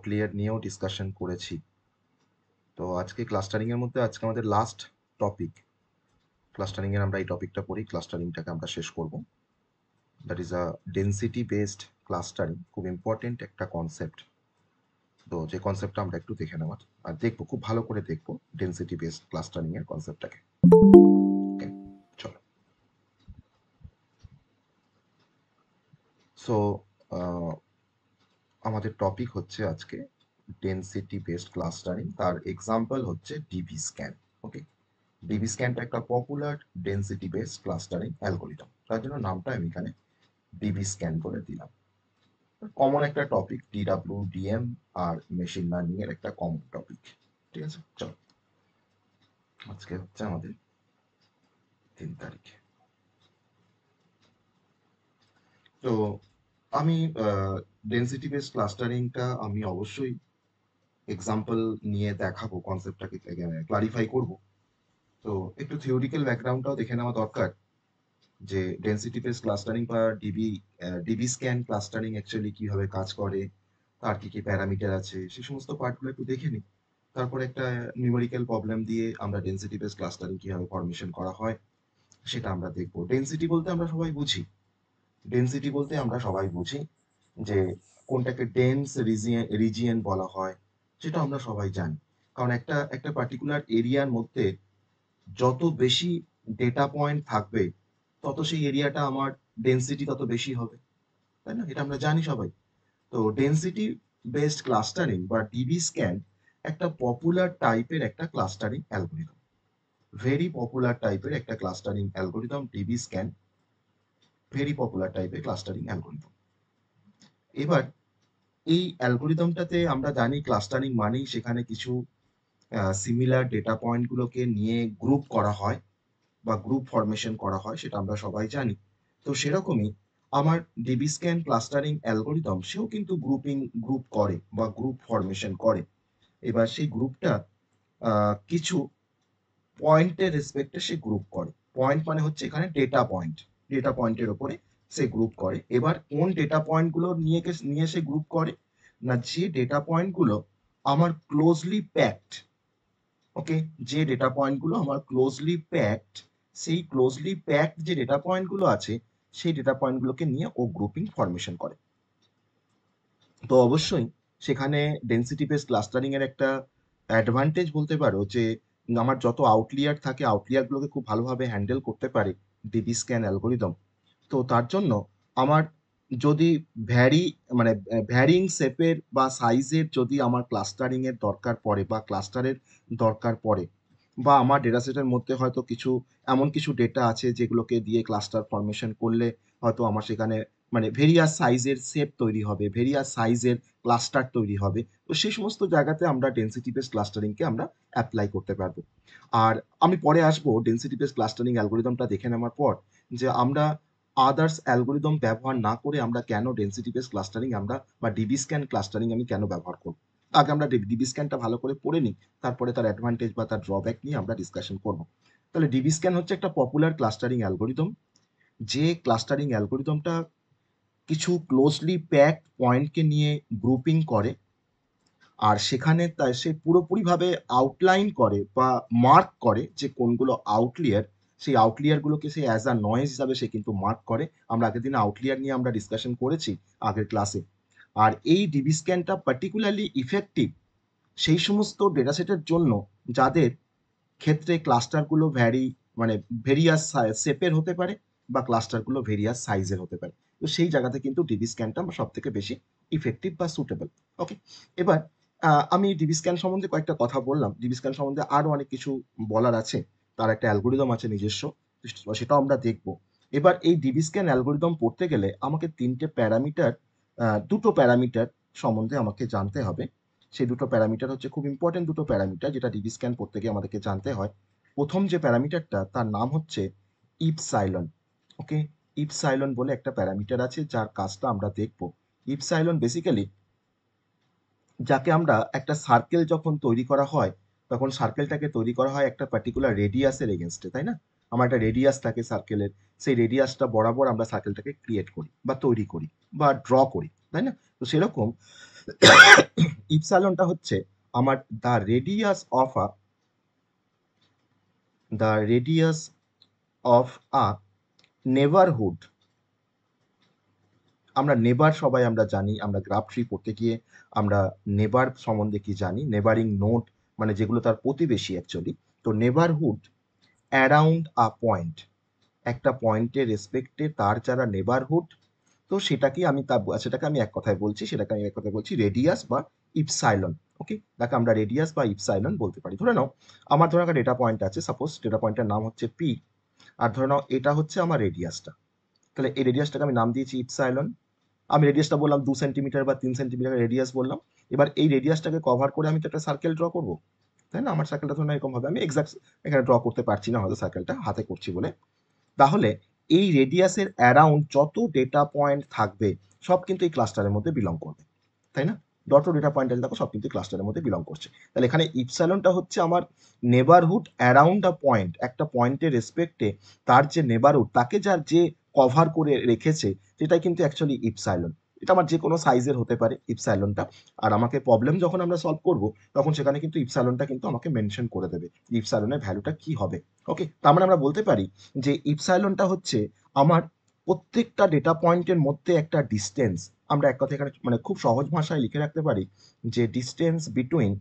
আউটলিয়ার নিয়েও ডিসকাশন করেছি। তো আজকে ক্লাস্টারিং এর মধ্যে আজকে আমাদের লাস্ট টপিক। ক্লাস্টারিং এর আমরা এই টপিকটা পড়ি, ক্লাস্টারিংটাকে আমরা শেষ করব। That is a density based clustering, খুব ইম্পর্টেন্ট একটা কনসেপ্ট। তো যে কনসেপ্টটা আমরা একটু দেখে নেওয়ার আর দেখবো, খুব ভালো করে দেখবো ডেনসিটি বেসড ক্লাস্টারিং এর কনসেপ্টটাকে। ওকে, চলো। সো আমাদের টপিক হচ্ছে আজকে ডেনসিটি বেসড ক্লাস্টারিং, তার এক্সাম্পল হচ্ছে ডিবি স্ক্যান। ওকে, ডিবি স্ক্যানটা একটা popular density based clustering algorithm, তার জন্য নামটা আমি এখানে ডিবি স্ক্যান করে দিলাম। কমন একটা টপিক, ডিডাব্লিউ ডিএম আর মেশিন লার্নিং এর একটা কমন টপিক। ঠিক আছে, চলো। আজকে হচ্ছে আমাদের 3 তারিখ। তো আমি ডেনসিটি বেসড ক্লাস্টারিংটা আমি অবশ্যই এক্সাম্পল নিয়ে দেখাবো, কনসেপ্টটাকে ক্লারিফাই করব। তো একটু থিওরিক্যাল ব্যাকগ্রাউন্ডটাও দেখে নেওয়া দরকার, যে ডেনসিটি বেসড ক্লাস্টারিং বা ডিবি স্ক্যান ক্লাস্টারিং অ্যাকচুয়ালি কিভাবে কাজ করে, তার কি কি প্যারামিটার আছে, সেই সমস্ত পার্টগুলো একটু দেখে নিই। তারপরে একটা নিউমেরিক্যাল প্রবলেম দিয়ে আমরা ডেনসিটি বেসড ক্লাস্টারিং কিভাবে ফরমেশন করা হয় সেটা আমরা দেখবো। ডেনসিটি বলতে আমরা সবাই বুঝি, ডেনসিটি বলতে আমরা সবাই বুঝি যে কোনটাকে ডেন্স রিজিয়ন বলা হয়, সেটা আমরা সবাই জানি। কারণ একটা একটা পার্টিকুলার এরিয়ার মধ্যে যত বেশি ডেটা পয়েন্ট থাকবে, তত সেই এরিয়াটা আমার ডেনসিটি তত বেশি হবে, তাই না? এটা আমরা জানি সবাই। তো ডেনসিটি বেসড ক্লাস্টারিং বা ডিবি স্ক্যান একটা পপুলার টাইপের একটা ক্লাস্টারিং অ্যালগোরিদম, ভেরি পপুলার টাইপের একটা clustering algorithm. DB scan very popular টাইপের ক্লাস্টারিং অ্যালগোরিদম। এবার এই অ্যালগোরিদমটাতে আমরা জানি ক্লাস্টারিং মানেই সেখানে কিছু সিমিলার ডেটা পয়েন্টগুলোকে নিয়ে গ্রুপ করা হয় বা গ্রুপ ফরমেশন করা হয়, সেটা আমরা সবাই জানি। তো সেরকমই আমার ডিবি স্ক্যান ক্লাস্টারিং অ্যালগোরিদম সেও কিন্তু গ্রুপ করে বা গ্রুপ ফরমেশন করে। এবার সেই গ্রুপটা কিছু পয়েন্টের রেসপেক্টে সে গ্রুপ করে। পয়েন্ট মানে হচ্ছে এখানে ডেটা পয়েন্ট, ডেটা পয়েন্টের ওপরে সে গ্রুপ করে। এবার কোন ডেটা পয়েন্টগুলো নিয়ে সে গ্রুপ করে, না যে ডেটা পয়েন্টগুলো আমার ক্লোজলি প্যাকড। ওকে, যে ডেটা পয়েন্টগুলো আমার ক্লোজলি প্যাকড, সেই ক্লোজলি প্যাকড যে ডেটা পয়েন্টগুলো আছে, সেই ডেটা পয়েন্টগুলোকে নিয়ে ও গ্রুপিং ফরমেশন করে। তো অবশ্যই সেখানে ডেনসিটি বেস ক্লাস্টারিং এর একটা অ্যাডভান্টেজ বলতে পারো যে আমার যত আউটলিয়ার থাকে, আউটলিয়ারগুলোকে খুব ভালোভাবে হ্যান্ডেল করতে পারে ডিবি স্ক্যান অ্যালগোরিদম। তো তার জন্য আমার যদি ভ্যারি মানে ভ্যারিং শেপের বা সাইজের যদি আমার ক্লাস্টারিং এর দরকার পড়ে বা ক্লাস্টারের দরকার পড়ে, বা আমার ডেটা সেটের মধ্যে হয়তো কিছু এমন কিছু ডেটা আছে যেগুলোকে দিয়ে ক্লাস্টার ফরমেশন করলে হয়তো আমার সেখানে মানে ভেরিয়াস সাইজের শেপ তৈরি হবে, ভেরিয়াস সাইজের ক্লাস্টার তৈরি হবে। তো সেই সমস্ত জায়গাতে আমরা ডেনসিটি বেস ক্লাস্টারিংকে আমরা অ্যাপ্লাই করতে পারবো। আর আমি পরে আসবো ডেনসিটি বেস ক্লাস্টারিং অ্যালগোরিদমটা দেখে নেওয়ার পর, যে আমরা আদার্স অ্যালগোরিদম ব্যবহার না করে আমরা কেন ডেনসিটি বেস ক্লাস্টারিং আমরা বা ডিবি স্ক্যান ক্লাস্টারিং আমি কেন ব্যবহার করব। আগে আমরা ডিবি স্ক্যানটা ভালো করে পড়ে নিই, তারপরে তার অ্যাডভান্টেজ বা তার ড্রব্যাক নিয়ে আমরা ডিসকাশন করব। তাহলে ডিবি স্ক্যান হচ্ছে একটা পপুলার ক্লাস্টারিং অ্যালগোরিদম, যে ক্লাস্টারিং অ্যালগোরিদমটা কিছু ক্লোজলি প্যাকড পয়েন্টকে নিয়ে গ্রুপিং করে, আর সেখানে সে পুরোপুরিভাবে আউটলাইন করে বা মার্ক করে যে কোনগুলো আউটলিয়ার, সেই আউটলিয়ারগুলোকে সে অ্যাজ আ নয়েজ হিসাবে সে কিন্তু মার্ক করে। আমরা আগের দিনে আউটলিয়ার নিয়ে আমরা ডিসকাশন করেছি আগের ক্লাসে। আর এই ডিবি স্ক্যানটা পার্টিকুলারলি ইফেক্টিভ সেই সমস্ত ডেটাসেটের জন্য যাদের ক্ষেত্রে ক্লাস্টারগুলো মানে ভেরিয়াস শেপের হতে পারে বা ক্লাস্টারগুলো ভেরিয়াস সাইজের হতে পারে। তো সেই জায়গাতে কিন্তু ডিবি স্ক্যানটা সব থেকে বেশি ইফেক্টিভ বা সুটেবল। ওকে, এবার আমি ডিবি স্ক্যান সম্বন্ধে কয়েকটা কথা বললাম, ডিবি স্ক্যান সম্বন্ধে আরো অনেক কিছু বলার আছে। তার একটা অ্যালগোরিদম আছে নিজস্ব, সেটাও আমরা দেখবো। এবার এই ডিবি স্ক্যান অ্যালগোরিদম পড়তে গেলে আমাকে দুটো প্যারামিটার সম্বন্ধে আমাকে জানতে হবে। সেই দুটো প্যারামিটার হচ্ছে খুব ইম্পর্টেন্ট দুটো প্যারামিটার, যেটা ডিবি স্ক্যান করতে গিয়ে আমাদেরকে জানতে হয়। প্রথম যে প্যারামিটারটা তার নাম হচ্ছে ইপসাইলন। ওকে, ইপসাইলন বলে একটা প্যারামিটার আছে যার কাজটা আমরা দেখব। ইপসাইলন বেসিক্যালি যাকে আমরা একটা সার্কেল যখন তৈরি করা হয়, তখন সার্কেলটাকে তৈরি করা হয় একটা পার্টিকুলার রেডিয়াসের এগেনস্টে, তাই না? আমার একটা রেডিয়াস থাকে সার্কেলের, সেই রেডিয়াসটা বরাবর আমরা সার্কেলটাকে ক্রিয়েট করি বা তৈরি করি বা ড্র করি, তাই না? তো সেরকম ইপসাইলনটা হচ্ছে আমার the radius of a neighbourhood. আমরা নেবার সবাই আমরা জানি, আমরা গ্রাফ ট্রি পড়তে গিয়ে আমরা নেবার সম্বন্ধে কি জানি, নেবারিং নোড মানে যেগুলো তার প্রতিবেশী অ্যাকচুয়ালি। তো নেবারহুড অ্যারাউন্ড আ পয়েন্ট, একটা পয়েন্টের রেসপেক্টে তার যারা নেবারহুড, তো সেটাকে আমি এক কথায় বলছি, রেডিয়াস বা ইপসাইলন। ওকে, তাকে আমরা রেডিয়াস বা ইপসাইলন বলতে পারি। ধরে নাও আমার ধরে একটা ডেটা পয়েন্ট আছে, সাপোজ ডেটা পয়েন্টের নাম হচ্ছে পি, আর ধরে নাও এটা হচ্ছে আমার রেডিয়াসটা। তাহলে এই রেডিয়াসটাকে আমি নাম দিয়েছি ইপসাইলন। আমি রেডিয়াসটা বললাম 2 সেন্টিমিটার বা 3 সেন্টিমিটার রেডিয়াস বললাম। এবার এই রেডিয়াসটাকে কভার করে আমি তো একটা সার্কেল ড্র করবো, তাই না? আমার সার্কেলটা ধরুন এরকম হবে, আমি এক্সাক্ট এখানে ড্র করতে পারছি না হয়তো সার্কেলটা হাতে করছি বলে। তাহলে এই রেডিয়াসের অ্যারাউন্ড যত ডেটা পয়েন্ট থাকবে সব কিন্তু এই ক্লাস্টারের মধ্যে বিলং করবে, তাই না? যত ডেটা পয়েন্ট আছে দেখো সব কিন্তু ক্লাস্টারের মধ্যে বিলং করছে। তাহলে এখানে ইপসাইলনটা হচ্ছে আমার নেবারহুড অ্যারাউন্ড আ পয়েন্ট, একটা পয়েন্টের রেসপেক্টে তার যে নেবারহুড, তাকে যার যে কভার করে রেখেছে, সেটাই কিন্তু অ্যাকচুয়ালি ইপসাইলন। এটা আমার যে কোনো সাইজের হতে পারে ইপসাইলনটা। আর আমাকে প্রবলেম যখন আমরা সলভ করব, তখন সেখানে কিন্তু ইপসাইলনটা কিন্তু আমাকে মেনশন করে দেবে ইপসাইলনের ভ্যালুটা কি হবে। ওকে, তার মানে আমরা বলতে পারি যে ইপসাইলনটা হচ্ছে আমার প্রত্যেকটা ডেটা পয়েন্টের মধ্যে একটা ডিস্টেন্স। আমরা এক কথা এখানে মানে খুব সহজ ভাষায় লিখে রাখতে পারি যে distance between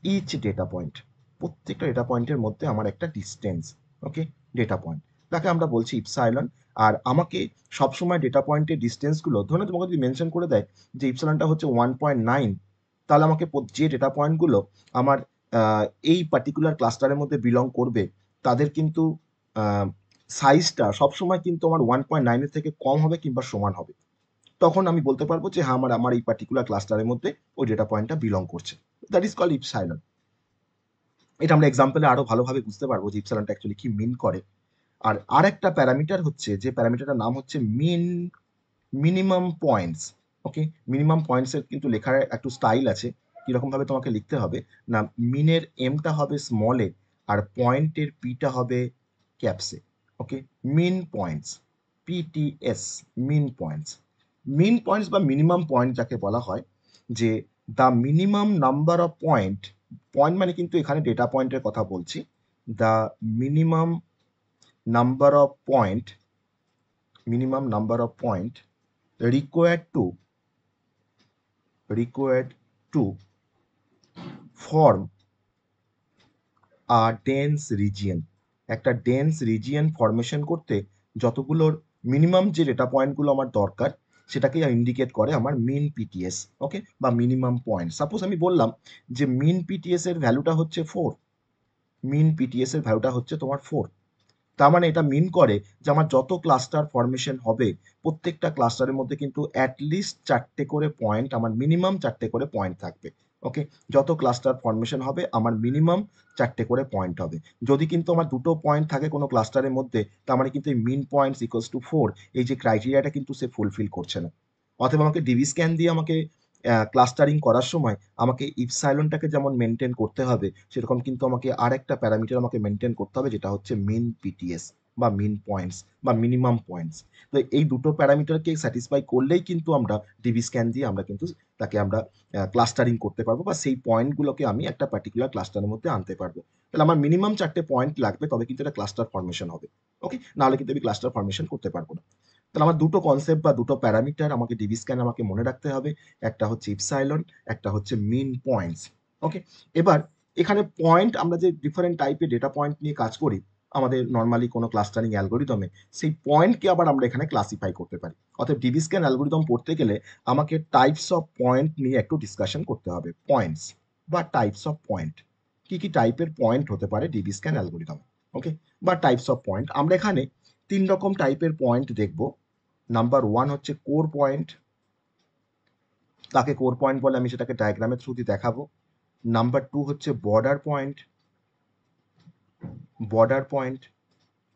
each data point, প্রত্যেকটা ডেটা পয়েন্টের মধ্যে আমার একটা ডিস্টেন্স, ওকে, ডেটা পয়েন্ট, তাকে আমরা বলছি ইপসাইলন। আর আমাকে সবসময় ডেটা পয়েন্টের ডিস্টেন্সগুলো, ধরুন তোমাকে যদি মেনশন করে দেয় যে ইপসাইলনটা হচ্ছে 1.9, তাহলে আমাকে যে ডেটা পয়েন্টগুলো আমার আহ, এই পার্টিকুলার ক্লাস্টারের মধ্যে বিলং করবে, তাদের কিন্তু সাইজটা সবসময় কিন্তু আমার 1.9-এর থেকে কম হবে কিংবা সমান হবে। তখন আমি বলতে পারবো যে হ্যাঁ, আমার আমার এই পার্টিকুলার ক্লাস্টারের মধ্যে ওই ডেটা পয়েন্টটা বিলং করছে। That is called epsilon. এটা আমরা এক্সাম্পলে আরো ভালোভাবে বুঝতে পারবো যে ইপসাইলনটা অ্যাকচুয়ালি কি মিন করে। আর আরেকটা প্যারামিটার হচ্ছে, যে প্যারামিটারটার নাম হচ্ছে মিনিমাম পয়েন্টস। ওকে, মিনিমাম পয়েন্টস এর কিন্তু লেখার একটু স্টাইল আছে, কিরকম ভাবে তোমাকে লিখতে হবে না, মিনের এমটা হবে স্মলে আর পয়েন্টের পিটা হবে ক্যাপসে। ওকে, মিন পয়েন্টস, পিটিএস, মিন পয়েন্টস। মিন পয়েন্টস বা মিনিমাম পয়েন্ট যাকে বলা হয়, যে the minimum number of point, point মানে কিন্তু এখানে ডেটা পয়েন্টের কথা বলছি, the minimum number of point minimum number of point required to form a dense region, একটা ডেন্স রিজিয়ন ফরমেশন করতে যতগুলোর মিনিমাম যে ডেটা পয়েন্টগুলো আমার দরকার, সেটাকেই ইন্ডিকেট করে আমার মিন পিটিএস। ওকে, বা মিনিমাম পয়েন্ট। সাপোজ আমি বললাম যে মিন পিটিএস এর ভ্যালুটা হচ্ছে 4, মিন পিটিএস এর ভ্যালুটা হচ্ছে তোমার 4। তার মানে এটা মিন করে যে আমার যত ক্লাস্টার ফরমেশন হবে, প্রত্যেকটা ক্লাস্টারের মধ্যে কিন্তু অ্যাটলিস্ট 4টে করে পয়েন্ট, আমার মিনিমাম 4টে করে পয়েন্ট থাকবে। ওকে, যত ক্লাস্টার ফরমেশন হবে আমার মিনিমাম 4টে করে পয়েন্ট হবে। যদি কিন্তু আমার দুটো পয়েন্ট থাকে কোনো ক্লাস্টারের মধ্যে, তার মানে কিন্তু এই মিন পয়েন্টস ইকুয়ালস টু 4, এই যে ক্রাইটেরিয়াটা কিন্তু সে ফুলফিল করছে না। অথবা আমাকে ডিবি স্ক্যান দিয়ে আমাকে ক্লাস্টারিং করার সময় আমাকে ইপসাইলনটাকে যেমন মেনটেন করতে হবে, সেরকম কিন্তু আমাকে আরেকটা প্যারামিটার আমাকে মেনটেন করতে হবে, যেটা হচ্ছে মিন পিটিএস বা মিন পয়েন্টস বা মিনিমাম পয়েন্টস। তো এই দুটো প্যারামিটারকে স্যাটিসফাই করলেই কিন্তু আমরা ডিবি স্ক্যান দিয়ে আমরা কিন্তু তাকে আমরা ক্লাস্টারিং করতে পারবো, বা সেই পয়েন্টগুলোকে আমি একটা পার্টিকুলার ক্লাস্টারের মধ্যে আনতে পারবো। তাহলে আমার মিনিমাম 4টে পয়েন্ট লাগবে, তবে কিন্তু এটা ক্লাস্টার ফরমেশন হবে। ওকে, নাহলে কিন্তু আমি ক্লাস্টার ফরমেশন করতে পারবো না। তাহলে আমার দুটো কনসেপ্ট বা দুটো প্যারামিটার আমাকে ডিবি স্ক্যান আমাকে মনে রাখতে হবে, একটা হচ্ছে ইপসাইলন, একটা হচ্ছে মিন পয়েন্টস। ওকে, এবার এখানে পয়েন্ট, আমরা যে ডিফারেন্ট টাইপের ডেটা পয়েন্ট নিয়ে কাজ করি আমাদের নর্মালি কোনো ক্লাস্টারিং অ্যালগোরিদমে, সেই পয়েন্টকে আবার আমরা এখানে ক্লাসিফাই করতে পারি। অর্থাৎ ডিবি স্ক্যান অ্যালগোরিদম পড়তে গেলে আমাকে টাইপস অফ পয়েন্ট নিয়ে একটু ডিসকাশন করতে হবে। পয়েন্টস বা টাইপস অফ পয়েন্ট, কি কি টাইপের পয়েন্ট হতে পারে ডিবি স্ক্যান অ্যালগোরিদম। ওকে, বা টাইপস অফ পয়েন্ট, আমরা এখানে 3 রকম টাইপের পয়েন্ট দেখব। নাম্বার 1 হচ্ছে কোর পয়েন্ট, তাকে কোর পয়েন্ট বলে, আমি সেটাকে ডায়াগ্রামের থ্রু দিয়ে দেখাবো। নাম্বার 2 হচ্ছে বর্ডার পয়েন্ট।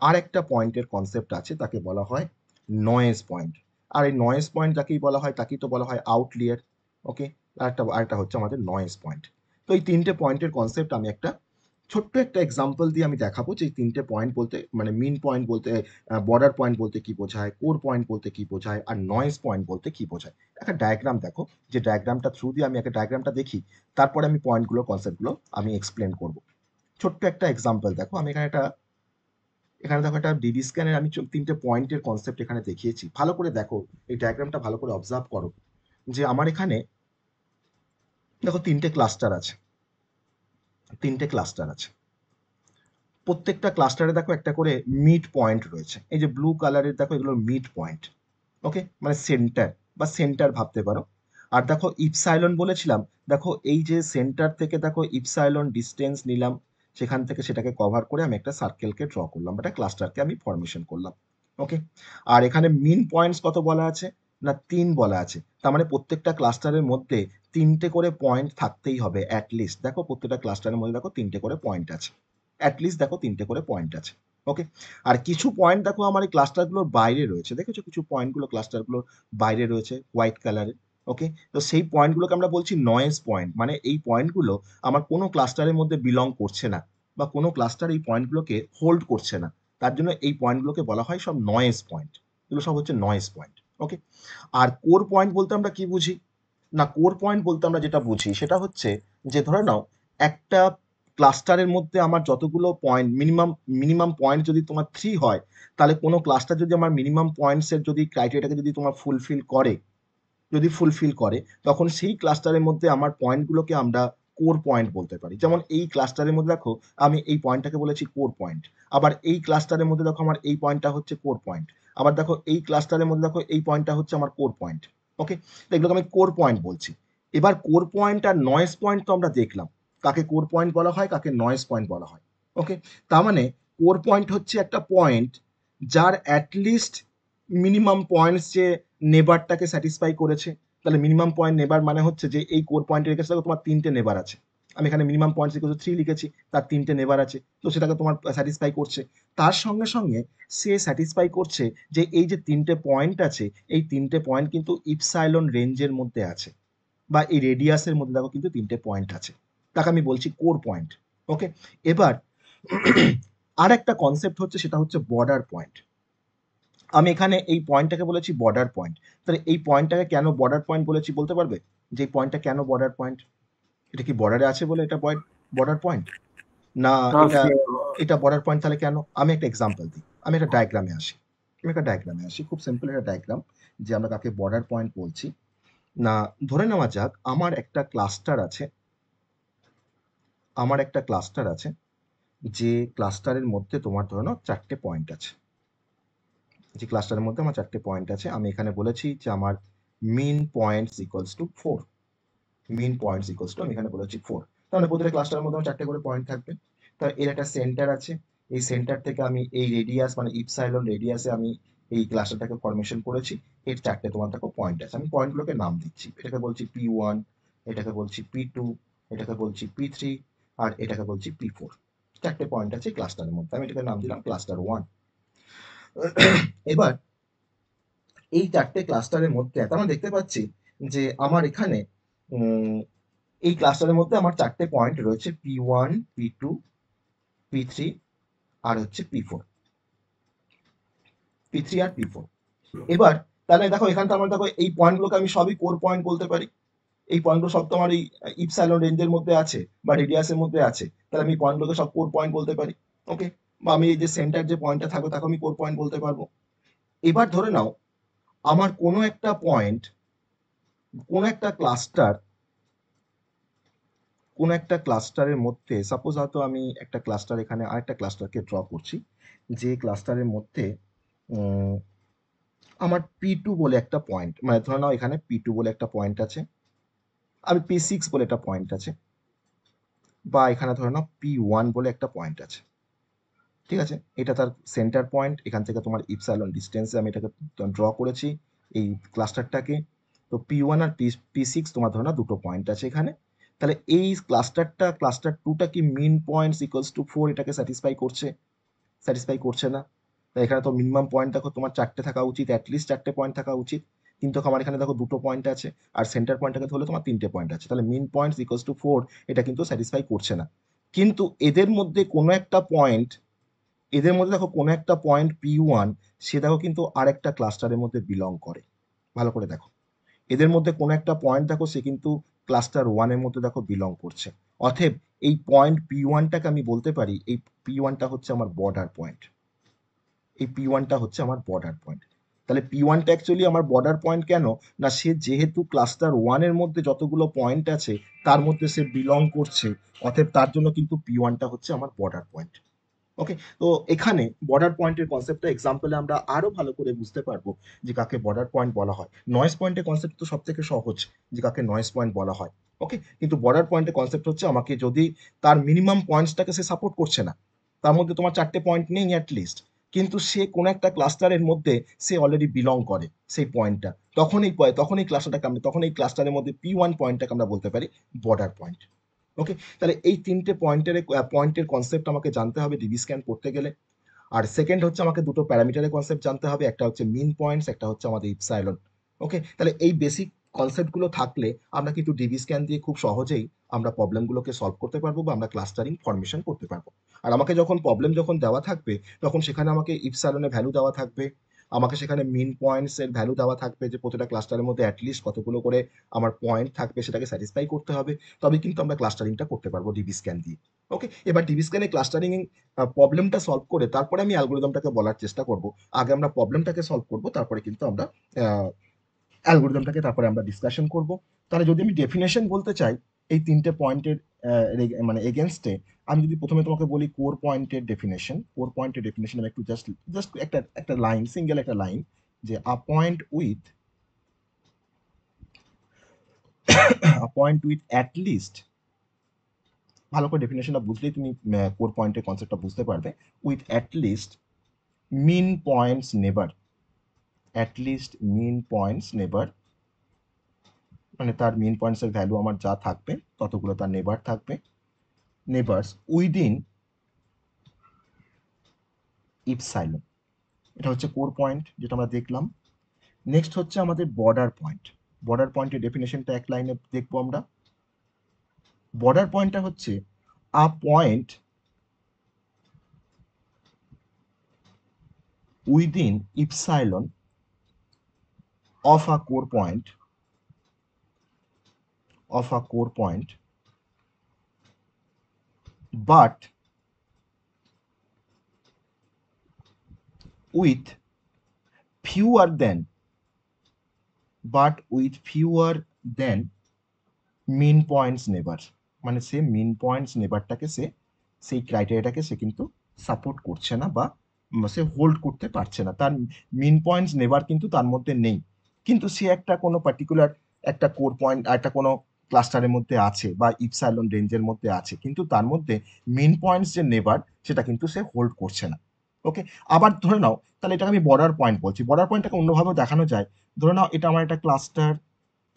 আর একটা পয়েন্টের কনসেপ্ট আছে, তাকে বলা হয় নয়েজ পয়েন্ট। আর এই নয়েজ পয়েন্ট যাকেই বলা হয় তাকেই তো বলা হয় আউটলিয়ার। ওকে, আরেকটা আরেকটা হচ্ছে আমাদের নয়েজ পয়েন্ট। তো এই 3টে পয়েন্টের কনসেপ্ট আমি একটা ছোট্ট একটা এক্সাম্পল দিয়ে আমি দেখাবো যে এই তিনটে পয়েন্ট বলতে মানে মিন পয়েন্ট বলতে বর্ডার পয়েন্ট বলতে কি বোঝায়, কোর পয়েন্ট বলতে কি বোঝায়, আর নয়েজ পয়েন্ট বলতে কি বোঝায়। একটা ডায়াগ্রাম দেখো, যে ডায়াগ্রামটা থ্রু দিয়ে আমি একটা ডায়াগ্রামটা দেখি, তারপরে আমি পয়েন্টগুলো কনসেপ্টগুলো আমি এক্সপ্লেন করব। ছোট্ট একটা এক্সাম্পল দেখো, আমি এখানে দেখো একটা ডিডি স্ক্যানের আমি তিনটে পয়েন্টের কনসেপ্ট এখানে দেখিয়েছি। ভালো করে দেখো, এই ডায়াগ্রামটা ভালো করে অবজার্ভ করো যে আমার এখানে দেখো তিনটে ক্লাস্টার আছে। প্রত্যেকটা ক্লাস্টারে দেখো একটা করে মিড পয়েন্ট রয়েছে। এই যে ব্লু কালারের দেখো, এগুলো মিড পয়েন্ট। ওকে, মানে সেন্টার ভাবতে পারো। আর দেখো ইপসাইলন বলেছিলাম, দেখো এই যে সেন্টার থেকে দেখো ইপসাইলন ডিস্টেন্স নিলাম, সেখান থেকে সেটাকে কভার করে আমি একটা সার্কেলকে ড্র করলাম, একটা ক্লাস্টারকে আমি ফরমেশন করলাম। ওকে, আর এখানে মিন পয়েন্টস কত বলা আছে না 3 বলা আছে। তার মানে প্রত্যেকটা ক্লাস্টারের মধ্যে 3টে করে পয়েন্ট থাকতেই হবে অ্যাটলিস্ট। দেখো প্রত্যেকটা ক্লাস্টারের মধ্যে দেখো 3টে করে পয়েন্ট আছে, অ্যাটলিস্ট দেখো 3টে করে পয়েন্ট আছে। ওকে, আর কিছু পয়েন্ট দেখো আমার এই ক্লাস্টারগুলোর বাইরে রয়েছে, দেখেছো কিছু পয়েন্টগুলো ক্লাস্টারগুলোর বাইরে রয়েছে হোয়াইট কালারের। ওকে, তো সেই পয়েন্টগুলোকে আমরা বলছি নয়েজ পয়েন্ট, মানে এই পয়েন্টগুলো আমার কোনো ক্লাস্টারের মধ্যে বিলং করছে না, বা কোনো ক্লাস্টার এই পয়েন্টগুলোকে হোল্ড করছে না। তার জন্য এই পয়েন্টগুলোকে বলা হয় সব নয়েজ পয়েন্ট। এগুলো সব হচ্ছে নয়েজ পয়েন্ট। ওকে, আর কোর পয়েন্ট বলতে আমরা কি বুঝি না, কোর পয়েন্ট বলতে আমরা যেটা বুঝি সেটা হচ্ছে যে ধরে নাও একটা ক্লাস্টারের মধ্যে আমার যতগুলো পয়েন্ট মিনিমাম পয়েন্ট যদি তোমার 3 হয়, তাহলে কোনো ক্লাস্টার যদি আমার মিনিমাম পয়েন্টসের যদি ক্রাইটেরিয়াটাকে যদি তোমার ফুলফিল করে, তখন সেই ক্লাস্টারের মধ্যে আমার পয়েন্টগুলোকে আমরা কোর পয়েন্ট বলতে পারি। যেমন এই ক্লাস্টারের মধ্যে দেখো আমি এই পয়েন্টটাকে বলেছি কোর পয়েন্ট, আবার এই ক্লাস্টারের মধ্যে দেখো আমার এই পয়েন্টটা হচ্ছে কোর পয়েন্ট, আবার দেখো এই ক্লাস্টারের মধ্যে দেখো এই পয়েন্টটা হচ্ছে আমার কোর পয়েন্ট। ওকে, তো এগুলোকে আমি কোর পয়েন্ট বলছি। এবার কোর পয়েন্ট আর নয়েজ পয়েন্ট তো আমরা দেখলাম, কাকে কোর পয়েন্ট বলা হয়, কাকে নয়েজ পয়েন্ট বলা হয়। ওকে, তার মানে কোর পয়েন্ট হচ্ছে একটা পয়েন্ট যার অ্যাটলিস্ট মিনিমাম পয়েন্টস যে নেবারটাকে স্যাটিসফাই করেছে। তাহলে মিনিমাম পয়েন্ট নেবার মানে হচ্ছে যে এই কোর পয়েন্টের কাছে তোমার 3টে নেবার আছে। আমি এখানে মিনিমাম পয়েন্ট 3 লিখেছি, তার 3টে নেবার আছে, তো সেটাকে তোমার স্যাটিসফাই করছে। তার সঙ্গে সঙ্গে সে স্যাটিসফাই করছে যে এই যে 3টে পয়েন্ট আছে, এই 3টে পয়েন্ট কিন্তু ইপসাইলন রেঞ্জের মধ্যে আছে, বা এই রেডিয়াসের মধ্যে দেখো কিন্তু 3টে পয়েন্ট আছে। তাকে আমি বলছি কোর পয়েন্ট। ওকে, এবার আর একটা কনসেপ্ট হচ্ছে, সেটা হচ্ছে বর্ডার পয়েন্ট। আমি এখানে এই পয়েন্টটাকে বলেছি বর্ডার পয়েন্ট। তাহলে এই পয়েন্টটাকে কেন বর্ডার পয়েন্ট বলেছি বলতে পারবে? যে এই পয়েন্টটা কেন বর্ডার পয়েন্ট? এটা কি বর্ডারে আছে বলে এটা বর্ডার পয়েন্ট, না এটা এটা বর্ডার পয়েন্ট তাহলে কেন? আমি একটা এক্সাম্পল দিই, আমি একটা ডায়াগ্রামে আসি, খুব সিম্পল একটা ডায়াগ্রাম, যে আমরা কাকে বর্ডার পয়েন্ট বলছি। না, ধরে নেওয়া যাক আমার একটা ক্লাস্টার আছে, যে ক্লাস্টারের মধ্যে তোমার ধরে নাও 4টে পয়েন্ট আছে। যে ক্লাস্টারের মধ্যে আমার 4টে পয়েন্ট আছে, আমি এখানে বলেছি যে আমার মিন পয়েন্টস ইকুয়ালস টু 4। আমি এখানে বলেছি 4। তাহলে প্রতিটা ক্লাস্টারের মধ্যে আমার 4টে করে পয়েন্ট থাকবে। তার এর একটা সেন্টার আছে, এই সেন্টার থেকে আমি এই রেডিয়াস মানে ইপসাইলন রেডিয়াসে আমি এই ক্লাস্টারটাকে ফরমেশন করেছি। এর 4টে তোমার দেখো পয়েন্ট আছে, আমি পয়েন্টগুলোকে নাম দিচ্ছি। এটাকে বলছি P1, এটাকে বলছি P2, এটাকে বলছি P3, আর এটাকে বলছি P4। 4টে পয়েন্ট আছে ক্লাস্টারের মধ্যে, আমি এটাকে নাম দিলাম ক্লাস্টার 1। এবার এই 4টে ক্লাস্টারের মধ্যে আমরা দেখতে পাচ্ছি যে আমার এখানে এই ক্লাস্টারের মধ্যে আমার 4টে পয়েন্ট রয়েছে, P1, P2, P3, আর হচ্ছে P3 আর P4। এবার তাহলে দেখো এখানে তো আমার দেখো এই পয়েন্টগুলোকে আমি সবই কোর পয়েন্ট বলতে পারি। এই পয়েন্টগুলো সব তো আমার এই ইপসাইলন রেঞ্জের মধ্যে আছে বা রেডিয়াসের মধ্যে আছে, তাহলে আমি পয়েন্টগুলোকে সব কোর পয়েন্ট বলতে পারি। ওকে, বা আমি এই যে সেন্টার যে পয়েন্টটা থাকবে তাকে আমি কোর পয়েন্ট বলতে পারবো। এবার ধরে নাও আমার কোনো একটা ক্লাস্টার কোনো একটা ক্লাস্টারের মধ্যে, সাপোজ হয়তো আমি একটা ক্লাস্টার এখানে আরেকটা ক্লাস্টারকে ড্র করছি, যে ক্লাস্টারের মধ্যে আমার P2 বলে একটা পয়েন্ট, মানে ধরে নাও এখানে P2 বলে একটা পয়েন্ট আছে, আমি P6 বলে একটা পয়েন্ট আছে, বা এখানে ধরে নাও P1 বলে একটা পয়েন্ট আছে। ঠিক আছে, এটা তার সেন্টার পয়েন্ট। এখান থেকে তোমার ইপসাইলন ডিস্টেন্সে আমি এটাকে ড্র করেছি এই ক্লাস্টারটাকে। তো P1 আর P6 তোমার ধরে নাও দুটো পয়েন্ট আছে এখানে। তাহলে এই ক্লাস্টার 2টা কি মিন পয়েন্টস ইকুয়ালস টু 4 এটাকে স্যাটিসফাই করছে না। তাই এখানে তো মিনিমাম পয়েন্ট দেখো তোমার 4টে থাকা উচিত, অ্যাটলিস্ট 4টে পয়েন্ট থাকা উচিত, কিন্তু আমার এখানে দেখো দুটো পয়েন্ট আছে, আর সেন্টার পয়েন্টটাকে ধরলে তোমার 3টে পয়েন্ট আছে, তাহলে মিন পয়েন্টস ইকুয়ালস টু 4 এটা কিন্তু স্যাটিসফাই করছে না। কিন্তু এদের মধ্যে কোনো একটা পয়েন্ট, এদের মধ্যে দেখো কোনো একটা পয়েন্ট P1 সে দেখো কিন্তু আরেকটা ক্লাস্টারের মধ্যে বিলং করে। ভালো করে দেখো, এদের মধ্যে কোনো একটা পয়েন্ট দেখো সে কিন্তু ক্লাস্টার 1 এর মধ্যে দেখো বিলং করছে। অতএব এই পয়েন্ট P1টাকে আমি বলতে পারি এই P1টা হচ্ছে আমার বর্ডার পয়েন্ট। এই P1টা হচ্ছে আমার বর্ডার পয়েন্ট। তাহলে P1টা অ্যাকচুয়ালি আমার বর্ডার পয়েন্ট কেন? না সে যেহেতু ক্লাস্টার 1 এর মধ্যে যতগুলো পয়েন্ট আছে তার মধ্যে সে বিলং করছে, অতএব তার জন্য কিন্তু P1টা হচ্ছে আমার বর্ডার পয়েন্ট। ওকে, তো এখানে বর্ডার পয়েন্টের কনসেপ্টটা এক্সাম্পলে আমরা আরো ভালো করে বুঝতে পারবো যে কাকে বর্ডার পয়েন্ট বলা হয়। নয়েজ পয়েন্টের কনসেপ্ট তো সব থেকে সহজ যে কাকে নয়েজ পয়েন্ট বলা হয়। ওকে, কিন্তু বর্ডার পয়েন্টের কনসেপ্ট হচ্ছে আমাকে যদি তার মিনিমাম পয়েন্টসটাকে সে সাপোর্ট করছে না, তার মধ্যে তোমার 4টে পয়েন্ট নেই অ্যাটলিস্ট, কিন্তু সে কোনো একটা ক্লাস্টারের মধ্যে সে অলরেডি বিলং করে সেই পয়েন্টটা, তখন এই ক্লাস্টারটাকে আমরা, তখন এই ক্লাস্টারের মধ্যে P1 পয়েন্টটাকে আমরা বলতে পারি বর্ডার পয়েন্ট। ওকে, তাহলে এই তিনটে পয়েন্টের কনসেপ্ট আমাকে জানতে হবে ডিবি স্ক্যান করতে গেলে। আর সেকেন্ড হচ্ছে আমাকে দুটো প্যারামিটারের কনসেপ্ট জানতে হবে, একটা হচ্ছে মিন পয়েন্টস, একটা হচ্ছে আমাদের ইপসাইলন। ওকে, তাহলে এই বেসিক কনসেপ্টগুলো থাকলে আমরা কিন্তু ডিবি স্ক্যান দিয়ে খুব সহজেই আমরা প্রবলেমগুলোকে সলভ করতে পারবো বা আমরা ক্লাস্টারিং ফরমেশন করতে পারবো। আর আমাকে যখন প্রবলেম যখন দেওয়া থাকবে তখন সেখানে আমাকে ইপসাইলনের ভ্যালু দেওয়া থাকবে, আমাকে সেখানে মিন পয়েন্টস এর ভ্যালু দেওয়া থাকবে যে প্রতিটা ক্লাস্টারের মধ্যে অ্যাটলিস্ট কতগুলো করে আমার পয়েন্ট থাকবে সেটাকে স্যাটিসফাই করতে হবে, তবে কিন্তু আমরা ক্লাস্টারিংটা করতে পারবো ডিবি স্ক্যান দিয়ে। ওকে, এবার ডিবি স্ক্যানে ক্লাস্টারিং প্রবলেমটা সলভ করে তারপরে আমি অ্যালগোরিদমটাকে বলার চেষ্টা করব। আগে আমরা প্রবলেমটাকে সলভ করব, তারপরে কিন্তু আমরা অ্যালগোরিদমটাকে তারপরে আমরা ডিসকাশন করব। তাহলে যদি আমি ডেফিনেশন বলতে চাই এই তিনটে পয়েন্টের মানে এগেনস্টে, আমি যদি প্রথমে তোমাকে বলি কোর পয়েন্টের ডেফিনেশন আমি একটু জাস্ট জাস্ট একটা একটা লাইন, সিঙ্গেল একটা লাইন, যে আ পয়েন্ট উইথ অ্যাট লিস্ট, ভালো করে ডেফিনেশনটা বুঝলেই তুমি কোর পয়েন্টের কনসেপ্টটা বুঝতে পারবে। With at least min points neighbour, at least min points neighbour, মানে তার মিন পয়েন্টস এর ভ্যালু আমার যা থাকবে ততগুলো তার নেবার থাকবে, নেবার্স উইদিন ইপসাইলন। এটা হচ্ছে কোর পয়েন্ট যেটা আমরা দেখলাম। নেক্সট হচ্ছে আমাদের বর্ডার পয়েন্ট। বর্ডার পয়েন্টের ডেফিনেশনটা এক লাইনে দেখবো আমরা। বর্ডার পয়েন্টটা হচ্ছে a point within epsilon of a core point, but with fewer than min points neighbour, মানে সে মিন পয়েন্টস নেবারটাকে সে, সেই ক্রাইটেরিয়াটাকে সে কিন্তু সাপোর্ট করছে না বা সে হোল্ড করতে পারছে না, তার মিন পয়েন্টস নেবার কিন্তু তার মধ্যে নেই, কিন্তু সে একটা কোনো পার্টিকুলার একটা কোর পয়েন্ট, একটা কোনো ক্লাস্টারের মধ্যে আছে বা ইপসাইলন রেঞ্জের মধ্যে আছে, কিন্তু তার মধ্যে মিন পয়েন্টস যে নেবার সেটা কিন্তু সে হোল্ড করছে না। ওকে, আবার ধরে নাও, তাহলে এটাকে আমি বর্ডার পয়েন্ট বলছি, বর্ডার পয়েন্টটাকে অন্যভাবেও দেখানো যায়। ধরে নাও এটা আমার একটা ক্লাস্টার,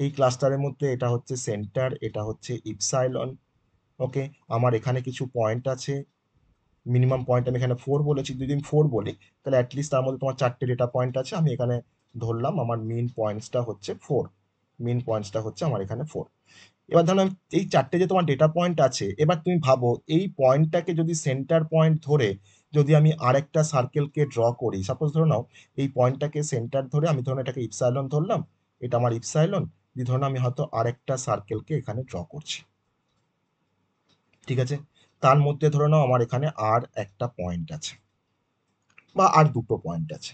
এই ক্লাস্টারের মধ্যে এটা হচ্ছে সেন্টার, এটা হচ্ছে ইপসাইলন। ওকে, আমার এখানে কিছু পয়েন্ট আছে, মিনিমাম পয়েন্ট আমি এখানে 4 বলেছি, যদি আমি 4 বলি তাহলে অ্যাটলিস্ট তার মধ্যে তোমার 4টে ডেটা পয়েন্ট আছে, আমি এখানে ধরলাম আমার মিন পয়েন্টসটা হচ্ছে 4, মিন পয়েন্টসটা হচ্ছে আমার এখানে 4। এবার ধরলাম এই 4টে যে তোমার ডেটা পয়েন্ট আছে, এবার তুমি ভাবো এই পয়েন্টটাকে যদি সেন্টার পয়েন্ট ধরে যদি আমি আরেকটা সার্কেলকে ড্র করি, সাপোজ ধরে নাও এই পয়েন্টটাকে সেন্টার ধরে আমি ধরুন এটাকে ইপসাইলন ধরলাম, এটা আমার ইপসাইলন, দিয়ে ধরুন আমি হয়তো আরেকটা সার্কেলকে এখানে ড্র করছি, ঠিক আছে, তার মধ্যে ধরে নাও আমার এখানে আর একটা পয়েন্ট আছে বা আর দুটো পয়েন্ট আছে,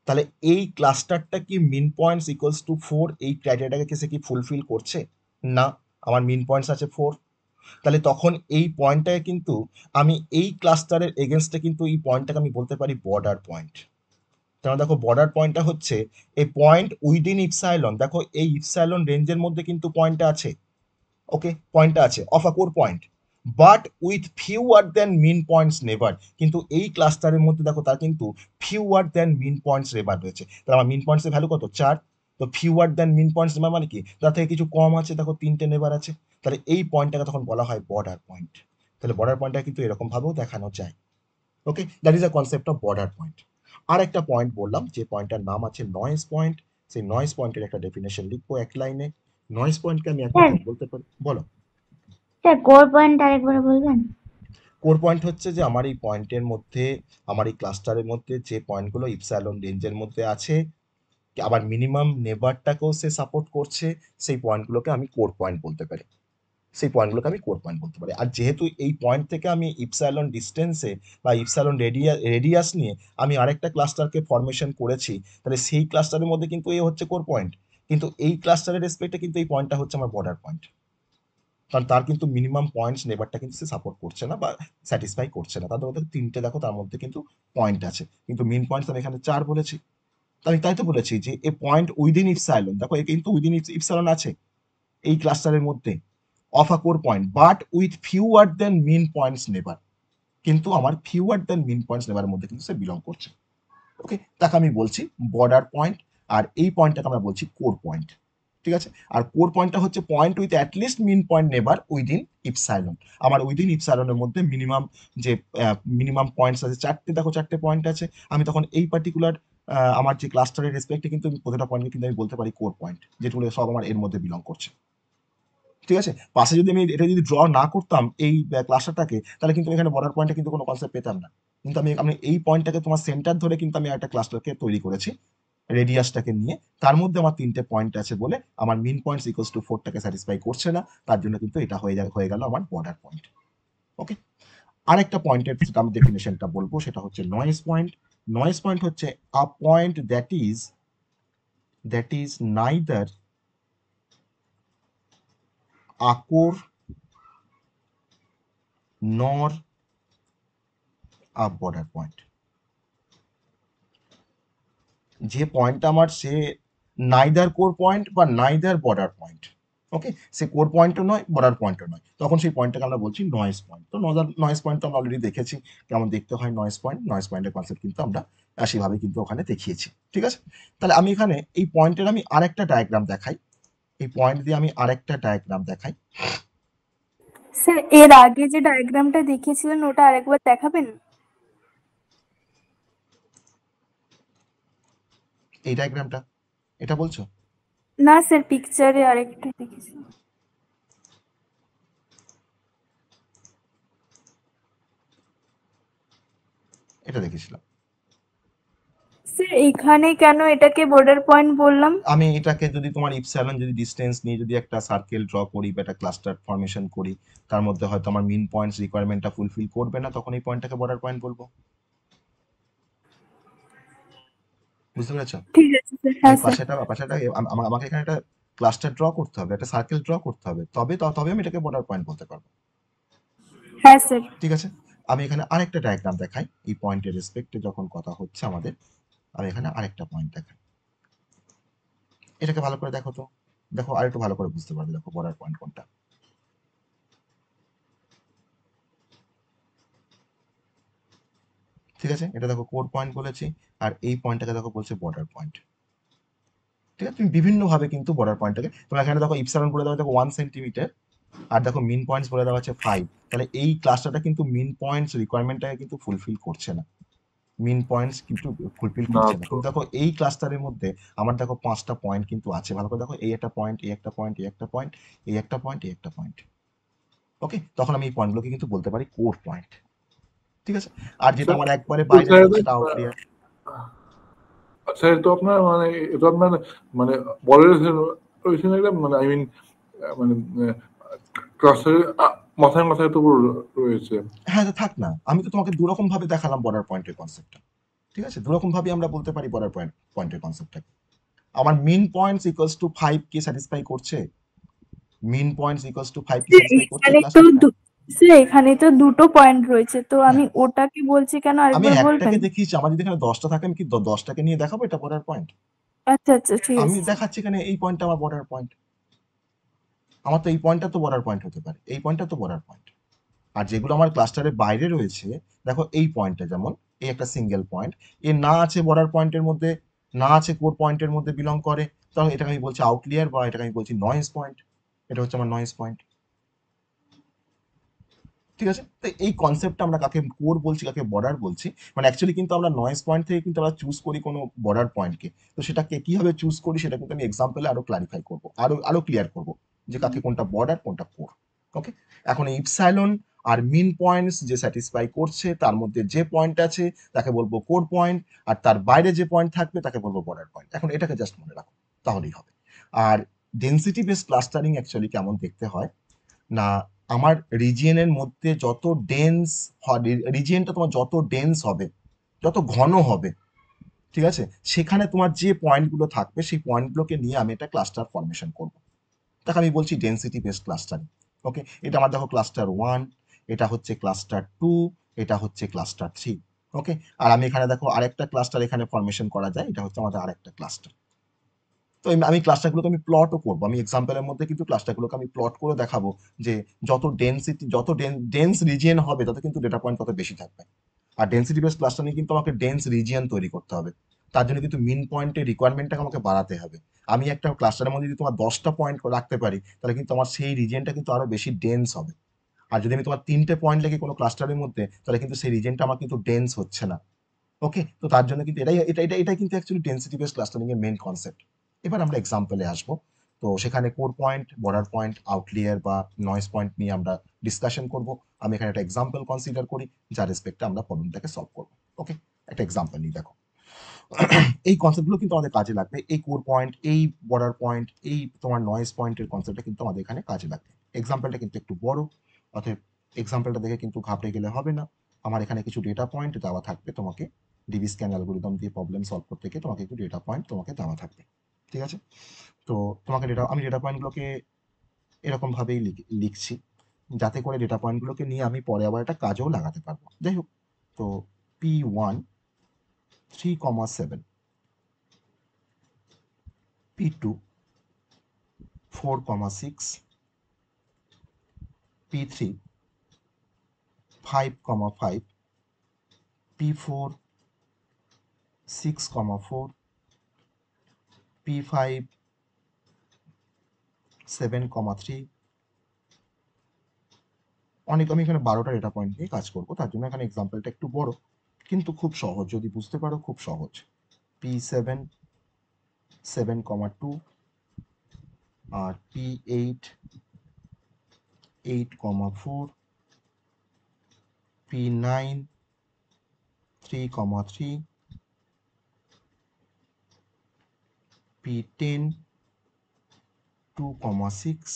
তাহলে এই ক্লাস্টারটা কি মিন পয়েন্টস ইকুয়ালস টু 4 এই ক্রাইটেরিয়াটাকে সে কি ফুলফিল করছে? না, আমার মিন পয়েন্টস আছে 4, তাহলে তখন এই পয়েন্টটাকে কিন্তু আমি এই ক্লাস্টারের এগেনস্টে কিন্তু এই পয়েন্টটাকে আমি বলতে পারি বর্ডার পয়েন্ট। কারণ দেখো বর্ডার পয়েন্টটা হচ্ছে এই পয়েন্ট উইদিন ইপসাইলন, দেখো এই ইপসাইলন রেঞ্জের মধ্যে কিন্তু পয়েন্টটা আছে। ওকে, পয়েন্টটা আছে of a core point, but with fewer than min points neighbour, কিন্তু এই ক্লাস্টারের মধ্যে দেখো তার কিন্তু fewer than min points neighbour রয়েছে, তাহলে আমার মিন পয়েন্টসের ভ্যালু কত? 4। তো fewer than min points neighbour মানে কি, তার থেকে কিছু কম আছে, দেখো 3টে নেভার আছে, তাহলে এই পয়েন্টটাকে তখন বলা হয় বর্ডার পয়েন্ট। তাহলে বর্ডার পয়েন্টটা কিন্তু এরকম ভাবেও দেখানো যায়। Okay, that is a concept of border point. আর একটা পয়েন্ট বললাম যে পয়েন্টটার নাম আছে নয়েজ পয়েন্ট, সেই নয়েজ পয়েন্টের একটা ডেফিনেশন লিখবো এক লাইনে। নয়েজ পয়েন্টকে আমি এক স্যার কথায় বলতে পারি, বলো। স্যার কোর পয়েন্ট আরেকবার বলবেন? কোর পয়েন্ট হচ্ছে যে আমার এই পয়েন্টের মধ্যে, আমার এই ক্লাস্টারের মধ্যে যে পয়েন্টগুলো ইপসাইলন রেঞ্জের মধ্যে আছে, আবার মিনিমাম নেবারটাকেও সে সাপোর্ট করছে, সেই পয়েন্টগুলোকে আমি কোর পয়েন্ট বলতে পারি। সেই পয়েন্টগুলোকে আমি কোর পয়েন্ট বলতে পারি। আর যেহেতু এই পয়েন্ট থেকে আমি ইপসাইলন ডিস্টেন্সে বা ইপসাইলন রেডিয়াস নিয়ে আমি আরেকটা ক্লাস্টারকে ফরমেশন করেছি, তাহলে সেই ক্লাস্টারের মধ্যে কিন্তু এই হচ্ছে কোর পয়েন্ট, কিন্তু এই ক্লাস্টারের রেসপেক্টে কিন্তু এই পয়েন্টটা হচ্ছে আমার বর্ডার পয়েন্ট, কারণ তার কিন্তু মিনিমাম পয়েন্টস নেবারটা কিন্তু সে সাপোর্ট করছে না বা স্যাটিসফাই করছে না। তাদের মধ্যে তিনটে দেখো, তার মধ্যে কিন্তু পয়েন্ট আছে, কিন্তু মিন পয়েন্টস আমি এখানে 4 বলেছি। আমি তাই তো বলেছি যে এ পয়েন্ট উইদিন ইপসাইলন, দেখো এ কিন্তু উইদিন ইপসাইলন আছে এই ক্লাস্টারের মধ্যে, of a core point, but with fewer than min points neighbour, কিন্তু আমার ফিউয়ার দেন মিন পয়েন্টস নেবার মধ্যে কিন্তু সে বিলং করছে। ওকে, তাকে আমি বলছি বর্ডার পয়েন্ট, আর এই পয়েন্টটাকে আমরা বলছি কোর পয়েন্ট। ঠিক আছে, আর কোর পয়েন্টটা হচ্ছে point with at least min point neighbour within epsilon. আমার উইদিন ইপসাইলনের মধ্যে মিনিমাম যে মিনিমাম পয়েন্টস আছে 4টে, দেখো 4টে পয়েন্ট আছে, আমি তখন এই পার্টিকুলার আমার যে ক্লাস্টারের রেসপেক্টে কিন্তু প্রতিটা পয়েন্টকে কিন্তু আমি বলতে পারি কোর পয়েন্ট, যেগুলো সব আমার এর মধ্যে বিলং করছে। ঠিক আছে, পাশে যদি আমি এটা যদি ড্র না করতাম এই ক্লাস্টারটাকে, তাহলে কিন্তু এখানে বর্ডার পয়েন্টে কিন্তু কোনো কনসেপ্ট পেতাম না। কিন্তু আমি এই পয়েন্টটাকে তোমার সেন্টার ধরে কিন্তু আমি একটা ক্লাস্টারকে তৈরি করেছি রেডিয়াসটাকে নিয়ে, তার মধ্যে আমার 3টে পয়েন্ট আছে বলে আমার মিন পয়েন্টস ইকুয়ালস টু 4টাকে স্যাটিসফাই করছে না, তার জন্য কিন্তু এটা হয়ে গেল আমার বর্ডার পয়েন্ট। ওকে, আরেকটা পয়েন্টের যেটা আমি ডেফিনেশনটা বলবো সেটা হচ্ছে নয়েজ পয়েন্ট। নয়েজ পয়েন্ট হচ্ছে a point that is neither a core নর আ বর্ডার পয়েন্ট। যে পয়েন্টটা আমার, সে নাইদার কোর পয়েন্ট বা নাইদার বর্ডার পয়েন্ট। ওকে, সে কোর পয়েন্টও নয়, বর্ডার পয়েন্টও নয়, তখন সেই পয়েন্টটাকে আমরা বলছি নয়েজ পয়েন্ট। তো নয়েজ পয়েন্ট তো আমরা অলরেডি দেখেছি কেমন দেখতে হয় নয়েজ পয়েন্ট। নয়েজ পয়েন্টের কনসেপ্ট কিন্তু আমরা সেভাবে কিন্তু ওখানে দেখিয়েছি। ঠিক আছে, তাহলে আমি এখানে এই পয়েন্টের আমি আরেকটা ডায়াগ্রাম দেখাই, এই পয়েন্ট দিয়ে আমি আরেকটা ডায়াগ্রাম দেখাই। স্যার এর আগে যে ডায়াগ্রামটা দেখিয়েছিলেন ওটা আরেকবার দেখাবেন? এই ডায়াগ্রামটা, এটা বলছো? না স্যার, পিকচারে আরেকটা দেখেছিলেন। এটা দেখেছিলাম। স্যার এখানে কেন এটাকে বর্ডার পয়েন্ট বললাম? আমি এটাকে যদি তোমার ইপসাইলন যদি ডিস্টেন্স নিয়ে যদি একটা সার্কেল ড্র করি বা একটা ক্লাস্টার ফরমেশন করি, তার মধ্যে হয়তো আমার মিন পয়েন্টস রিকোয়ারমেন্টটা ফুলফিল করবে না, তখন এই পয়েন্টটাকে বর্ডার পয়েন্ট বলবো। বুঝতে পেরেছো? ঠিক আছে স্যার। আমি হ্যাঁ স্যার। পাশেটা আমাকে এখানে একটা ক্লাস্টার ড্র করতে হবে, একটা সার্কেল ড্র করতে হবে, তবে আমি এটাকে বর্ডার পয়েন্ট বলতে পারবো। হ্যাঁ স্যার। ঠিক আছে, আমি এখানে আরেকটা ডায়াগ্রাম দেখাই, এই পয়েন্টের রেসপেক্টে যখন কথা হচ্ছে আমাদের, আমি এখানে আরেকটা পয়েন্ট দেখাই। এটাকে ভালো করে দেখো তো, দেখো আরেকটু ভালো করে বুঝতে পারবে, দেখো বর্ডার পয়েন্ট কোনটা। ঠিক আছে, এটা দেখো কোর পয়েন্ট বলেছি, আর এই পয়েন্টটাকে দেখো বলছে বর্ডার পয়েন্ট। ঠিক আছে, তুমি বিভিন্ন ভাবে কিন্তু বর্ডার পয়েন্টটাকে, তোমার এখানে দেখো ইপসাইলন বলে দেওয়া, দেখো 1 সেন্টিমিটার, আর দেখো মিন পয়েন্টস বলে দেওয়া আছে 5, তাহলে এই ক্লাস্টারটা কিন্তু মিন পয়েন্টস রিকোয়ারমেন্টটাকে কিন্তু ফুলফিল করছে না, মিন পয়েন্টস কিন্তু ফুলফিল না করছে না। তো। কিন্তু দেখো এই ক্লাস্টারের মধ্যে আমার দেখো 5টা পয়েন্ট কিন্তু আছে, ভালো করে দেখো, এই একটা পয়েন্ট, এই একটা পয়েন্ট, এই একটা পয়েন্ট, এই একটা পয়েন্ট, এই একটা পয়েন্ট। ওকে, তখন আমি এই পয়েন্টগুলোকে কিন্তু বলতে পারি কোর পয়েন্ট। ঠিক আছে, আর যেটা স্যার আমার একবারে তো বাইরে স্যার, সেটা আউটলিয়ার। স্যার তো আপনার মানে এটা আপনার মানে বলের রয়েছে না, মানে আই মিন মানে ক্লাসের মাথায় মাথায় তো রয়েছে। হ্যাঁ, থাক না, আমি তো তোমাকে দুরকম ভাবে দেখালাম বর্ডার পয়েন্টের কনসেপ্টটা। ঠিক আছে, দুরকম ভাবে আমরা বলতে পারি বর্ডার পয়েন্টের কনসেপ্টটা। আমার মিন পয়েন্টস ইকুয়ালস টু 5 কি স্যাটিসফাই করছে, মিন পয়েন্টস ইকুয়ালস টু 5 কি স্যার স্যাটিসফাই করছে এখানে তো ক্লাস্টারটা? স্যার এখানে তো দুটো পয়েন্ট রয়েছে, তো আমি হ্যাঁ, ওটাকে বলছি কেন আমি আরেকবার একটাকে বলবেন? দেখিয়েছি, আমার যদি এখানে 10টা থাকে আমি কি 10টাকে নিয়ে দেখাবো এটা বর্ডার পয়েন্ট? আচ্ছা আচ্ছা, ঠিক আমি আছে। দেখাচ্ছি এখানে এই পয়েন্টটা আমার বর্ডার পয়েন্ট, আমার তো এই পয়েন্টটা তো বর্ডার পয়েন্ট হতে পারে, এই পয়েন্টটা তো বর্ডার পয়েন্ট। আর যেগুলো আমার ক্লাস্টারের বাইরে রয়েছে, দেখো এই পয়েন্টটা যেমন, এই একটা সিঙ্গেল পয়েন্ট, এ না আছে বর্ডার পয়েন্টের মধ্যে, না আছে কোর পয়েন্টের মধ্যে বিলং করে, তাহলে এটাকে আমি বলছি আউটলিয়ার, বা এটাকে আমি বলছি নয়েজ পয়েন্ট। এটা হচ্ছে আমার নয়েজ পয়েন্ট। ঠিক আছে, তো এই কনসেপ্টটা আমরা কাকে কোর বলছি, কাকে বর্ডার বলছি, মানে অ্যাকচুয়ালি কিন্তু আমরা নয়েজ পয়েন্ট থেকে কিন্তু আমরা চুজ করি কোনো বর্ডার পয়েন্টকে। তো সেটাকে কিভাবে চুজ করি সেটা কিন্তু আমি এক্সাম্পলে আরো ক্লারিফাই করবো, আরো ক্লিয়ার করবো যে কাকে কোনটা বর্ডার কোনটা কোর। ওকে, এখন ইপসাইলন আর মিন পয়েন্টস যে স্যাটিসফাই করছে তার মধ্যে যে পয়েন্ট আছে তাকে বলবো কোর পয়েন্ট, আর তার বাইরে যে পয়েন্ট থাকবে তাকে বলবো বর্ডার পয়েন্ট। এখন এটাকে জাস্ট মনে রাখো, তাহলেই হবে। আর ডেনসিটি বেস ক্লাস্টারিং অ্যাকচুয়ালি কেমন দেখতে হয় না, আমার রিজিয়নের মধ্যে যত ডেন্স, রিজিয়নটা তোমার যত ডেন্স হবে, যত ঘন হবে, ঠিক আছে, সেখানে তোমার যে পয়েন্টগুলো থাকবে সেই পয়েন্টগুলোকে নিয়ে আমি একটা ক্লাস্টার ফরমেশন করবো। তাকে আমি বলছি ডেনসিটি বেসড ক্লাস্টারিং। ওকে, এটা আমার দেখো ক্লাস্টার 1, এটা হচ্ছে ক্লাস্টার 2, এটা হচ্ছে ক্লাস্টার 3। ওকে, আর আমি এখানে দেখো আরেকটা ক্লাস্টার এখানে ফরমেশন করা যায়, এটা হচ্ছে আমাদের আরেকটা ক্লাস্টার। তো আমি ক্লাস্টারগুলোকে আমি প্লটও করবো, আমি এক্সাম্পলের মধ্যে কিন্তু ক্লাস্টারগুলোকে আমি প্লট করে দেখাবো যে যত ডেন্সিটি, যত ডেন্স রিজিয়ন হবে তত কিন্তু ডেটা পয়েন্ট তত বেশি থাকবে। আর ডেন্সিটি বেস ক্লাস্টারিং কিন্তু আমাকে ডেন্স রিজিয়ন তৈরি করতে হবে, তার জন্য কিন্তু মিন পয়েন্টের রিকোয়ারমেন্টটাকে আমাকে বাড়াতে হবে। আমি একটা ক্লাস্টারের মধ্যে যদি তোমার 10টা পয়েন্ট রাখতে পারি তাহলে কিন্তু আমার সেই রিজিয়নটা কিন্তু আরো বেশি ডেন্স হবে। আর যদি আমি তোমার 3টে পয়েন্ট লেগে কোনো ক্লাস্টারের মধ্যে, তাহলে কিন্তু সেই রিজিয়নটা আমার কিন্তু ডেন্স হচ্ছে না। ওকে, তো তার জন্য কিন্তু এটাই কিন্তু অ্যাকচুয়ালি ডেন্সিটি বেস ক্লাস্টারিং এর মেইন কনসেপ্ট। এবার আমরা এক্সাম্পলে আসবো। তো সেখানে কোর পয়েন্ট, বর্ডার পয়েন্ট, আউটলিয়ার বা নয়েজ পয়েন্ট নিয়ে আমরা ডিসকাশন করব। আমি এখানে একটা এক্সাম্পল কনসিডার করি যার রেসপেক্টে আমরা প্রবলেমটাকে সলভ করব। ওকে, একটা এক্সাম্পল নিই, দেখো এই কনসেপ্টগুলো কিন্তু আমাদের কাজে লাগবে। এই কোর পয়েন্ট, এই বর্ডার পয়েন্ট, এই তোমার নয়েজ পয়েন্টের কনসেপ্টটা কিন্তু আমাদের এখানে কাজে লাগবে। এক্সাম্পলটা কিন্তু একটু বড়, অতএব এক্সাম্পলটা দেখে কিন্তু ঘাবড়ে গেলে হবে না। আমার এখানে কিছু ডেটা পয়েন্ট দেওয়া থাকবে, তোমাকে ডিবি স্ক্যান অ্যালগোরিদম দিয়ে প্রবলেম সলভ করতে গিয়ে তোমাকে একটু ডেটা পয়েন্ট তোমাকে দেওয়া থাকবে, ঠিক আছে। তো তোমাকে আমি ডেটা পয়েন্টগুলোকে এরকম ভাবেই লিখছি যাতে করে ডেটা পয়েন্টগুলোকে নিয়ে আমি পরে আবার একটা কাজেও লাগাতে পারবো। যাই হোক, তো P1 3,7, P2 4,6, P3 5,5, P4 6,4, P5 7,3। অনেক, আমি এখানে 12টা ডেটা পয়েন্ট নিয়ে কাজ করবো, তার জন্য এখানে এক্সাম্পলটা একটু বড় কিন্তু খুব সহজ, যদি বুঝতে পারো খুব সহজ। P7 7,2, আর P8 8,4, P9 3,3, P10 2,6,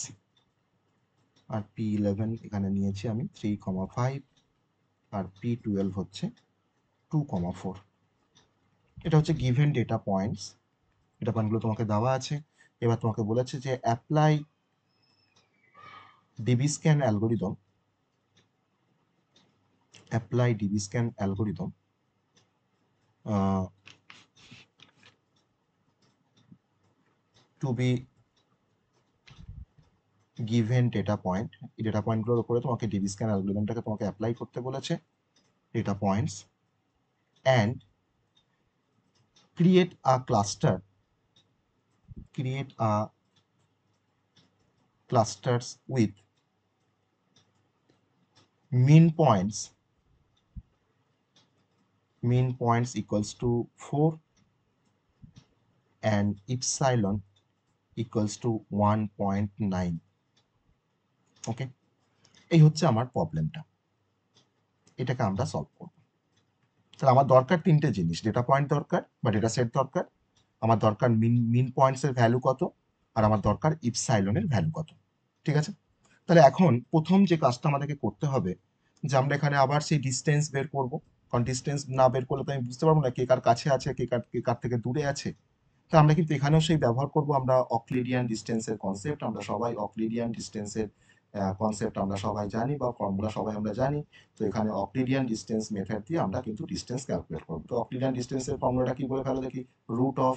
আর P11 এখানে নিয়েছি আমি 3,5, আর P12 হচ্ছে 2,4। এটা হচ্ছে গিভেন ডেটা পয়েন্টস। ডেটা পয়েন্টগুলো তোমাকে দেওয়া আছে। এবার তোমাকে বলেছে যে apply DB scan algorithm, to be given data point. এই ডেটা পয়েন্টগুলোর উপরে তোমাকে ডিবি স্ক্যান অ্যালগোরিদমটাকে তোমাকে অ্যাপ্লাই করতে বলেছে। Data points and create a clusters with mean points equals to 4 and epsilon equals to 1.9। ওকে, এই হচ্ছে আমার প্রবলেমটা, এটাকে আমরা সলভ করব। তাহলে আমার দরকার 3টে জিনিস, ডেটা পয়েন্ট দরকার বা ডেটা সেট দরকার, আমার দরকার মিন পয়েন্টসের ভ্যালু কত, আর আমার দরকার ইপসাইলনের ভ্যালু কত, ঠিক আছে। তাহলে এখন প্রথম যে কাজটা আমাদেরকে করতে হবে যে আমরা এখানে আবার সেই ডিস্টেন্স বের করব, কারণ ডিস্টেন্স না বের করলে তো আমি বুঝতে পারবো না কে কার কাছে আছে, কে কার থেকে দূরে আছে। তো আমরা কিন্তু এখানেও সেই ব্যবহার করব আমরা অক্লিডিয়ান ডিস্টেন্সের কনসেপ্ট। আমরা সবাই অক্লিডিয়ান ডিস্টেন্সের কনসেপ্ট আমরা সবাই জানি বা ফর্মুলা সবাই আমরা জানি। তো এখানে অক্লিডিয়ান ডিস্টেন্স মেথড দিয়ে আমরা কিন্তু ডিস্টেন্স ক্যালকুলেট করব। তো অক্লিডিয়ান ডিস্টেন্সের ফর্মুলাটা কি বলে ফেলো দেখি, root of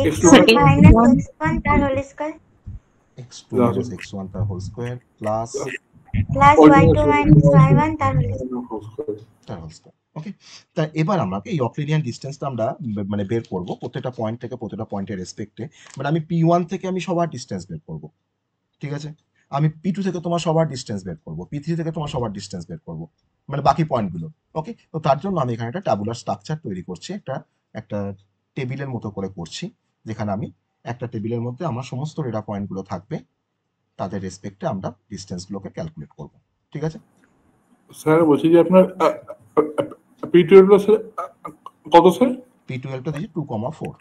x2 x1 minus x1 তার whole square x2 minus x1 তার whole square plus plus y2 minus y1 তার হোল স্কয়ার। ওকে, তা এবার আমাকে এই অক্লিডিয়ান ডিস্টেন্সটা আমরা মানে বের করব প্রত্যেকটা পয়েন্ট থেকে, প্রত্যেকটা পয়েন্টের রেসপেক্টে। মানে আমি P1 থেকে আমি সবার ডিস্টেন্স বের করব, ঠিক আছে। আমি P2 থেকে তোমার সবার ডিস্টেন্স বের করব, P3 থেকে তোমার সবার ডিস্টেন্স বের করব, মানে বাকি পয়েন্টগুলো। ওকে, তো তার জন্য আমি এখানে একটা ট্যাবুলার স্ট্রাকচার তৈরি করছি, একটা টেবিলের মতো করে করছি, যেখানে আমি একটা টেবিলের মধ্যে আমার সমস্ত ডেটা পয়েন্টগুলো থাকবে। তাদের রেসপেক্টে আমরা ডিস্টেন্সগুলোকে ক্যালকুলেট করব। ঠিক আছে? স্যার বলছি যে আপনার P12 স্যার কত স্যার? P12টা দিয়েছি 2,4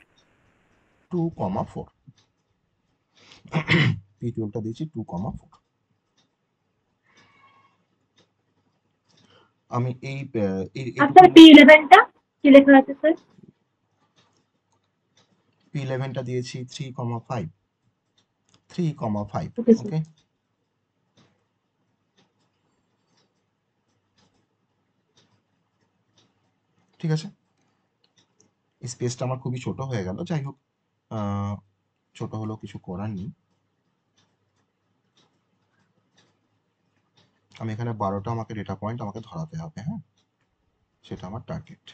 2,4 P12টা দিয়েছি 2,4। আমি আচ্ছা P11টা কি লেখা আছে স্যার? P11টা দিয়েছি 3,5 3,5। Okay sir. ওকে, ঠিক আছে। স্পেসটা আমার খুবই ছোট হয়ে গেল, যাই হোক ছোট হলেও কিছু করার নেই। আমি এখানে 12টা আমাকে ডেটা পয়েন্ট আমাকে ধরাতে হবে, হ্যাঁ, সেটা আমার টার্গেট।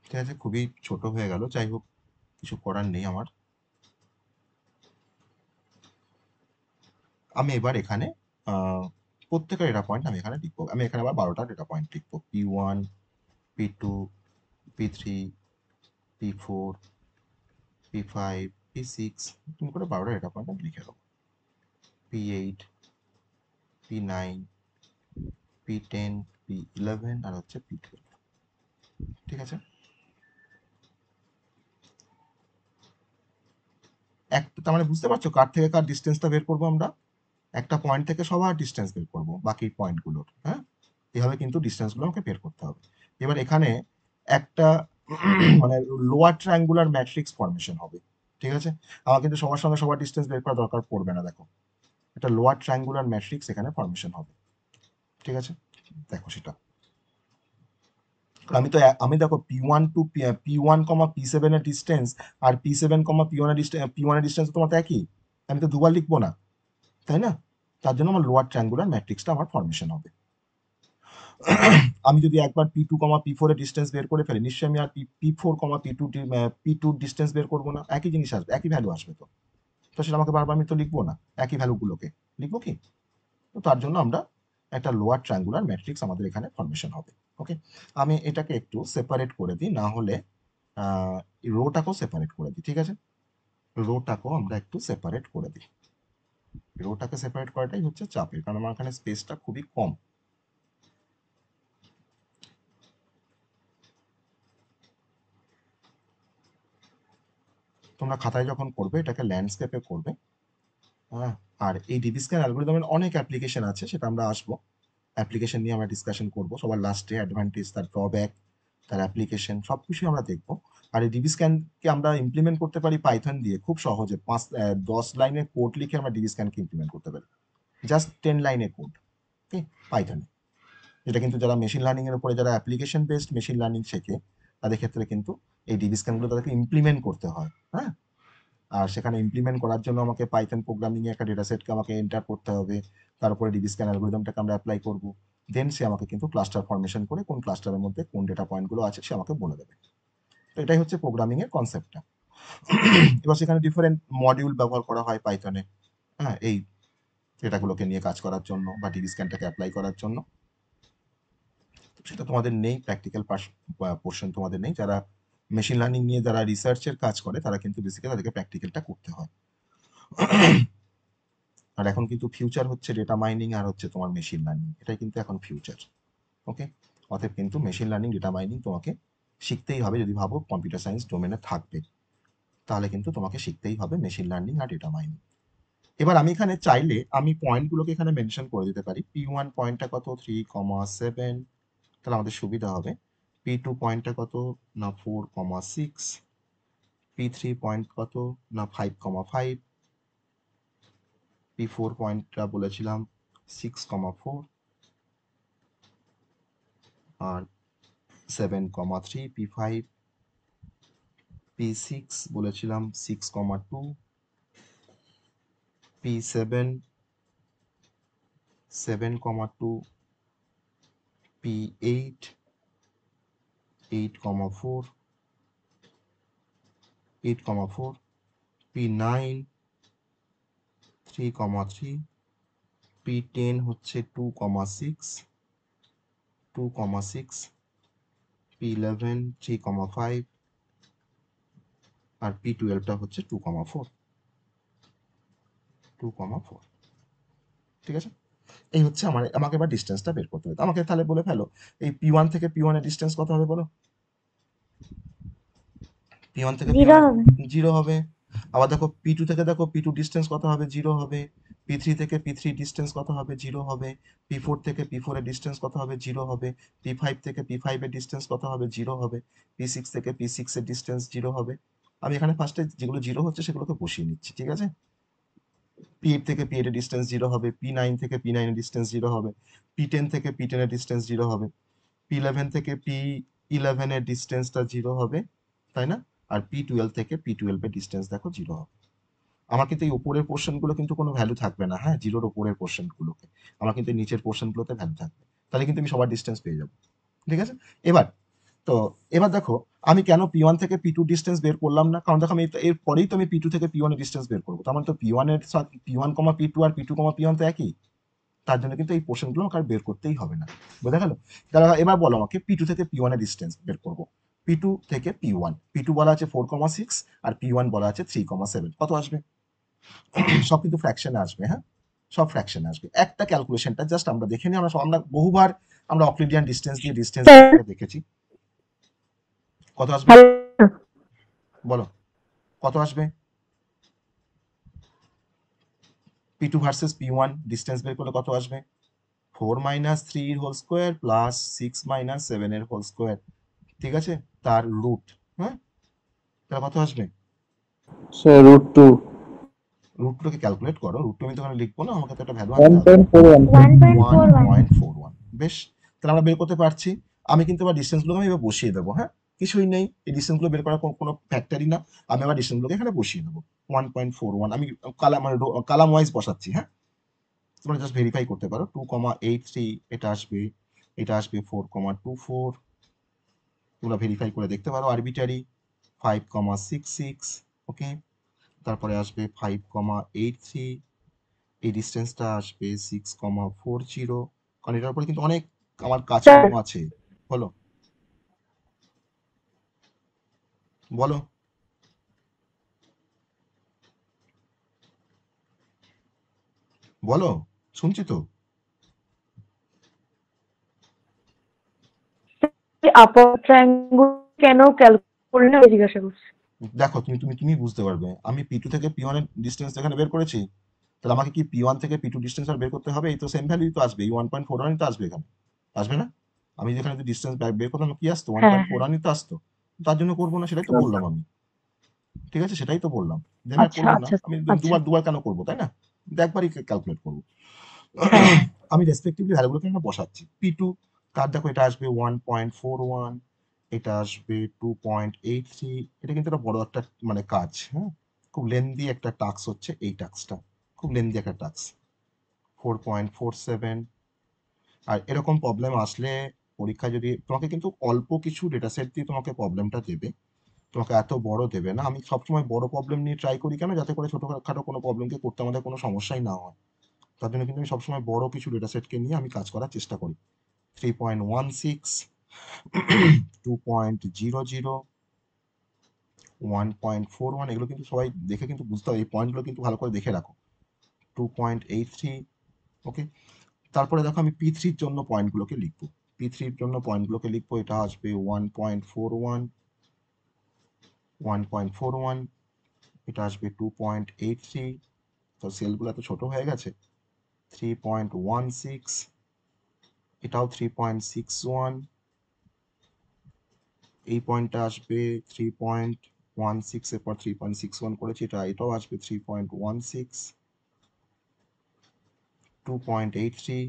ঠিক আছে, খুবই ছোট হয়ে গেল, যাই হোক কিছু করার নেই আমার। আমি এবার এখানে প্রত্যেকটা ডেটা পয়েন্ট আমি এখানে লিখবো। আমি এখানে আবার 12টা ডেটা পয়েন্ট লিখবো, P1 P2 P3 P4 P5 P6, তুমি করে 12টা ডেটা পয়েন্ট আমি লিখে দেবো। P8 P9 P10 P11 আর হচ্ছে P12। ঠিক আছে, তার মানে বুঝতে পারছো কার থেকে কার ডিস্টেন্সটা বের করবো আমরা? একটা পয়েন্ট থেকে সবার ডিস্টেন্স বের করবো বাকি পয়েন্টগুলোর, হ্যাঁ, এভাবে কিন্তু ডিস্টেন্সগুলো আমাকে বের করতে হবে। এবার এখানে একটা মানে লোয়ার ট্রায়াঙ্গুলার ম্যাট্রিক্স ফর্মেশন হবে। ঠিক আছে, আমার কিন্তু সবার সঙ্গে সবার ডিস্টেন্স বের করা দরকার পড়বে না। দেখো, একটা লোয়ার ট্রায়াঙ্গুলার ম্যাট্রিক্স এখানে ফর্মেশন হবে। ঠিক আছে, দেখো সেটা আমি দেখো P1 টু P1, P7 এর ডিস্টেন্স আর P7, P1 এর ডিস্টেন্স তোমার তো একই, আমি তো দুবার লিখবো না, তাই না? তার জন্য আমার লোয়ার ট্রায়াঙ্গুলার ম্যাট্রিক্সটা আমার ফর্মেশন হবে। আমি যদি একবার P2, P4 এর ডিস্টেন্স বের করে ফেলি, নিশ্চয়ই আমি আর P4, P2 ডিস্টেন্স বের করবো না, একই জিনিস আসবে, একই ভ্যালু আসবে। তো সেটা আমাকে বারবার আমি তো লিখবো না, একই ভ্যালুগুলোকে লিখবো কি? তো তার জন্য আমরা একটা লোয়ার ট্রায়াঙ্গুলার ম্যাট্রিক্স আমাদের এখানে ফর্মেশন হবে। ওকে, আমি এটাকে একটু সেপারেট করে দিই, না হলে রোটাকেও সেপারেট করে দিই। ঠিক আছে, রোটাকেও আমরা একটু সেপারেট করে দিই। রোটাকে সেপারেট করাটাই হচ্ছে চাপের, কারণ আমার এখানে স্পেসটা খুবই কম। তোমরা খাতায় যখন করবে এটাকে ল্যান্ডস্কেপে করবে, হ্যাঁ। আর এই ডিবি স্ক্যান অ্যালগরিদমের অনেক অ্যাপ্লিকেশন আছে, সেটা আমরা আসবো, অ্যাপ্লিকেশন নিয়ে আমরা ডিসকাশন করবো সবার লাস্টে। অ্যাডভান্টেজ, তার ড্রব্যাক, তার অ্যাপ্লিকেশন সব কিছুই আমরা দেখবো। আর এই ডিবি স্ক্যানকে আমরা ইমপ্লিমেন্ট করতে পারি পাইথন দিয়ে খুব সহজে। 10 লাইনের কোড লিখে আমরা ডিবি স্ক্যানকে ইমপ্লিমেন্ট করতে পারি, জাস্ট 10 লাইনের কোড, ওকে, পাইথনে। যেটা কিন্তু যারা মেশিন লার্নিং এর উপরে যারা অ্যাপ্লিকেশন বেসড মেশিন লার্নিং শেখে, তাদের ক্ষেত্রে কিন্তু এই ডিবি স্ক্যানগুলো তাদেরকে ইমপ্লিমেন্ট করতে হয়, হ্যাঁ। আর সেখানে ইমপ্লিমেন্ট করার জন্য আমাকে পাইথন প্রোগ্রামিং এ একটা ডেটা সেটকে আমাকে এন্টার করতে হবে, তারপরে ডিবি স্ক্যান অ্যালগরিদমটাকে আমরা অ্যাপ্লাই করবো। দেন সে আমাকে কিন্তু ক্লাস্টার ফরমেশন করে কোন ক্লাস্টারের মধ্যে কোন ডেটা পয়েন্টগুলো আছে সে আমাকে বলে দেবে। তো এটাই হচ্ছে প্রোগ্রামিং এর কনসেপ্টটা। এবার সেখানে ডিফারেন্ট মডিউল ব্যবহার করা হয় পাইথনে, হ্যাঁ, এই ডেটাগুলোকে নিয়ে কাজ করার জন্য বা ডিবি স্ক্যানটাকে অ্যাপ্লাই করার জন্য। সেটা তোমাদের নেই, প্র্যাকটিক্যাল পোর্শন তোমাদের নেই। যারা মেশিন লার্নিং নিয়ে যারা রিসার্চের কাজ করে তারা কিন্তু বেসিক্যালি তাদেরকে প্র্যাকটিক্যালটা করতে হয়। আর এখন কিন্তু ফিউচার হচ্ছে ডেটা মাইনিং আর হচ্ছে তোমার মেশিন লার্নিং, এটাই কিন্তু এখন ফিউচার। ওকে, অতএব কিন্তু মেশিন লার্নিং, ডেটা মাইনিং তোমাকে শিখতেই হবে। যদি ভাবো কম্পিউটার সায়েন্স ডোমেনে থাকবে, তাহলে কিন্তু তোমাকে শিখতেই হবে মেশিন লার্নিং আর ডেটা মাইনিং। এবার আমি এখানে চাইলে আমি পয়েন্টগুলোকে এখানে মেনশন করে দিতে পারি। P1 পয়েন্টটা কত, 3,7, তাহলে আমাদের সুবিধা হবে। P2 পয়েন্টটা কত না 4,6, P3 পয়েন্ট কত না 5,5, P4 পয়েন্টটা বলেছিলাম 6,4, আর 7,3 P5, P6 বলেছিলাম 6,2, P7 7,2, P8 8,4, P9 3,3, P10 হচ্ছে 2,6, 2,6, P11 3,5 আর P12টা হচ্ছে 2,4, 2,4। ঠিক আছে, এই হচ্ছে আমাকে এবার ডিস্টেন্সটা বের করতে হবে। আমাকে তাহলে বলে ফেলো এই P1 থেকে P1 এর ডিস্টেন্স কত হবে বলো? P1 থেকে 0 P1 হবে। 0 হবে। আবার দেখো P2 থেকে দেখো P2 ডিস্টেন্স কত হবে? 0 হবে। P3 থেকে P3 ডিস্টেন্স কত হবে? 0 হবে। P4 থেকে P4 এর ডিস্টেন্স কত হবে? 0 হবে। P5 থেকে P5 এর ডিস্টেন্স কত হবে? 0 হবে। P6 থেকে P6 এর ডিস্টেন্স 0 হবে। আমি এখানে ফার্স্টে যেগুলো 0 হচ্ছে সেগুলোকে বসিয়ে নিচ্ছি, ঠিক আছে? P8 থেকে P8 এর ডিস্টেন্স 0 হবে। P9 থেকে P9 এর ডিস্টেন্স 0 হবে। P10 থেকে P10 এর ডিস্টেন্স 0 হবে। P11 থেকে P11 এর ডিস্টেন্সটা 0 হবে, তাই না? আর P12 থেকে P12 এর ডিস্টেন্স দেখো 0 হবে। আমার কিন্তু এই উপরের পোর্শনগুলো কিন্তু কোনো ভ্যালু থাকবে না, হ্যাঁ, জিরোর উপরের পোর্শনগুলোকে। আমার কিন্তু এই নিচের পোর্শনগুলোতে ভ্যালু থাকবে। তাহলে কিন্তু আমি সবার ডিস্টেন্স পেয়ে যাবো, ঠিক আছে? এবার দেখো আমি কেন P1 থেকে P2 ডিস্টেন্স বের করলাম না? কারণ দেখো আমি এর পরেই তো আমি P2 থেকে P1 এর ডিস্টেন্স বের করবো। তার মানে তো P1 এর সাথে P1, P2 আর P2, P1 তো একই। তার জন্য কিন্তু এই পোর্শনগুলো আমাকে আর বের করতেই হবে না। বোঝা গেল? তাহলে এবার বলো আমাকে P2 থেকে P1 এর ডিস্টেন্স বের করবো। P2 থেকে P1, P2 বলা আছে 4,6 আর P1 বলা আছে 3,7। কত আসবে? সব কিন্তু ফ্র্যাকশনে আসবে, হ্যাঁ, সব ফ্র্যাকশনে আসবে। একটা ক্যালকুলেশনটা জাস্ট আমরা দেখে নিই। আমরা বহুবার আমরা অক্লিডিয়ান ডিস্টেন্স দিয়ে ডিস্টেন্স দেখেছি। কত আসবে বলো? কত আসবে? P2 ভার্সেস P1 ডিস্টেন্স বের করলে কত আসবে? 4 - 3 এর হোল স্কোয়ার প্লাস 6 - 7 এর হোল স্কোয়ার, ঠিক আছে, তার রুট। হ্যাঁ, তাহলে কত আসবে? স্যার √2। রুটটাকে ক্যালকুলেট করো। রুটটা আমি তো ওখানে লিখবো না, আমাকে তো একটা ভ্যালু আনতে হবে। 1.41। 1.41। বেশ, তাহলে আমরা বের করতে পারছি। আমি কিন্তু আবার ডিস্টেন্সগুলোকে আমি এবার বসিয়ে দেবো, হ্যাঁ, কিছুই নেই, এই ডিস্টেন্সগুলো বের করার কোনো ফ্যাক্টরই না। আমি আবার ডিস্টেন্সগুলোকে এখানে বসিয়ে দেবো। 1.41 আমি কালাম ওয়াইজ বসাচ্ছি, হ্যাঁ, তোমরা জাস্ট ভেরিফাই করতে পারো। 2,83 এটা আসবে, এটা আসবে 4,24, তোমরা ভেরিফাই করে দেখতে পারো আরবিটারি। 5,66, ওকে, তারপরে আসবে 5,83, এই ডিস্টেন্সটা আসবে 6,40, কারণ এটার উপরে কিন্তু অনেক আমার কাজকর্ম আছে। বলো বলো বলো, শুনছি তো। আপার ট্রায়াঙ্গেল কেন ক্যালকুলেট করলেন আমি জিজ্ঞাসা করছি। দেখো তুমি বুঝতে পারবে। আমি P2 থেকে P1 এর ডিস্টেন্স এখানে বের করেছি, তাহলে আমাকে কি P1 থেকে P2 ডিস্টেন্স আর বের করতে হবে? এই তো সেম ভ্যালুই তো আসবে, এই 1.41 তো আসবে এখানে, আসবে না? আমি যেখানে ডিস্টেন্স বের করতাম কি আসতো? হ্যাঁ 1.41 তো আসতো। তার জন্য করবো না, সেটাই তো বললাম আমি, ঠিক আছে, সেটাই তো বললাম। দেন আর আচ্ছা করবো না আচ্ছা আমি, আচ্ছা দুবার কেন করবো, তাই না? একবারই ক্যালকুলেট করবো। হ্যাঁ আমি রেসপেক্টিভলি ভ্যালুগুলোকে আমরা বসাচ্ছি। P2 তার দেখো এটা আসবে 1.41, এটা আসবে 2.83। এটা কিন্তু একটা বড় একটা মানে কাজ, হ্যাঁ, খুব লেন্দি একটা টাস্ক হচ্ছে এই টাস্কটা, খুব লেন্দি একটা টাস্ক। 4.47। আর এরকম প্রবলেম আসলে পরীক্ষা যদি তোমাকে কিন্তু অল্প কিছু ডেটা সেট দিয়ে তোমাকে প্রবলেমটা দেবে, তোমাকে এত বড় দেবে না। আমি সবসময় বড় প্রবলেম নিয়ে ট্রাই করি, কেন? যাতে করে ছোটখাটো কোনো প্রবলেমকে করতে আমাদের কোনো সমস্যাই না হয়। তার জন্য কিন্তু আমি সবসময় বড় কিছু ডেটা সেটকে নিয়ে আমি কাজ করার চেষ্টা করি। 3.16, 2.00, 1.41, এগুলো কিন্তু সবাই দেখে কিন্তু বুঝতে হবে, এই পয়েন্টগুলো কিন্তু ভালো করে দেখে রাখো। 2.83, ওকে। তারপরে দেখো আমি P3 এর জন্য পয়েন্টগুলোকে লিখবো। P3 এর জন্য পয়েন্টগুলোকে লিখবো, এটা আসবে 1.41, 1.41, এটা আসবে 2.83, তো সেলগুলো এত ছোট হয়ে গেছে। 3.16, এটাও 3.61, এই পয়েন্টটা আসবে 3.16, এরপর 3.61 করেছি, এটাও আসবে 3.16, 2.83,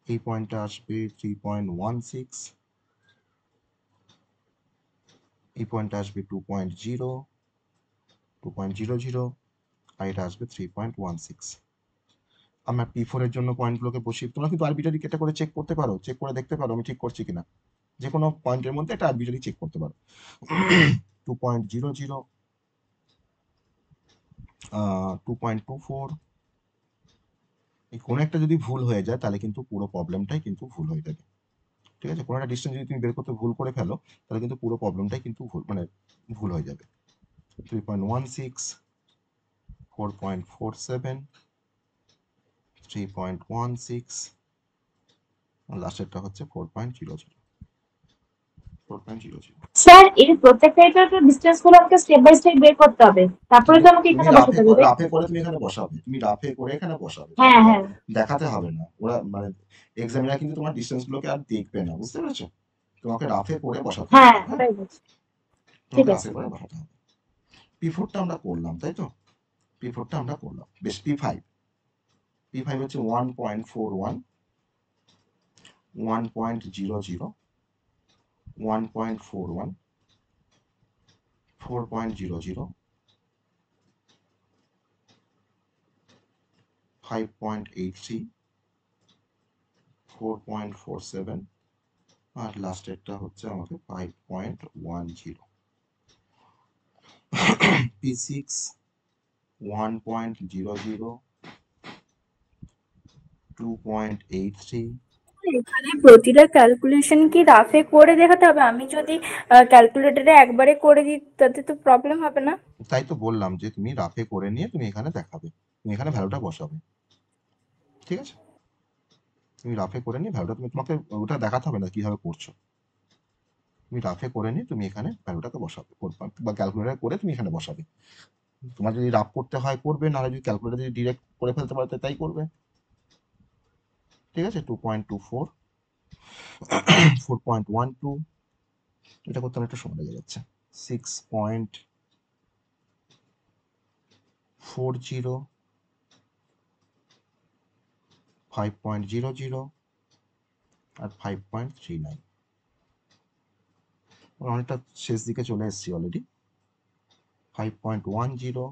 এই পয়েন্টটা আসবে 3.16, এই পয়েন্টটা আসবে 2.00, আর এটা আসবে 3.16। আমরা P4 এর জন্য পয়েন্টগুলোকে বসিয়ে, তোমরা কিন্তু আরবিটারি এটা করে চেক করতে পারো, চেক করে দেখতে পারো আমি ঠিক করছি কিনা। যে কোনো পয়েন্টের মধ্যে এটা আরবিটারি চেক করতে পারো। 2.00, 2.24, এই কোনো একটা যদি ভুল হয়ে যায় তাহলে কিন্তু পুরো প্রবলেমটাই কিন্তু ভুল হয়ে যাবে। ঠিক আছে, কোনো একটা ডিস্টেন্স যদি তুমি বের করতে ভুল করে ফেলো তাহলে কিন্তু পুরো প্রবলেমটাই কিন্তু ভুল হয়ে যাবে। 3.16, 4.47, 3.16, লাস্টেরটা হচ্ছে 4.00। স্যার এর প্রত্যেকটা একটা ডিসটেন্স গুলো আমাকে স্টেপ বাই স্টেপ বের করতে হবে, তারপরে তো আমাকে তুমি এখানে বসাতে হবে। রাফে করে তুমি এখানে বসাবে, তুমি রাফে করে এখানে বসাবে, হ্যাঁ হ্যাঁ দেখাতে হবে না। ওরা মানে এক্সামিনার কিন্তু তোমার ডিসটেন্স গুলোকে আর দেখবে না, বুঝতে পেরেছো? তোমাকে রাফে করে বসাতে হবে। হ্যাঁ ওটাই বলছি। ঠিক তোমাকে আছে। রাফে করে বসাতে হবে। P4টা আমরা করলাম, তাই তো? P4টা আমরা করলাম। বেশ, P5 হচ্ছে 1.41, 1.00, 1.41, 4.00, 5.83, 4.47, আর লাস্টেরটা হচ্ছে আমাকে 5.10। P6 1.00, 2.83। এখানে প্রতিটা ক্যালকুলেশন কি রাফে করে দেখাতে হবে? আমি যদি ক্যালকুলেটরে একবারে করে দিই তাতে তো প্রবলেম হবে না? তাই তো বললাম যে তুমি রাফে করে নিয়ে তুমি এখানে দেখাবে, তুমি এখানে ভ্যালুটা বসাবে। ঠিক আছে, তুমি রাফে করে নিয়ে ভ্যালুটা, তোমাকে ওটা দেখাতে হবে না কিভাবে করছো, তুমি রাফে করে নিয়ে তুমি এখানে ভ্যালুটাকে বসাবে, বা ক্যালকুলেটর করে তুমি এখানে বসাবে। তোমার যদি রাফ করতে হয় করবে, নাহলে যদি ক্যালকুলেটর যদি ডিরেক্ট করে ফেলতে পারতে তাই করবে। ঠিক আছে, 2.24, 4.12, এটা করতে অনেকটা সময় লেগে যাচ্ছে। 6.40, 5.00, আর 5.39। অনেকটা শেষ দিকে চলে এসেছি অলরেডি। 5.10,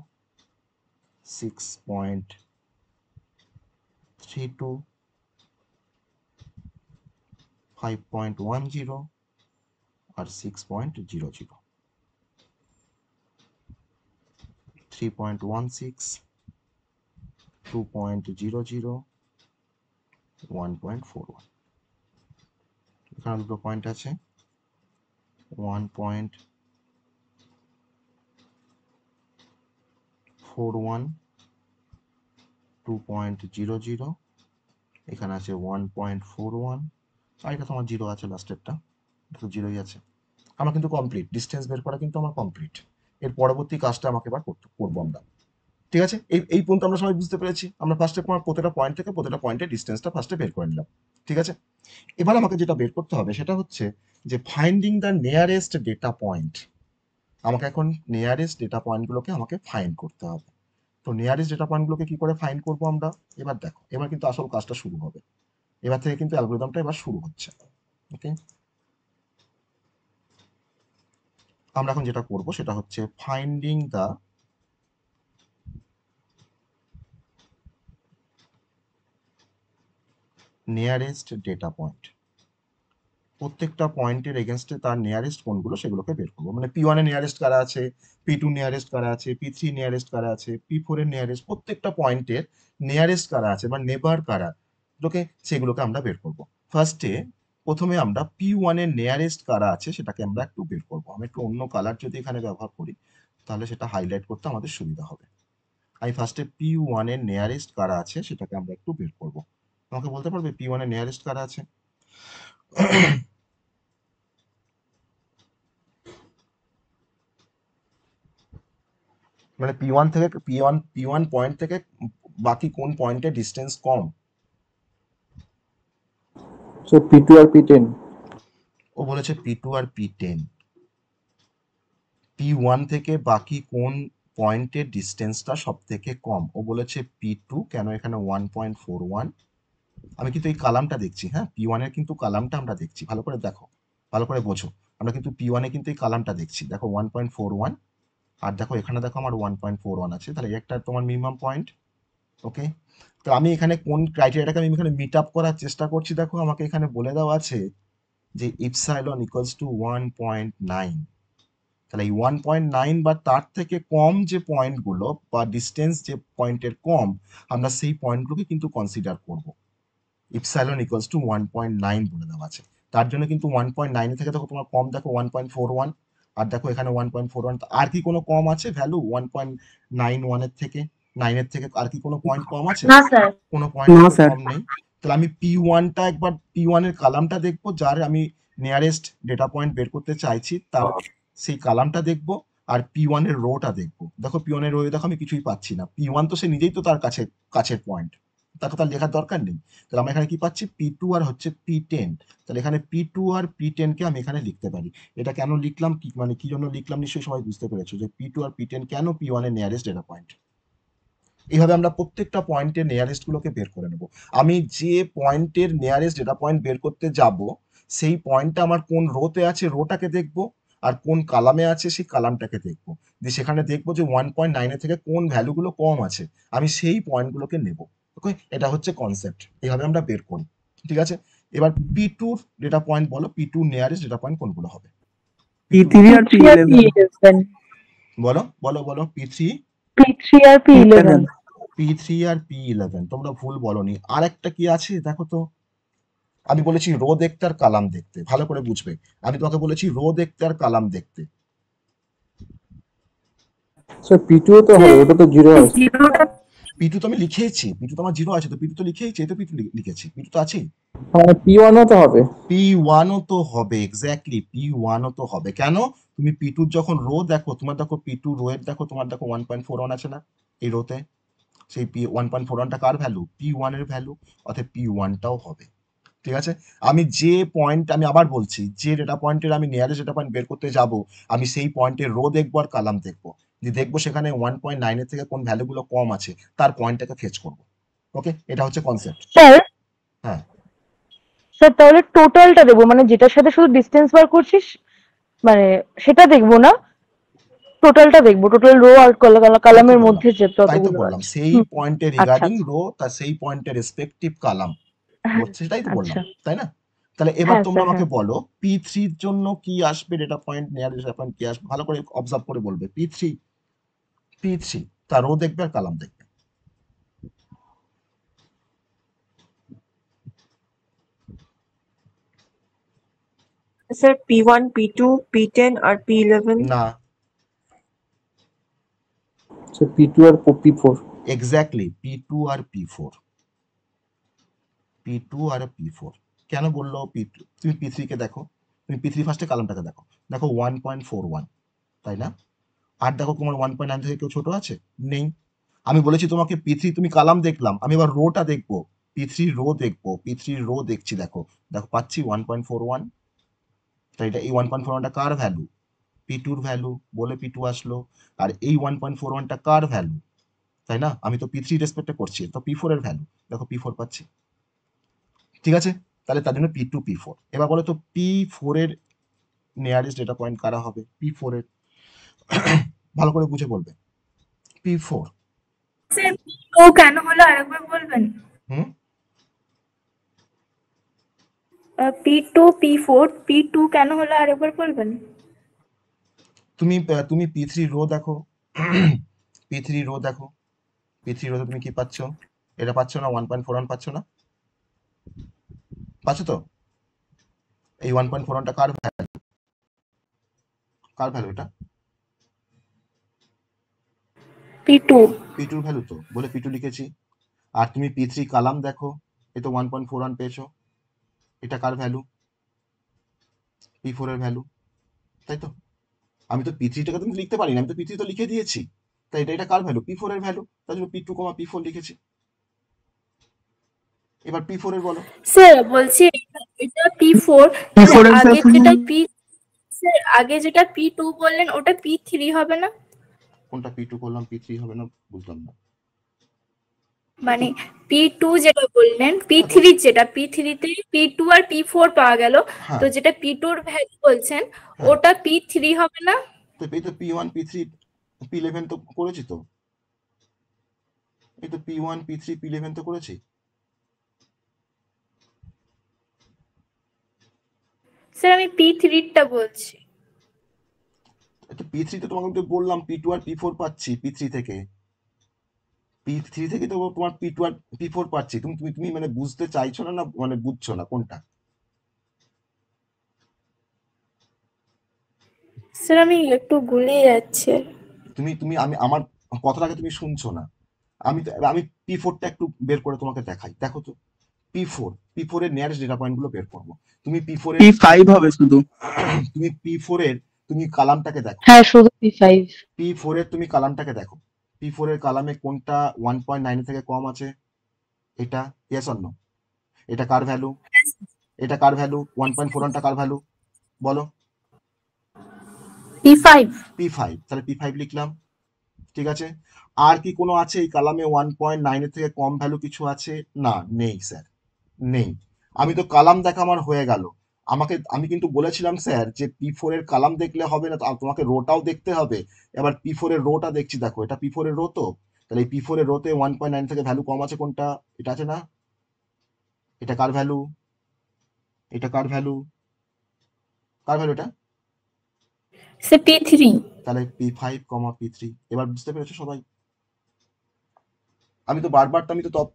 6.32, 5.10, আর 6.00, 3.16, 2.00, 1.41। এখানে দুটো পয়েন্ট আছে, 1.41, 2.00, এখানে আছে 1.41, আর এটা তোমার 0 আছে, লাস্টেরটা এটা তো 0ই আছে। আমার কিন্তু কমপ্লিট ডিস্টেন্স বের করা, কিন্তু আমার কমপ্লিট। এর পরবর্তী কাজটা আমাকে এবার করবো আমরা। ঠিক আছে, এই পর্যন্ত আমরা সবাই বুঝতে পেরেছি। আমরা ফার্স্টে প্রতিটা পয়েন্ট থেকে প্রতিটা পয়েন্টের ডিস্টেন্সটা ফার্স্টে বের করে নিলাম। ঠিক আছে, এবার আমাকে যেটা বের করতে হবে সেটা হচ্ছে যে finding the nearest data point. আমাকে এখন নিয়ারেস্ট ডেটা পয়েন্টগুলোকে আমাকে ফাইন্ড করতে হবে। তো নিয়ারেস্ট ডেটা পয়েন্টগুলোকে কি করে ফাইন্ড করবো আমরা? এবার দেখো, এবার কিন্তু আসল কাজটা শুরু হবে। এবার থেকে কিন্তু অ্যালগরিদমটা এবার শুরু হচ্ছে। ওকে, আমরা এখন যেটা করব সেটা হচ্ছে finding the nearest data point. প্রত্যেকটা পয়েন্টের এগেনস্টে তার নিয়ারেস্ট কোনগুলো সেগুলোকে বের করবো। মানে P1 এর নিয়ারেস্ট কারা আছে, P2 নিয়ারেস্ট কারা আছে, P3 নিয়ারেস্ট কারা আছে, P4 এর নিয়ারেস্ট, প্রত্যেকটা পয়েন্টের নিয়ারেস্ট কারা আছে বা নেবার কারা, ওকে সেগুলোকে আমরা বের করব। প্রথমে আমরা P1 এর নিয়ারেস্ট কারা আছে সেটাকে আমরা একটু বের করব। আমি একটু অন্য কালার যদি এখানে ব্যবহার করি তাহলে সেটা হাইলাইট করতে আমাদের সুবিধা হবে। আমি ফার্স্টে P1 এর নিয়ারেস্ট কারা আছে সেটাকে আমরা একটু বের করব। আমাকে বলতে পারবে P1 এর নিয়ারেস্ট কারা আছে? মানে P1 পয়েন্ট থেকে বাকি কোন পয়েন্টের ডিস্টেন্স কম? P2 আর P10। ও বলেছে P2 আর P10। P1 থেকে বাকি কোন পয়েন্টের ডিস্টেন্সটা সব থেকে কম? ও বলেছে P2, কেন এখানে 1.41। আমি কিন্তু এই কালামটা দেখছি, হ্যাঁ P1 এর কিন্তু কালামটা আমরা দেখছি, ভালো করে দেখো, ভালো করে বোঝো। আমরা কিন্তু P1 এ কিন্তু এই কালামটা দেখছি, দেখো 1.41, আর দেখো এখানে দেখো আমার 1.41 আছে, তাহলে একটা তোমার মিনিমাম পয়েন্ট। ওকে, তো আমি এখানে কোন ক্রাইটেরিয়াটাকে আমি এখানে মিট আপ করার চেষ্টা করছি? দেখো আমাকে এখানে বলে দেওয়া আছে যে ইপসাইলন ইকুয়ালস টু 1.9। তাহলে এই 1.9 বা তার থেকে কম যে পয়েন্টগুলো বা ডিস্টেন্স যে পয়েন্টের কম, আমরা সেই পয়েন্টগুলোকে কিন্তু কনসিডার করব। ইপসাইলন ইকুয়ালস টু 1.9 বলে দেওয়া আছে। তার জন্য কিন্তু 1.9 থেকে দেখো তোমার কম দেখো 1.41, আর দেখো এখানে 1.41। আর কি কোনো কম আছে ভ্যালু 1.91 এর থেকে, 9 এর থেকে আর কি কোনো পয়েন্ট কম আছে? না স্যার। কোনো পয়েন্ট না কিন্তু স্যার। কম নেই। তাহলে আমি P1টা একবার P1 এর কালামটা দেখবো, যার আমি নিয়ারেস্ট ডেটা পয়েন্ট বের করতে চাইছি তার সেই কালামটা দেখবো, আর P1 এর রোটা দেখবো। দেখো P1 এর রো দেখো আমি কিছুই পাচ্ছি না। P1 তো সে নিজেই তো তার কাছের পয়েন্ট, তাকে তার লেখার দরকার নেই। তাহলে আমরা এখানে কি পাচ্ছি P2 আর হচ্ছে P10। তাহলে এখানে P2 আর P10 কে আমি এখানে লিখতে পারি। এটা কেন লিখলাম, কি মানে কি জন্য লিখলাম নিশ্চয়ই সবাই বুঝতে পেরেছো যে P2 আর P10 কেন P1 এর নিয়ারেস্ট ডেটা পয়েন্ট। এইভাবে আমরা প্রত্যেকটা পয়েন্টের নিয়ারেস্ট গুলোকে বের করে নেব। আমি যে পয়েন্টের নিয়ারেস্ট ডেটা পয়েন্ট বের করতে যাব, সেই পয়েন্টটা আমার কোন রোতে আছে রোটাকে দেখবো, আর কোন কালামে আছে সেই কালামটাকে দেখবো। যে সেখানে দেখবো যে 1.9 এর থেকে কোন ভ্যালুগুলো কম আছে, আমি সেই পয়েন্টগুলোকে নেব। ওকে, এটা হচ্ছে কনসেপ্ট, এইভাবে আমরা বের করি। ঠিক আছে, এবার P2 ডেটা পয়েন্ট বলো, P2 নিয়ারেস্ট ডেটা পয়েন্ট কোনগুলো হবে? P3 আর P3 আর P11 P11, বলো বলো বলো। P3 P3 আর P11, P3 আর P11। তোমরা ভুল বলনি, আর একটা কি আছে দেখো তো। আমি বলেছি রো দেখতে আর কালাম দেখতে, ভালো করে বুঝবে। আমি তোমাকে বলেছি রো দেখতে আর কালাম দেখতে। স্যার P2 তো হবে, ওটা তো 0 আছে। জিরোটা P2 তো আমি লিখেইছি, P2 তো আমার 0 আছে, তো P2 তো লিখেইছি, এই তো P2 লিখেছি, P2 তো আছেই। মানে P1 ও তো হবে। P1 ও তো হবে, এক্স্যাক্টলি P1 ও তো হবে। কেন? তুমি P2 যখন রো দেখো, তোমার দেখো P2 রো এর দেখো, তোমার দেখো 1.41 আছে না এই রোতে? সেই 1.41টা কার ভ্যালু? P1 এর ভ্যালু, অর্থাৎ P1টাও হবে। ঠিক আছে, আমি যে পয়েন্ট, আমি আবার বলছি, যে ডেটা পয়েন্টের আমি নিয়ারেস্ট ডেটা পয়েন্ট বের করতে যাব, আমি সেই পয়েন্টের রো দেখবো আর কালাম দেখবো, যে দেখবো সেখানে 1.9 এর থেকে কোন ভ্যালুগুলো কম আছে, তার পয়েন্টটাকে ফেচ করবো। ওকে, এটা হচ্ছে কনসেপ্ট। স্যার। হ্যাঁ, স্যার তাহলে টোটালটা দেখবো, মানে যেটার সাথে শুধু ডিস্টেন্স বার করছিস মানে সেটা দেখবো না, টোটালটা দেখবো, টোটাল রো আর তাই তো কালামের বললাম, মধ্যে যে তাই তো ততগুলো বললাম, আছে। সেই হুম, পয়েন্টের আচ্ছা রিগার্ডিং আচ্ছা। রো, তার সেই পয়েন্টের রেসপেক্টিভ কালাম, হ্যাঁ, সেটাই তো বললাম, আচ্ছা। তাই না? তাহলে এবার হ্যাঁ তোমরা স্যার, আমাকে হ্যাঁ। বলো P3 জন্য কি আসবে data point, nearest data point কি আসবে, ভালো করে অবজার্ভ করে বলবে। P3 তার রো দেখবে আর কালাম দেখবে। স্যার P1, P2, P10 আর P11। না, স্যার P2 আর P4। এক্স্যাক্টলি P2 আর P4, P2 আর P4। কেন বললো P2? তুমি P3 কে দেখো, তুমি P3 ফার্স্টে কালামটাকে দেখো, দেখো 1.41, তাই না? আর দেখো তোমার 1.9 থেকে কেউ ছোট আছে? নেই। আমি বলেছি তোমাকে P3 তুমি কালাম দেখলাম, আমি এবার রোটা দেখবো, P3 রো দেখবো, P3 রো দেখছি, দেখো দেখো পাচ্ছি 1.41। তাই এটা এই 1.41টা কার ভ্যালু? P2 র ভ্যালু, বলে P2 আসলো। আর এই 1.41টা কার ভ্যালু? তাই না, আমি তো P3 রেসপেক্টে করছি, তো P4 এর ভ্যালু, দেখো P4 পাচ্ছি। ঠিক আছে, তাহলে তার জন্য P2 P4। এবার বলো তো P4 এর নিয়ারেস্ট ডেটা পয়েন্ট কারা হবে? P4 এর ভালো করে বুঝে বলবে। P4 স্যার ও কেন হলো আরেকবার বলবেন? হুম P2 কেন হলো আরেকবার বলবেন? তুমি P3 রো দেখো, P3 রো দেখো, P3 রোতে তুমি কি পাচ্ছ? এটা পাচ্ছ না, 1.41 পাচ্ছ না? পাচ্ছ তো? এই 1.41টা কার ভ্যালু? কার ভ্যালু এটা? P2। P2 র ভ্যালু তো, বলে P2 লিখেছি। আর তুমি P3 কালাম দেখো, এই তো 1.41 পেয়েছো, এটা কার ভ্যালু? P4 এর ভ্যালু, তাই তো? আমি তো P3টাকে তুমি লিখতে পারি না, আমি তো P3 তো লিখে দিয়েছি। তাই এটা কার ভ্যালু? P4 এর ভ্যালু, তার জন্য P2, P4 লিখেছি। এবার P4 এর বলো। স্যার বলছি এটা P4, P4 এর আগে সাথে যেটা স্যার আগে যেটা P2 বললেন ওটা P3 হবে না? কোনটা P2 করলাম P3 হবে না, বুঝলাম না। মানে P2 যেটা বললেন, P3 যেটা P3-তে P2 আর P4 পাওয়া গেল, হ্যাঁ তো যেটা P2 এর ভ্যালু বলছেন হ্যাঁ, ওটা P3 হবে না? তো এই তো P1 P3 P11 তো করেছি তো, এই তো P1 P3 P11 তো করেছি। স্যার আমি P3টা বলছি। P3 তে তোমাকে তো বললাম P2 আর P4 পাচ্ছি P3 থেকে। P3 থেকে তো তোমার P2 আর P4 পাচ্ছি। তুমি তুমি তুমি মানে বুঝতে চাইছো না, না মানে বুঝছো না কোনটা? স্যার আমি একটু গুলিয়ে যাচ্ছে। তুমি তুমি আমি আমার কথাটাকে তুমি শুনছো না। আমি P4টা একটু বের করে তোমাকে দেখাই, দেখো তো। P4 এর নিয়ারেস্ট ডেটা পয়েন্ট গুলো বের করবো। তুমি P4 এর P5 হবে শুধু। তুমি P4 এর তুমি কালামটাকে দেখো। হ্যাঁ শুধু P5। P4 এর তুমি কালামটাকে দেখো। P4 এর কালামে কোনটা 1.9 থেকে কম আছে? এটা, ইয়েস অর নো? এটা কার ভ্যালু? এটা কার ভ্যালু? 1.41টা কার ভ্যালু বলো? P5। P5, তাহলে P5 লিখলাম। ঠিক আছে, আর কি কোনো আছে এই কালামে 1.9 এর থেকে কম ভ্যালু কিছু আছে? না, নেই স্যার, নেই। আমি তো কালাম দেখা আমার হয়ে গেল। আমি কিন্তু বলেছিলাম স্যার যে P4 এর কালাম দেখলে হবে না, তোমাকে রোটাও দেখতে হবে। এবার P4 এর রোটা দেখছি, দেখো এটা P4 এর রো তো, তাহলে এই P4 এর রোতে 1.9 থেকে ভ্যালু কম আছে কোনটা? এটা আছে না? এটা কার ভ্যালু? এটা কার ভ্যালু? কার ভ্যালু এটা? সে P3। তাহলে P5, P3। এবার বুঝতে পেরেছো সবাই? আমি তো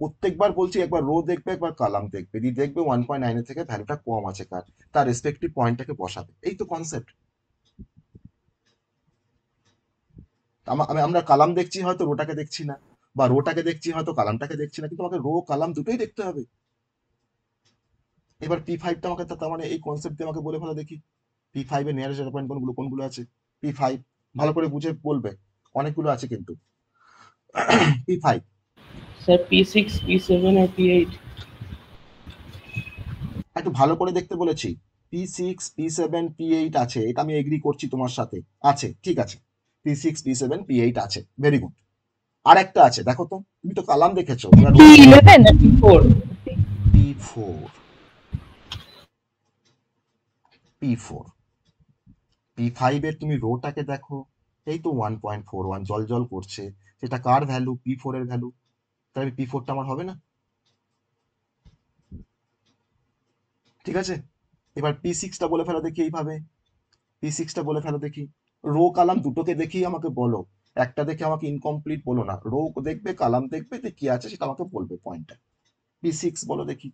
প্রত্যেকবার বলছি, একবার রো দেখবে, একবার কালাম দেখবে, দিয়ে দেখবে 1.9 এর থেকে ভ্যালুটা কম আছে কার, তার রেসপেক্টিভ পয়েন্টটাকে বসাবে। এই তো কনসেপ্ট। আমরা কালাম দেখছি, হয়তো রোটাকে দেখছি না, বা রোটাকে দেখছি, হয়তো কালামটাকে দেখছি না, কিন্তু আমাকে রো কালাম দুটোই দেখতে হবে। এবার P5টা আমাকে তার মানে এই কনসেপ্ট দিয়ে আমাকে বলে ফেলা দেখি, P5 এর নিয়ারেস্ট ডেটা পয়েন্ট কোনগুলো কোনগুলো আছে? P5 ভালো করে বুঝে বলবে, অনেকগুলো আছে কিন্তু। P5 স্যার P6, P7 আর P8। একটু ভালো করে দেখতে বলেছি। P6, P7, P8 আছে, এটা আমি এগ্রি করছি তোমার সাথে, আছে, ঠিক আছে। P6, P7, P8 আছে, ভেরি গুড। আর একটা আছে, দেখো তো, তুমি তো কালাম দেখেছো। P11 না P4। P4, P4, P5 এর তুমি রোটাকে দেখো, এই তো 1.41 জল জল করছে, সেটা কার ভ্যালু? P4 এর ভ্যালু। তাহলে P4টা আমার হবে না? ঠিক আছে, এবার P6টা বলে ফেলা দেখি এইভাবে। P6টা বলে ফেলো দেখি। রো কালাম দুটোকে দেখেই আমাকে বলো, একটা দেখে আমাকে ইনকমপ্লিট বলো না। রো দেখবে, কালাম দেখবে, যে কি আছে সেটা আমাকে বলবে পয়েন্টটা। P6 বলো দেখি।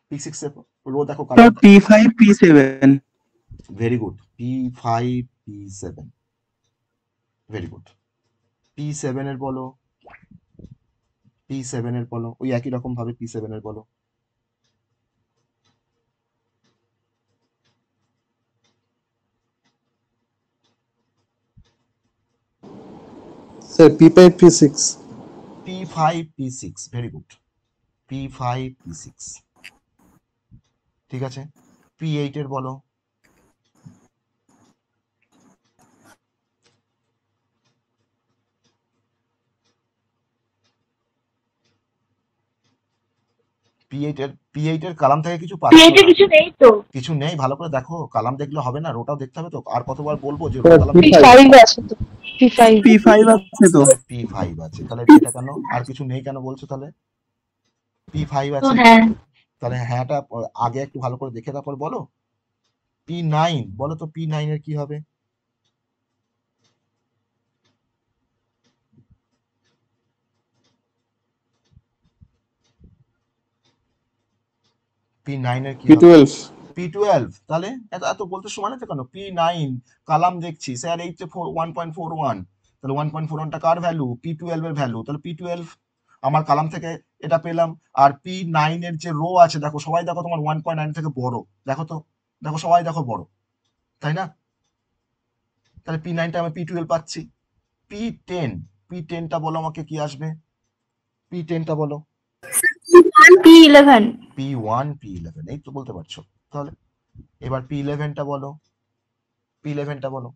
P6 এর রো দেখো, কালাম। P5, P7। Very good, P5, P7, very good. P7 এর বলো, P7 এর বলো, ওই একই রকম ভাবে P7 এর বলো। Sir P5, P6। P5, P6, very good. P5, P6, ঠিক আছে। P8 এর বলো। P8 এর কালাম থেকে কিছু পাচ্ছ P8 এ না? কিছু নেই তো। কিছু নেই, ভালো করে দেখো, কালাম দেখলে হবে না, রোটাও দেখতে হবে তো। আর কতবার বলবো যে রো স্যার কালাম? P5 আছে তো। P5 P5 আছে তো। তাহলে P5 আছে, তাহলে এটা কেন আর কিছু নেই কেন বলছো তাহলে? P5 তো আছে, হ্যাঁ। তাহলে হ্যাঁটা আগে একটু ভালো করে দেখে তারপর বলো। P9 বলো তো, P9 এর কি হবে? P9 এর কি হবে? P12। P12, তাহলে এত এত বলতে সময় আছে কেন? P9 কালাম দেখছি স্যার, এই যে 1.41, তাহলে 1.41টা কার ভ্যালু? P12 এর ভ্যালু, তাহলে P12 আমার কালাম থেকে এটা পেলাম। আর P9 এর যে রো আছে, দেখো সবাই দেখো তোমার 1.9 থেকে বড়, দেখো তো, দেখো সবাই দেখো বড়, তাই না? তাহলে P9টা আমি P12 পাচ্ছি। P10, P10টা বলো আমাকে কি আসবে? P10টা বলো। P11। P1, P11, এই তো বলতে পারছো। তাহলে এবার P11টা বলো, P11টা বলো।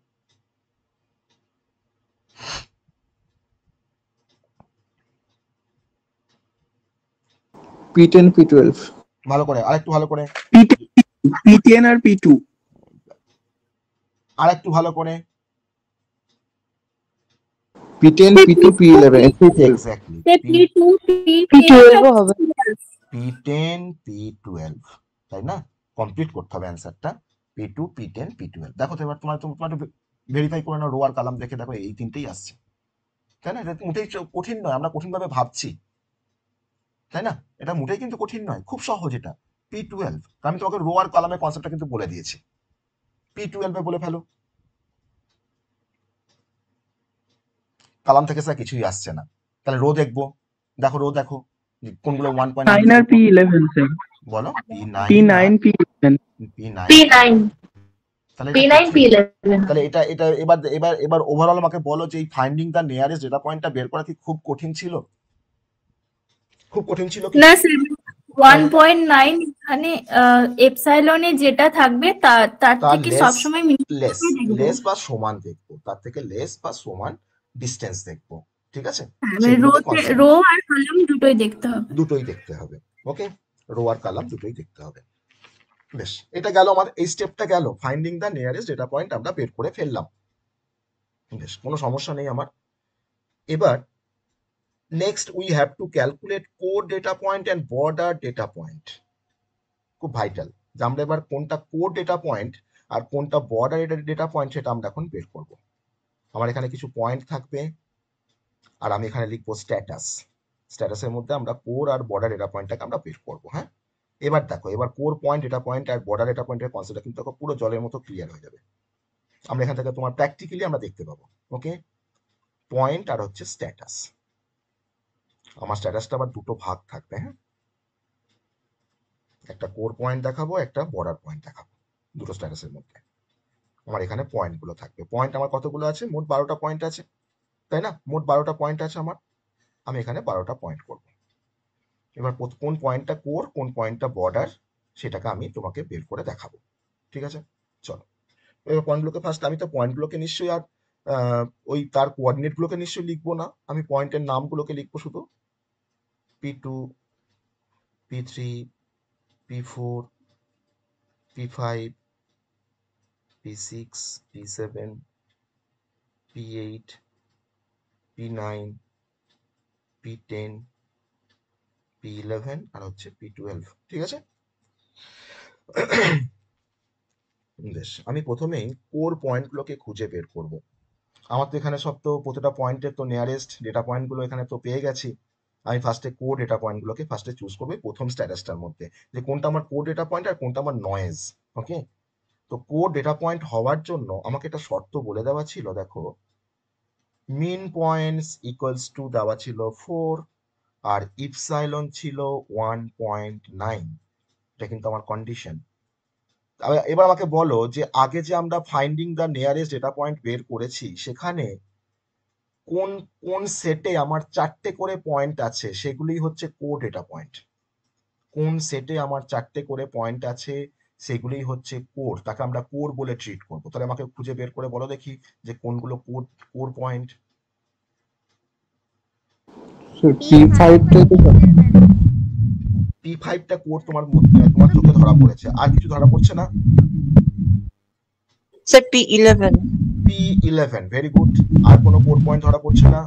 P10, P12। ভালো করে, আরেকটু ভালো করে, P10 আর P2। আরেকটু ভালো করে। P10, P2, P11, P12। Exactly, P2, P12 ও হবে। P10, P12, তাই না? কমপ্লিট করতে হবে অ্যান্সারটা। P2 P10 P12। দেখো তো এবার তোমার ভেরিফাই করে নাও রো আর কলাম দেখে, দেখো এই তিনটেই আসছে, তাই না? এটা মোটেই কঠিন নয়, আমরা কঠিনভাবে ভাবছি, তাই না? এটা মোটেই কিন্তু কঠিন নয়, খুব সহজ এটা। P12, আমি তোমাকে রো আর কলামের কনসেপ্টটা কিন্তু বলে দিয়েছি, P12 এ বলে ফেলো। কলাম থেকে স্যার কিছুই আসছে না, তাহলে রো দেখবো। দেখো রো দেখো কোনগুলো 9 আর P11 স্যার। বলো P9 P9 P11 P9 তাহলে P9 P11 তাহলে এটা এটা এবার এবার এবার ওভারঅল আমাকে বলো যে এই ফাইন্ডিং দ্য নিয়ারেস্ট ডেটা পয়েন্টটা বের করা কি খুব কঠিন ছিল? খুব কঠিন ছিল কি? না স্যার 1.9 এখানে এপসাইলনে যেটা থাকবে তার তার থেকে সবসময় লেস বা সমান দেখবো, তার থেকে লেস বা সমান ডিসটেন্স দেখবো, ঠিক আছে? রো আর কলাম দুটোই দেখতে হবে, দুটোই দেখতে হবে। ওকে, রো আর কলাম দুটোই দেখতে হবে। বেশ, এটা গেল আমার, এই স্টেপটা গেল, finding the nearest data point আমরা বের করে ফেললাম। বেশ, কোনো সমস্যা নেই আমার। এবার next we have to calculate core data point and border data point. খুব ভাইটাল যে আমরা এবার কোনটা কোর ডেটা পয়েন্ট আর কোনটা বর্ডার ডেটা পয়েন্ট সেটা আমরা এখন বের করব। আমার এখানে কিছু পয়েন্ট থাকবে আর আমি এখানে লিখবো স্ট্যাটাস। স্ট্যাটাসের মধ্যে আমরা কোর আর বর্ডার ডেটা পয়েন্টটাকে আমরা বের করবো। হ্যাঁ, এবার দেখো, এবার কোর পয়েন্ট ডেটা পয়েন্ট আর বর্ডার ডেটা পয়েন্টের কনসেপ্টটা কিন্তু পুরো জলের মতো ক্লিয়ার হয়ে যাবে। আমরা এখান থেকে তোমার প্র্যাকটিক্যালি আমরা দেখতে পাবো। ওকে, পয়েন্ট আর হচ্ছে স্ট্যাটাস। আমার স্ট্যাটাসটা আবার দুটো ভাগ থাকবে। হ্যাঁ, একটা কোর পয়েন্ট দেখাবো, একটা বর্ডার পয়েন্ট দেখাবো, দুটো স্ট্যাটাসের মধ্যে। আমার এখানে পয়েন্টগুলো থাকবে। পয়েন্ট আমার কতগুলো আছে? মোট 12টা পয়েন্ট আছে, তাই না? মোট 12টা পয়েন্ট আছে আমার, আমি এখানে 12টা পয়েন্ট করব। এবার কোন পয়েন্টটা কোর, কোন পয়েন্টটা বর্ডার, সেটাকে আমি তোমাকে বের করে দেখাবো। ঠিক আছে, চলো এবার পয়েন্টগুলোকে ফার্স্ট, আমি তো পয়েন্টগুলোকে নিশ্চয়ই আর ওই তার কোঅর্ডিনেটগুলোকে নিশ্চয়ই লিখবো না, আমি পয়েন্টের নামগুলোকে লিখবো শুধু। P2 P3 P4 P5 P6 P7 P8 P9 P10 P11 আর হচ্ছে P12। ঠিক আছে, বেশ, আমি প্রথমেই কোর পয়েন্টগুলোকে খুঁজে বের করব। আমার তো এখানে সব তো প্রতিটা পয়েন্টের তো নিয়ারেস্ট ডেটা পয়েন্টগুলো এখানে তো পেয়ে গেছি। আমি ফার্স্টে কোর ডেটা পয়েন্টগুলোকে ফার্স্টে চুজ করবো প্রথম স্ট্যাটাসটার মধ্যে, যে কোনটা আমার কোর ডেটা পয়েন্ট আর কোনটা আমার নয়েজ। ওকে, তো কোর ডেটা পয়েন্ট হওয়ার জন্য আমাকে একটা শর্ত বলে দেওয়া ছিল। দেখো, মিন পয়েন্টস ইকুয়ালস টু দেওয়া ছিল 4 আর ইপসাইলন ছিল 1.9। এটা কিন্তু আমার কন্ডিশন। এবার আমাকে বলো যে আগে যে আমরা finding the nearest data point বের করেছি সেখানে কোন কোন সেটে আমার 4টে করে পয়েন্ট আছে, সেগুলি হচ্ছে কোর ডেটা পয়েন্ট। কোন সেটে আমার 4টে করে পয়েন্ট আছে সেগুলি হচ্ছে কোর, তাকে আমরা কোর বলে ট্রিট করবো। তাহলে আমাকে খুঁজে বের করে বলো দেখি যে কোনগুলো কোর পয়েন্ট। P5টা কোর তোমার চোখে ধরা পড়েছে, আর কিছু ধরা পড়ছে না? Sir P11 P11, very good. আর কোনো কোর পয়েন্ট ধরা পড়ছে না?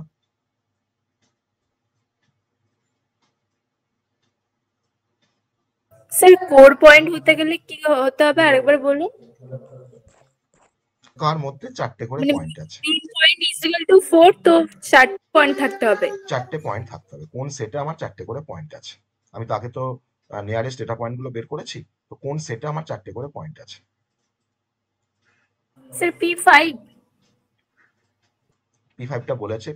স্যার কোর পয়েন্ট হতে গেলে কি হতে হবে আরেকবার বলুন। কার মধ্যে 4টে করে পয়েন্ট আছে? P point is equal to 4, তো 4 পয়েন্ট থাকতে হবে। 4টে পয়েন্ট থাকতে হবে। কোন সেটে আমার 4টে করে পয়েন্ট আছে? আমি তো আগে তো নিয়ারেস্ট ডেটা পয়েন্ট গুলো বের করেছি, তো কোন সেটে আমার 4টে করে পয়েন্ট আছে? স্যার P5 P5টা বলেছে,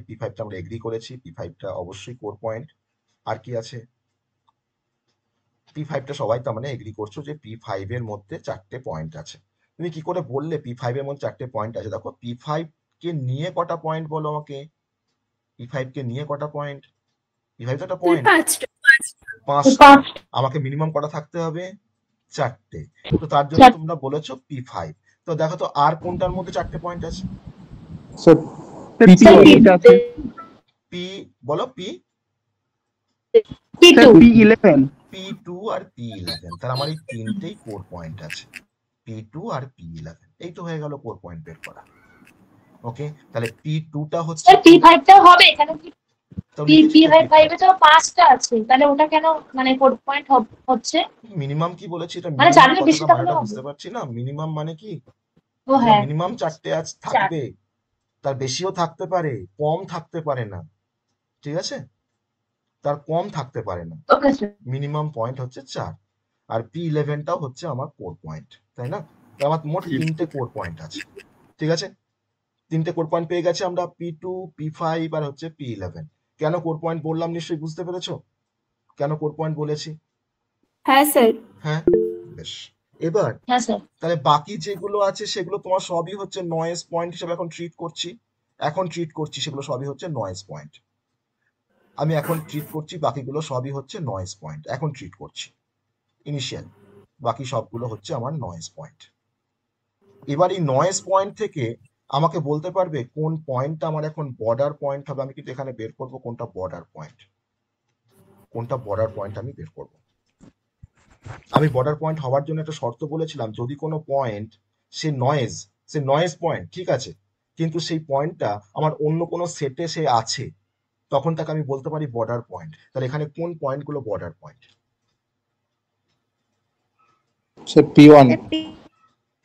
P5টা আমরা এগ্রি করেছি, P5টা অবশ্যই কোর পয়েন্ট। আর কি আছে? P5টা সবাই তার মানে এগ্রি করছো যে P5 এর মধ্যে 4টে পয়েন্ট আছে। তুমি কি করে বললে P5 এর মধ্যে 4টে পয়েন্ট আছে? দেখো, P5 কে নিয়ে কটা পয়েন্ট বলো আমাকে। P5 কে নিয়ে কটা পয়েন্ট? P5 তো একটা পয়েন্ট, 5টা। আমাকে মিনিমাম কটা থাকতে হবে? 4টে। তো তার জন্য তোমরা বলেছো P5। তো দেখো তো আর কোনটার মধ্যে 4টে পয়েন্ট আছে? P বলো, P2 আর P11। তাহলে আমার এই তিনটেই কোর পয়েন্ট আছে, P2 আর P11। এই তো হয়ে গেল কোর পয়েন্ট বের করা। ওকে, তাহলে P2টা হচ্ছে P5টা হবে এখানে কি? তাও লিখেছি পি তো বাই P5 ফাইভে তো 5টা আছে, তাহলে ওটা কেন মানে 4 পয়েন্ট হচ্ছে? মিনিমাম কি বলেছি, এটা মানে মিনিমাম 4 বেশি কথাটা থাকলে মানেটা হবে। বুঝতে পারছি না। মিনিমাম মানে কি, ও হ্যাঁ, মিনিমাম 4টে আজ 4। থাকবে, তার বেশিও থাকতে পারে, কম থাকতে পারে না, ঠিক আছে, তার কম থাকতে পারে না। Okay sir. মিনিমাম পয়েন্ট হচ্ছে 4, আর P11টাও হচ্ছে আমার কোর পয়েন্ট, তাই না? তো আমার মোট 3টে কোর পয়েন্ট আছে, ঠিক আছে, 3টে কোর পয়েন্ট পেয়ে গেছে আমরা, P2, P5 আর হচ্ছে P11। কেন কোর পয়েন্ট বললাম নিশ্চয়ই বুঝতে পেরেছো, কেন কোর পয়েন্ট বলেছি? হ্যাঁ স্যার। হ্যাঁ, বেশ। এবার হ্যাঁ স্যার। তাহলে বাকি যেগুলো আছে সেগুলো তোমার সবই হচ্ছে নয়েজ পয়েন্ট হিসেবে এখন ট্রিট করছি, সেগুলো সবই হচ্ছে নয়েজ পয়েন্ট। আমি এখন ট্রিট করছি, বাকিগুলো সবই হচ্ছে নয়েজ পয়েন্ট, এখন ট্রিট করছি ইনিশিয়াল, বাকি সবগুলো হচ্ছে আমার নয়েজ পয়েন্ট। এবার এই নয়েজ পয়েন্ট থেকে আমাকে বলতে পারবে কোন পয়েন্টটা আমার এখন বর্ডার পয়েন্ট হবে। আমি কিন্তু এখানে বের করব কোনটা বর্ডার পয়েন্ট, আমি বের করব। আমি বর্ডার পয়েন্ট হওয়ার জন্য একটা শর্ত বলেছিলাম, যদি কোনো পয়েন্ট সে নয়েজ পয়েন্ট, ঠিক আছে, কিন্তু সেই পয়েন্টটা আমার অন্য কোনো সেটে সে আছে, তখন তাকে আমি বলতে পারি বর্ডার পয়েন্ট। তাহলে এখানে কোন পয়েন্টগুলো বর্ডার পয়েন্ট? স্যার P1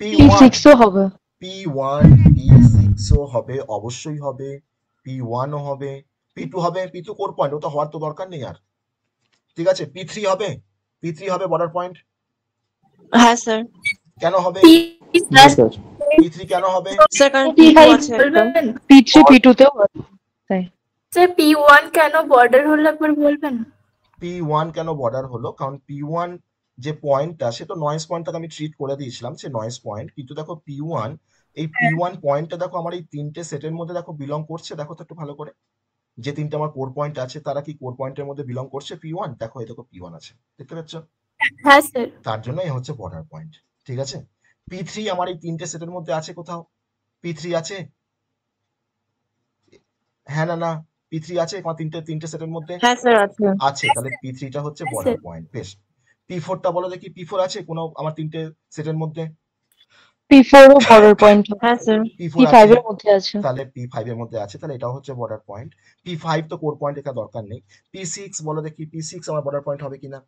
P6ও হবে। P1, P6ও হবে, অবশ্যই হবে, P1ও হবে, P2 হবে, P2 কোর পয়েন্ট, ওটা হওয়ার তো দরকার নেই আর, ঠিক আছে। P3 হবে, বর্ডার পয়েন্ট। হ্যাঁ স্যার। কেন হবে স্যার P3 কেন হবে? স্যার কারণ P5 P2 আছে একটা। বলবেন? P3 P2তেও আছে, তাই। স্যার P1 কেন বর্ডার হলো একবার বলবেন? P1 কেন বর্ডার হলো, কারণ P1 যে পয়েন্টটা, সে তো নয়েজ পয়েন্টটাকে আমি ট্রিট করে দিয়েছিলাম, সে নয়েজ পয়েন্ট, কিন্তু দেখো P1, এই P1 পয়েন্টটা দেখো আমার এই 3টে সেটের মধ্যে দেখো বিলং করছে, দেখো তো একটু ভালো করে, যে 3টে আমার কোর পয়েন্ট আছে তারা কি কোর পয়েন্টের মধ্যে বিলং করছে P1? দেখো এই দেখো P1 আছে, দেখতে পাচ্ছ? হ্যাঁ স্যার। তার জন্য এই হচ্ছে বর্ডার পয়েন্ট, ঠিক আছে। P3 আমার এই 3টে সেটের মধ্যে আছে কোথাও? P3 আছে? হ্যাঁ না না, P3 আছে আমার 3টে সেটের মধ্যে? হ্যাঁ স্যার আছে। আছে, তাহলে P3টা হচ্ছে হ্যাঁ, বর্ডার স্যার। পয়েন্ট। বেশ, P4টা বলো দেখি, P4 আছে কোনো আমার 3টে সেটের মধ্যে? P4ও বর্ডার পয়েন্ট হবে। হ্যাঁ স্যার। P4 P5 আছে, এর মধ্যে আছে। তাহলে P5 এর মধ্যে আছে, তাহলে এটাও হচ্ছে বর্ডার পয়েন্ট। P5 তো কোর পয়েন্ট, এটা দরকার নেই। P6 বলো দেখি, P6 আমার বর্ডার পয়েন্ট হবে কিনা?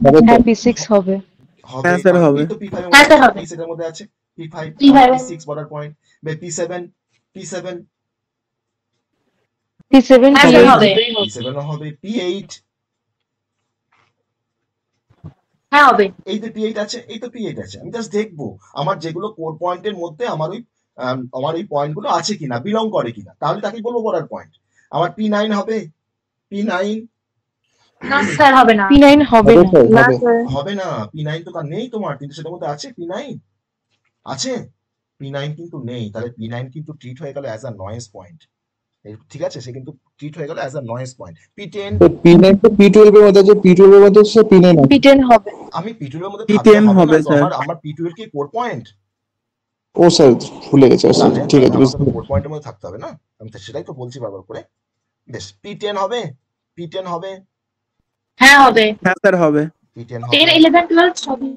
হবে হ্যাঁ স্যার। P6 হবে। হবে, হ্যাঁ স্যার হবে। এই তো P5 এর হ্যাঁ মধ্যে স্যার হবে। P সেটের মধ্যে আছে, P5, P5 P6 border point. P7, P7 হ্যাঁ স্যার P8 হবে। দুটোই হবে। P7 ও হবে, P8, হ্যাঁ হবে। এই তো P8 আছে, আমি জাস্ট দেখবো আমার যেগুলো কোর পয়েন্টের মধ্যে আমার ওই পয়েন্ট গুলো আছে কিনা, বিলং করে কিনা, তাহলে তাকে বলবো বর্ডার পয়েন্ট। আমার P9 হবে, P9 না স্যার হবে না। P9 হবে হবে না। স্যার না হবে। স্যার। হবে না, P9 তো নেই তোমার, কিন্তু সেটার মধ্যে আছে P9, আছে P9 কিন্তু নেই, তাহলে P9 কিন্তু ট্রিট হয়ে গেল অ্যাজ আ নয়েজ পয়েন্ট, ঠিক আছে, সে কিন্তু ট্রিট হয়ে গেল as a noise point. P10, sir P9 তো P12 এর মধ্যে আছে, P12 এর মধ্যে স্যার P9 আছে। P10 হবে। আমি P12 এর মধ্যে P10 থাকলে হবে হবে না তো, স্যার। আমার P12 কি কোর পয়েন্ট? ও স্যার ভুলে গেছে স্যার, তাহলে ঠিক আছে আমাকে বুঝতে তো পেরেছি। কোর পয়েন্টের মধ্যে থাকতে হবে না, আমি তো সেটাই তো বলছি বারবার করে। বেশ, P10 হবে, P10 হবে, হ্যাঁ হবে। হ্যাঁ স্যার হবে। P10 10 হবে। 11 12 সবই।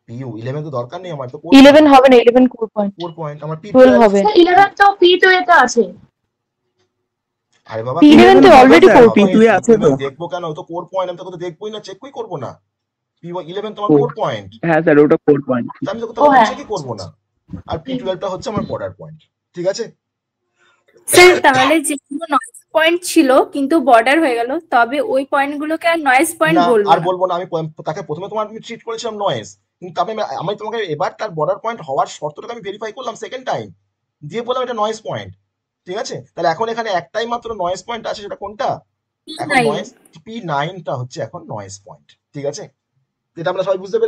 P11 তো দরকার নেই আমার, তো 11 হবে না, 11 কোর পয়েন্ট। Core point. আমার 12 P12 হবে। স্যার 11 তো P2 এ তো আছে। আরে বাবা, P11 তো হবে already sir, core P2 point. এ আছে তো। দেখবো কেন, ও তো কোর পয়েন্ট, আমি তো কোথাও দেখবোই না, চেকই করবো না। P11 তোমার কোর পয়েন্ট, হ্যাঁ স্যার ওটা কোর পয়েন্ট। আমি তো ও কোথাও হ্যাঁ। চেকই করবো না। আর P12টা হচ্ছে আমার বর্ডার পয়েন্ট, ঠিক আছে। স্যার তাহলে যেগুলো নয়েজ পয়েন্ট ছিল কিন্তু বর্ডার হয়ে গেল, তবে ওই পয়েন্টগুলোকে আর নয়েজ পয়েন্ট না, বলবো আর না। বলবো না, আমি তাকে প্রথমে আমি ট্রিট করেছিলাম নয়েজ, কিন্তু আমি তোমাকে এবার তার বর্ডার পয়েন্ট হওয়ার শর্তটাকে আমি ভেরিফাই করলাম সেকেন্ড টাইম, দিয়ে বললাম এটা নয়েজ পয়েন্ট, ঠিক আছে। তাহলে এখন এখানে একটাই মাত্র নয়েজ পয়েন্ট আছে, সেটা কোনটা? এখন P9 নয়েজ P9টা হচ্ছে এখন নয়েজ পয়েন্ট, ঠিক আছে। এটা আমরা সবাই বুঝতে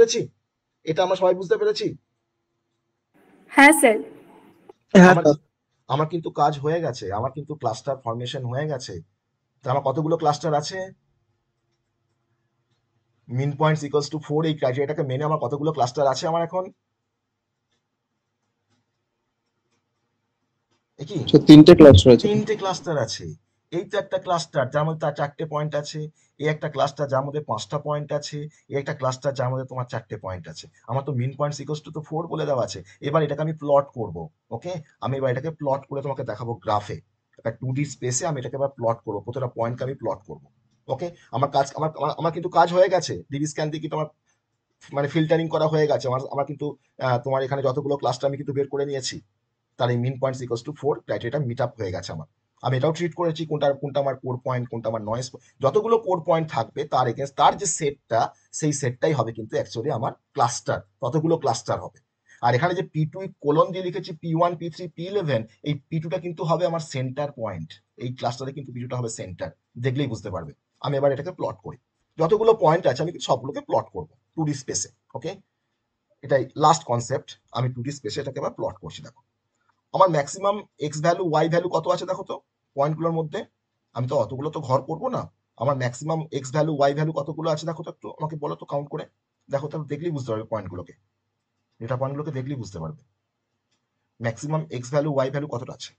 পেরেছি, হ্যাঁ স্যার। হ্যাঁ আমার স্যার। আমার কিন্তু কাজ হয়ে গেছে, আমার কিন্তু ক্লাস্টার ফরমেশন হয়ে গেছে। তো আমার কতগুলো ক্লাস্টার আছে? মিন পয়েন্টস ইকুয়ালস টু 4, এই ক্রাইটেরিয়াটাকে মেনে আমার কতগুলো ক্লাস্টার আছে আমার এখন? কি স্যার 3টে ক্লাস রয়েছে। 3টে ক্লাস্টার আছে। এই তো একটা ক্লাস্টার যার মধ্যে তার 4টে পয়েন্ট আছে, এই একটা ক্লাস্টার যার মধ্যে 5টা পয়েন্ট আছে, এই একটা ক্লাস্টার যার মধ্যে তোমার 4টে পয়েন্ট আছে। আমার তো মিন পয়েন্টস ইকুয়ালস টু তো 4 বলে দেওয়া আছে। এবার এটাকে আমি প্লট করব, ওকে। আমি এবার এটাকে প্লট করে তোমাকে দেখাবো গ্রাফে। একটা 2D স্পেসে আমি এটাকে আবার প্লট করবো, প্রতিটা পয়েন্টকে আমি প্লট করবো। ওকে, আমার কাজ আমার আমার আমার কিন্তু কাজ হয়ে গেছে, ডিবি স্ক্যান দিয়ে কিন্তু আমার মানে ফিল্টারিং করা হয়ে গেছে। আমার কিন্তু তোমার এখানে যতগুলো ক্লাস্টার আমি কিন্তু বের করে নিয়েছি, তার এই মিন পয়েন্টস ইকুয়ালস টু 4 ক্রাইটেরিয়াটা মিট আপ হয়ে গেছে আমার। আমি এটাও ট্রিট করেছি কোনটা আমার কোর পয়েন্ট, কোনটা আমার নয়েজ, যতগুলো কোর পয়েন্ট থাকবে তার এগেন্স্ট তার যে সেটটা, সেই সেটটাই হবে কিন্তু অ্যাকচুয়ালি আমার ক্লাস্টার, ততগুলো ক্লাস্টার হবে। আর এখানে যে P2 কোলন দিয়ে লিখেছি P1 P3 P11, এই P2টা কিন্তু হবে আমার সেন্টার পয়েন্ট, এই ক্লাস্টারে কিন্তু P2টা হবে সেন্টার, দেখলেই বুঝতে পারবে। আমি এবার এটাকে প্লট করি, যতগুলো পয়েন্ট আছে আমি সবগুলোকে প্লট করবো 2D স্পেসে। ওকে, এটাই লাস্ট কনসেপ্ট, আমি 2D স্পেসে এটাকে এবার প্লট করছি। দেখো আমার maximum x value y value কত আছে দেখো তো পয়েন্টগুলোর মধ্যে, আমি তো অতগুলো তো ঘর করবো না, আমার maximum x value y value কতগুলো আছে দেখো তো, একটু আমাকে বলো তো কাউন্ট করে। দেখো তো, দেখলেই বুঝতে পারবে পয়েন্টগুলোকে, ডেটা পয়েন্টগুলোকে দেখলেই বুঝতে পারবে maximum x value y value কতটা আছে।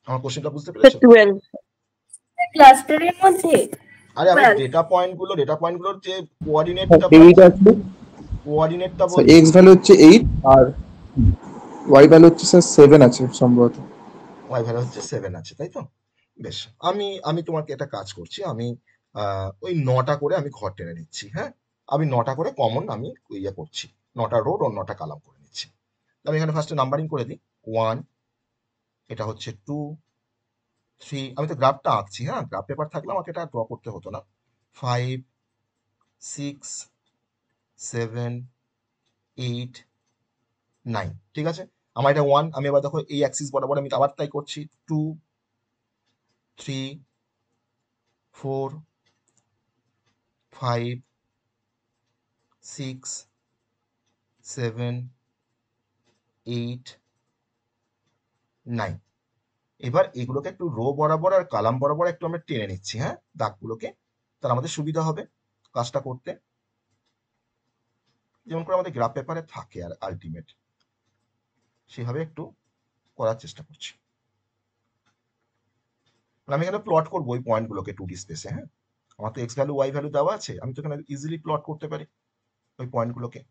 আমার কোশ্চেনটা বুঝতে পেরেছো? 12 ক্লাস্টারের মধ্যে আরে আমি 12 ডেটা পয়েন্টগুলোর যে কোঅর্ডিনেটটা 8 আছে, বলছি। এক্স ভ্যালু হচ্ছে 8 আর ওয়াই ভ্যালু হচ্ছে স্যার 7 আছে সম্ভবত। ওয়াই ভ্যালু হচ্ছে 7 আছে, তাই তো? বেশ, আমি তোমাকে একটা কাজ করছি, আমি ওই 9টা করে আমি ঘর টেনে নিচ্ছি। হ্যাঁ, আমি 9টা করে কমন আমি ইয়ে করছি, 9টা রো আর 9টা কালাম করে নিচ্ছি। আমি এখানে ফার্স্টে নাম্বারিং করে দিই, 1, এটা হচ্ছে 2, 3, আমি তো গ্রাফটা আঁকছি। হ্যাঁ, গ্রাফ পেপার থাকলে আমাকে এটা ড্র করতে হতো না। 5, 6, 7, 8, 9, ঠিক আছে। আমার এটা 1, আমি এবার দেখো এই অ্যাক্সিস বরাবর আমি আবার তাই করছি, 2, 3, 4, 5, 6, 7, 8, 9। এবার এগুলোকে একটু রো বরাবর আর কালাম বরাবর একটু আমরা টেনে নিচ্ছি, হ্যাঁ, দাগগুলোকে, তাহলে আমাদের সুবিধা হবে কাজটা করতে, যেমন করে আমাদের গ্রাফ পেপারে থাকে আর আলটিমেট সেভাবে একটু করার চেষ্টা করছি। আমি এখানে প্লট করবো ওই পয়েন্টগুলোকে 2D স্পেসে। হ্যাঁ, আমার তো এক্স ভ্যালু ওয়াই ভ্যালু দেওয়া আছে, আমি তো এখানে ইজিলি প্লট করতে পারি ওই পয়েন্টগুলোকে।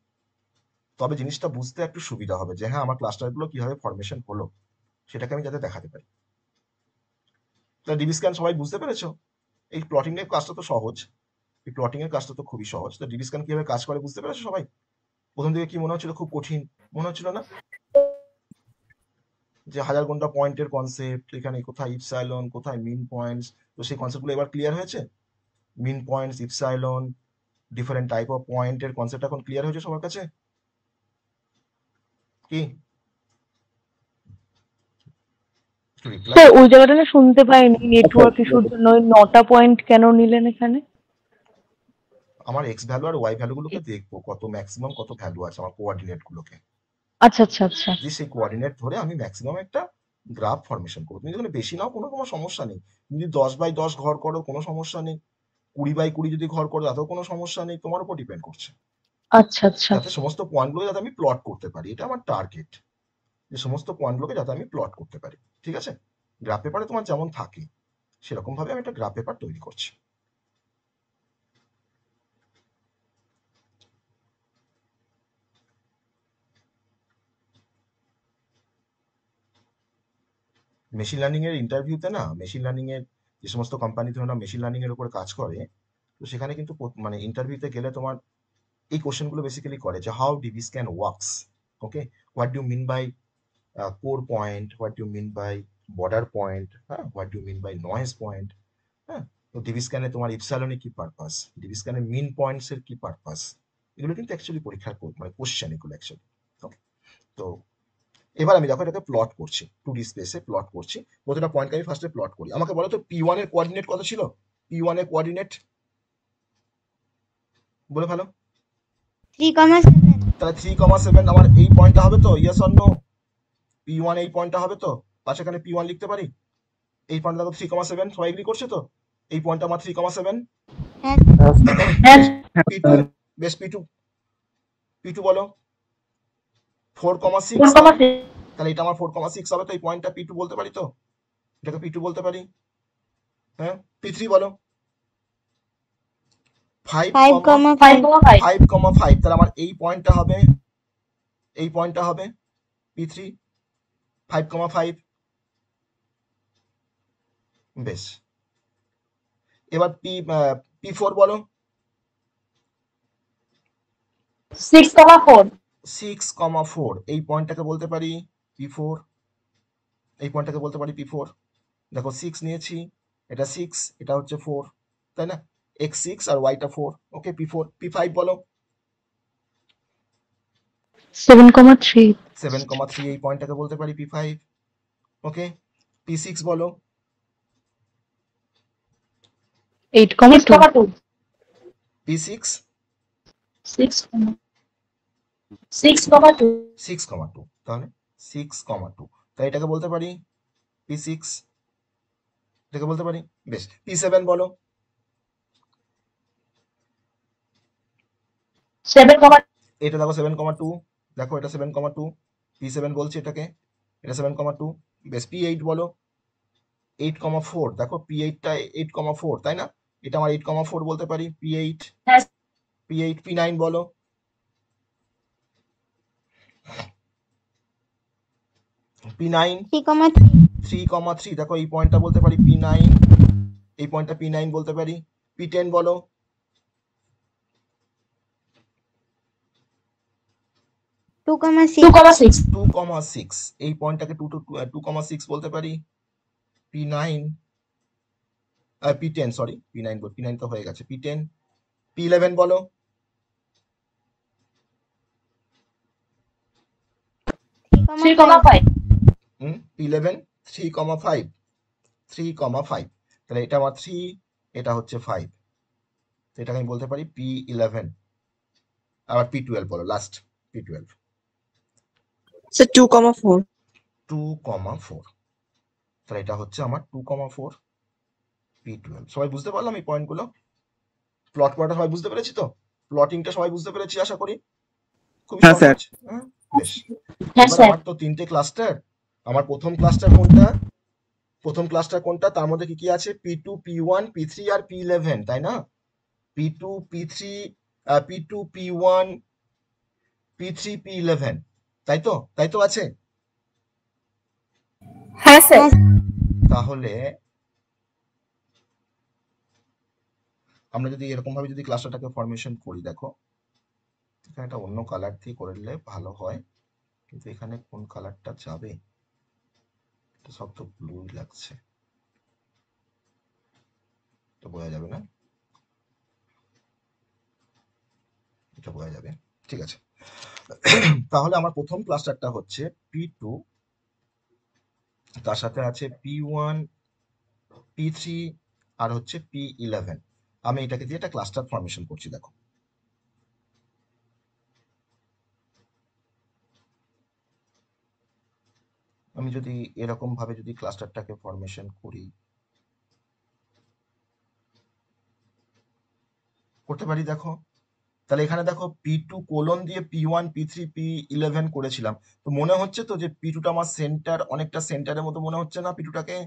তবে জিনিসটা বুঝতে একটু সুবিধা হবে যে হ্যাঁ আমার ক্লাস্টারগুলো কিভাবে ফরমেশন হলো সেটাকে আমি যাতে দেখাতে পারি। তাহলে ডিবি স্ক্যান সবাই বুঝতে পেরেছো? এই প্লটিং এর কাজটা তো সহজ, এই প্লটিং এর কাজটা তো খুবই সহজ। তো ডিবি স্ক্যান কিভাবে কাজ করে বুঝতে পেরেছো সবাই? প্রথম দিকে কি মনে হচ্ছিল? খুব কঠিন মনে হচ্ছিল না? যে হাজার ঘন্টা পয়েন্টের কনসেপ্ট, এখানে কোথায় ইপসাইলন, কোথায় মিন পয়েন্টস, তো সেই কনসেপ্টগুলো এবার ক্লিয়ার হয়েছে। Min points, epsilon, different type of পয়েন্টের কনসেপ্ট এখন ক্লিয়ার হয়েছে সবার কাছে কি? স্যার ওই জায়গাটা না শুনতে পাইনি, নেটওয়ার্ক ইস্যুর জন্য। 9টা পয়েন্ট কেন নিলেন এখানে? আমার এক্স ভ্যালু আর ওয়াই ভ্যালুগুলোকে দেখবো কত ম্যাক্সিমাম কত ভ্যালু আছে আমার কোঅর্ডিনেট গুলোকে। আচ্ছা আচ্ছা আচ্ছা, যে সেই কোঅর্ডিনেট ধরে আমি ম্যাক্সিমাম একটা গ্রাফ ফরমেশন করবো। তুমি যদি বেশি নাও কোনো সমস্যা নেই, তুমি যদি 10x10 ঘর করো কোনো সমস্যা নেই, 20x20 যদি ঘর করো তাতেও কোনো সমস্যা নেই, তোমার উপর ডিপেন্ড করছে। আচ্ছা আচ্ছা, যাতে সমস্ত পয়েন্টগুলো যাতে আমি প্লট করতে পারি, এটা আমার টার্গেট, যে সমস্ত পয়েন্টগুলোকে যাতে আমি প্লট করতে পারি। ঠিক আছে, গ্রাফ পেপারে তোমার যেমন থাকে সেরকম ভাবে আমি একটা গ্রাফ পেপার তৈরি করছি। মেশিন লার্নিং এর ইন্টারভিউতে না, মেশিন লার্নিং এর যে সমস্ত কোম্পানি ধরো মেশিন লার্নিং এর উপর কাজ করে, তো সেখানে কিন্তু মানে ইন্টারভিউতে গেলে তোমার এই কোশ্চেনগুলো বেসিক্যালি করে যে how DB scan works, okay, what do mean by core point, what do mean by border point, হ্যাঁ, what do mean by noise point, হ্যাঁ, তো ডিবি স্ক্যানে তোমার ইপসাইলনের কি পারপাস, ডিবি স্ক্যানে মিন পয়েন্টস এর কি পারপাস, এগুলো কিন্তু অ্যাকচুয়ালি পরীক্ষার মানে কোশ্চেন এগুলো অ্যাকচুয়ালি। ওকে, তো এবার আমি দেখো এটাকে প্লট করছি, 2D স্পেসে প্লট করছি। প্রতিটা পয়েন্টকে আমি ফার্স্টে প্লট করি। আমাকে বলো তো P1 এর কোঅর্ডিনেট কত ছিল? P1 এর কোঅর্ডিনেট বলে ভালো। 3,7। তাহলে 3,7 আমার এই পয়েন্টটা হবে তো? Yes or no? P1 এই পয়েন্টটা হবে তো? পাশে এখানে P1 লিখতে পারি। এই পয়েন্ট দেখো 3,7, সবাই এগ্রি করছে তো? এই পয়েন্টটা আমার 3,7। P2, বেশ, P2 বলো। 4,6, তাহলে এটা আমার 4,6 হবে তো? এই পয়েন্টটা P2 বলতে পারি তো? এটাকে P2 বলতে পারি। হ্যাঁ, P3 বলো। 5,5, তাহলে আমার এই পয়েন্টটা হবে এই পয়েন্টটা হবে P3 5,5। বেশ, এবার P4 বলো। 6,4 6,4 এই পয়েন্টটাকে বলতে পারি P4। এই পয়েন্টটাকে বলতে পারি P4। দেখো 6 নিয়েছি, এটা 6, এটা হচ্ছে 4, তাই না? x6 আর y টা 4। ওকে, P4। P5 বলো। 7,3 7,3 এই পয়েন্টটাকে বলতে পারি P5। ওকে, P6 বলো। 8,2 P6 6,2 6,2, তাহলে 6,2, তাই এটাকে বলতে পারি P6, এটাকে বলতে পারি। বেশ, P7 বলো। 7,2 এটা দেখো 7,2, দেখো এটা 7,2, P7 বলছি এটাকে, এটা 7,2। বেশ, P8 বলো। 8,4, দেখো P8টা 8,4, তাই না? এটা আমার 8,4 বলতে পারি P8। হ্যাঁ P8 P9 বলো। 3,3, দেখো এই পয়েন্টটা বলতে পারি P9, এই পয়েন্টটা P9 বলতে পারি। P10 বলো। 2,6 2,6, এই পয়েন্টটাকে 2,6 বলতে পারি P9, P10, সরি P9 তো হয়ে গেছে, P10। P11 বলো। P11 3,5, 3,5, তাহলে এটা আমার 3, এটা হচ্ছে 5, এটাকে আমি বলতে পারি P11। আবার P12 বলো, লাস্ট P12। স্যার 2,4 2,4, তাহলে এটা হচ্ছে আমার 2,4 P12। সবাই বুঝতে পারলাম এই পয়েন্টগুলো? প্লট করাটা সবাই বুঝতে পেরেছি তো? প্লটিংটা সবাই বুঝতে পেরেছি আশা করি? খুবই হ্যাঁ স্যার। সহজ। হ্যাঁ, বেশ। হ্যাঁ এবার স্যার আমার তো 3টে ক্লাস্টার। আমার প্রথম ক্লাস্টার কোনটা? প্রথম ক্লাস্টার কোনটা? তার মধ্যে কি কি আছে? P2 P1 P3 আর P11, তাই না? P2 P3 P2 P1 P3 P11, তাই তো? তাই তো আছে? হ্যাঁ স্যার। তাহলে আমরা যদি এরকম ভাবে যদি ক্লাস্টারটাকে ফরমেশন করি, দেখো এখানে একটা অন্য কালার দিয়ে করে নিলে ভালো হয়, কিন্তু এখানে কোন কালারটা যাবে? এটা সব তো ব্লুই লাগছে, তো বোঝা যাবে না, এটা বোঝা যাবে, ঠিক আছে। তাহলে আমার প্রথম ক্লাস্টারটা হচ্ছে P2, তার সাথে আছে P1 P3 আর হচ্ছে P11। আমি এটাকে দিয়ে একটা ক্লাস্টার ফরমেশন করছি, দেখো। আমি যদি এরকম ভাবে যদি ক্লাস্টারটাকে ফরমেশন করি, করতে পারি, দেখো। তাহলে এখানে দেখো P2 কোলন দিয়ে P1 P3 P11 করেছিলাম, তো মনে হচ্ছে তো যে P2টা আমার সেন্টার, অনেকটা সেন্টারের মতো মনে হচ্ছে না P2টাকে?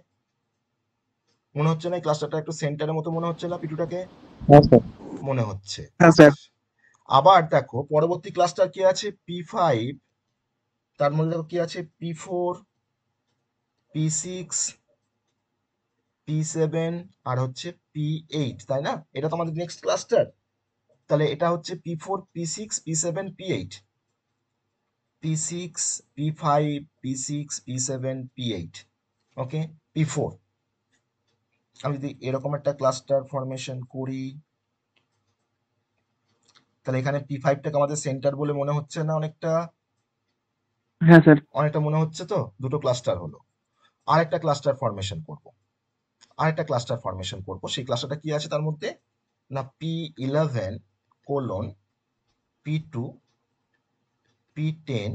মনে হচ্ছে না এই ক্লাস্টারটা একটু সেন্টারের মতো মনে হচ্ছে না P2টাকে? হ্যাঁ স্যার। মনে হচ্ছে। হ্যাঁ স্যার। আবার দেখো পরবর্তী ক্লাস্টার কি আছে? P5, তার মধ্যে দেখো কি আছে? P4 P6 P7 আর হচ্ছে P8, তাই না? এটা তো আমাদের নেক্সট ক্লাস্টার। তাহলে এটা হচ্ছে P4 P6 P7 P8, P6 P5 P6 P7 P8, ওকে, P4। আমি যদি এরকম একটা ক্লাস্টার ফরমেশন করি, তাহলে এখানে P5টাকে আমাদের সেন্টার বলে মনে হচ্ছে না অনেকটা? হ্যাঁ স্যার। অনেকটা মনে হচ্ছে তো? দুটো ক্লাস্টার হলো। আরেকটা ক্লাস্টার ফরমেশন করব, আরেকটা ক্লাস্টার ফরমেশন করব। সেই ক্লাস্টারটা কি আছে তার মধ্যে? না P11 কোলন P2 P10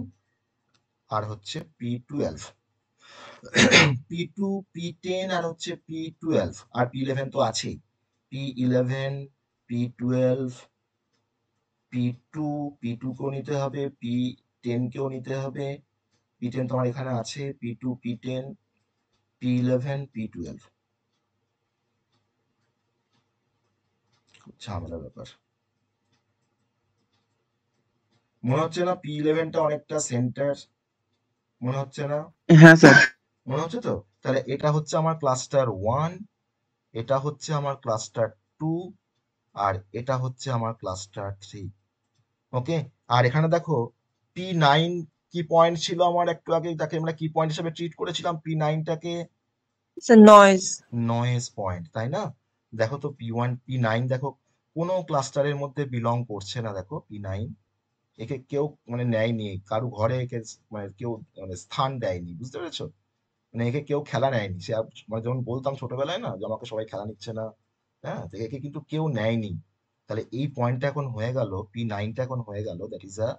আর হচ্ছে P12। P2 P10 আর হচ্ছে P12 আর P11 তো আছেই। P11 P12 P2, P2 কেও নিতে হবে, P10 কেও নিতে হবে। P10 তোমার এখানে আছে, P2 P10 P11 P12। খুব ঝামেলার ব্যাপার। মনে হচ্ছে না P11টা অনেকটা সেন্টার? মনে হচ্ছে না? হ্যাঁ স্যার। মনে হচ্ছে তো? তাহলে এটা হচ্ছে আমার ক্লাস্টার 1, এটা হচ্ছে আমার ক্লাস্টার 2, আর এটা হচ্ছে আমার ক্লাস্টার 3। ওকে, আর এখানে দেখো P9 কি পয়েন্ট ছিল আমার একটু আগে, তাকে আমরা কি পয়েন্ট হিসেবে ট্রিট করেছিলাম P9টাকে? It's a noise. Noise point, তাই না? দেখো তো P1 P9 দেখো কোনো ক্লাস্টারের মধ্যে বিলং করছে না। দেখো P9 একে কেউ মানে নেয়নি, কারো ঘরে একে মানে কেউ মানে স্থান দেয়নি, বুঝতে পেরেছো? মানে একে কেউ খেলা নেয়নি। সে মানে যেমন বলতাম ছোটবেলায় না যে আমাকে সবাই খেলা নিচ্ছে না, হ্যাঁ, তো একে কিন্তু কেউ নেয়নি। তাহলে এই পয়েন্টটা এখন হয়ে গেল, P9টা এখন হয়ে গেল that is a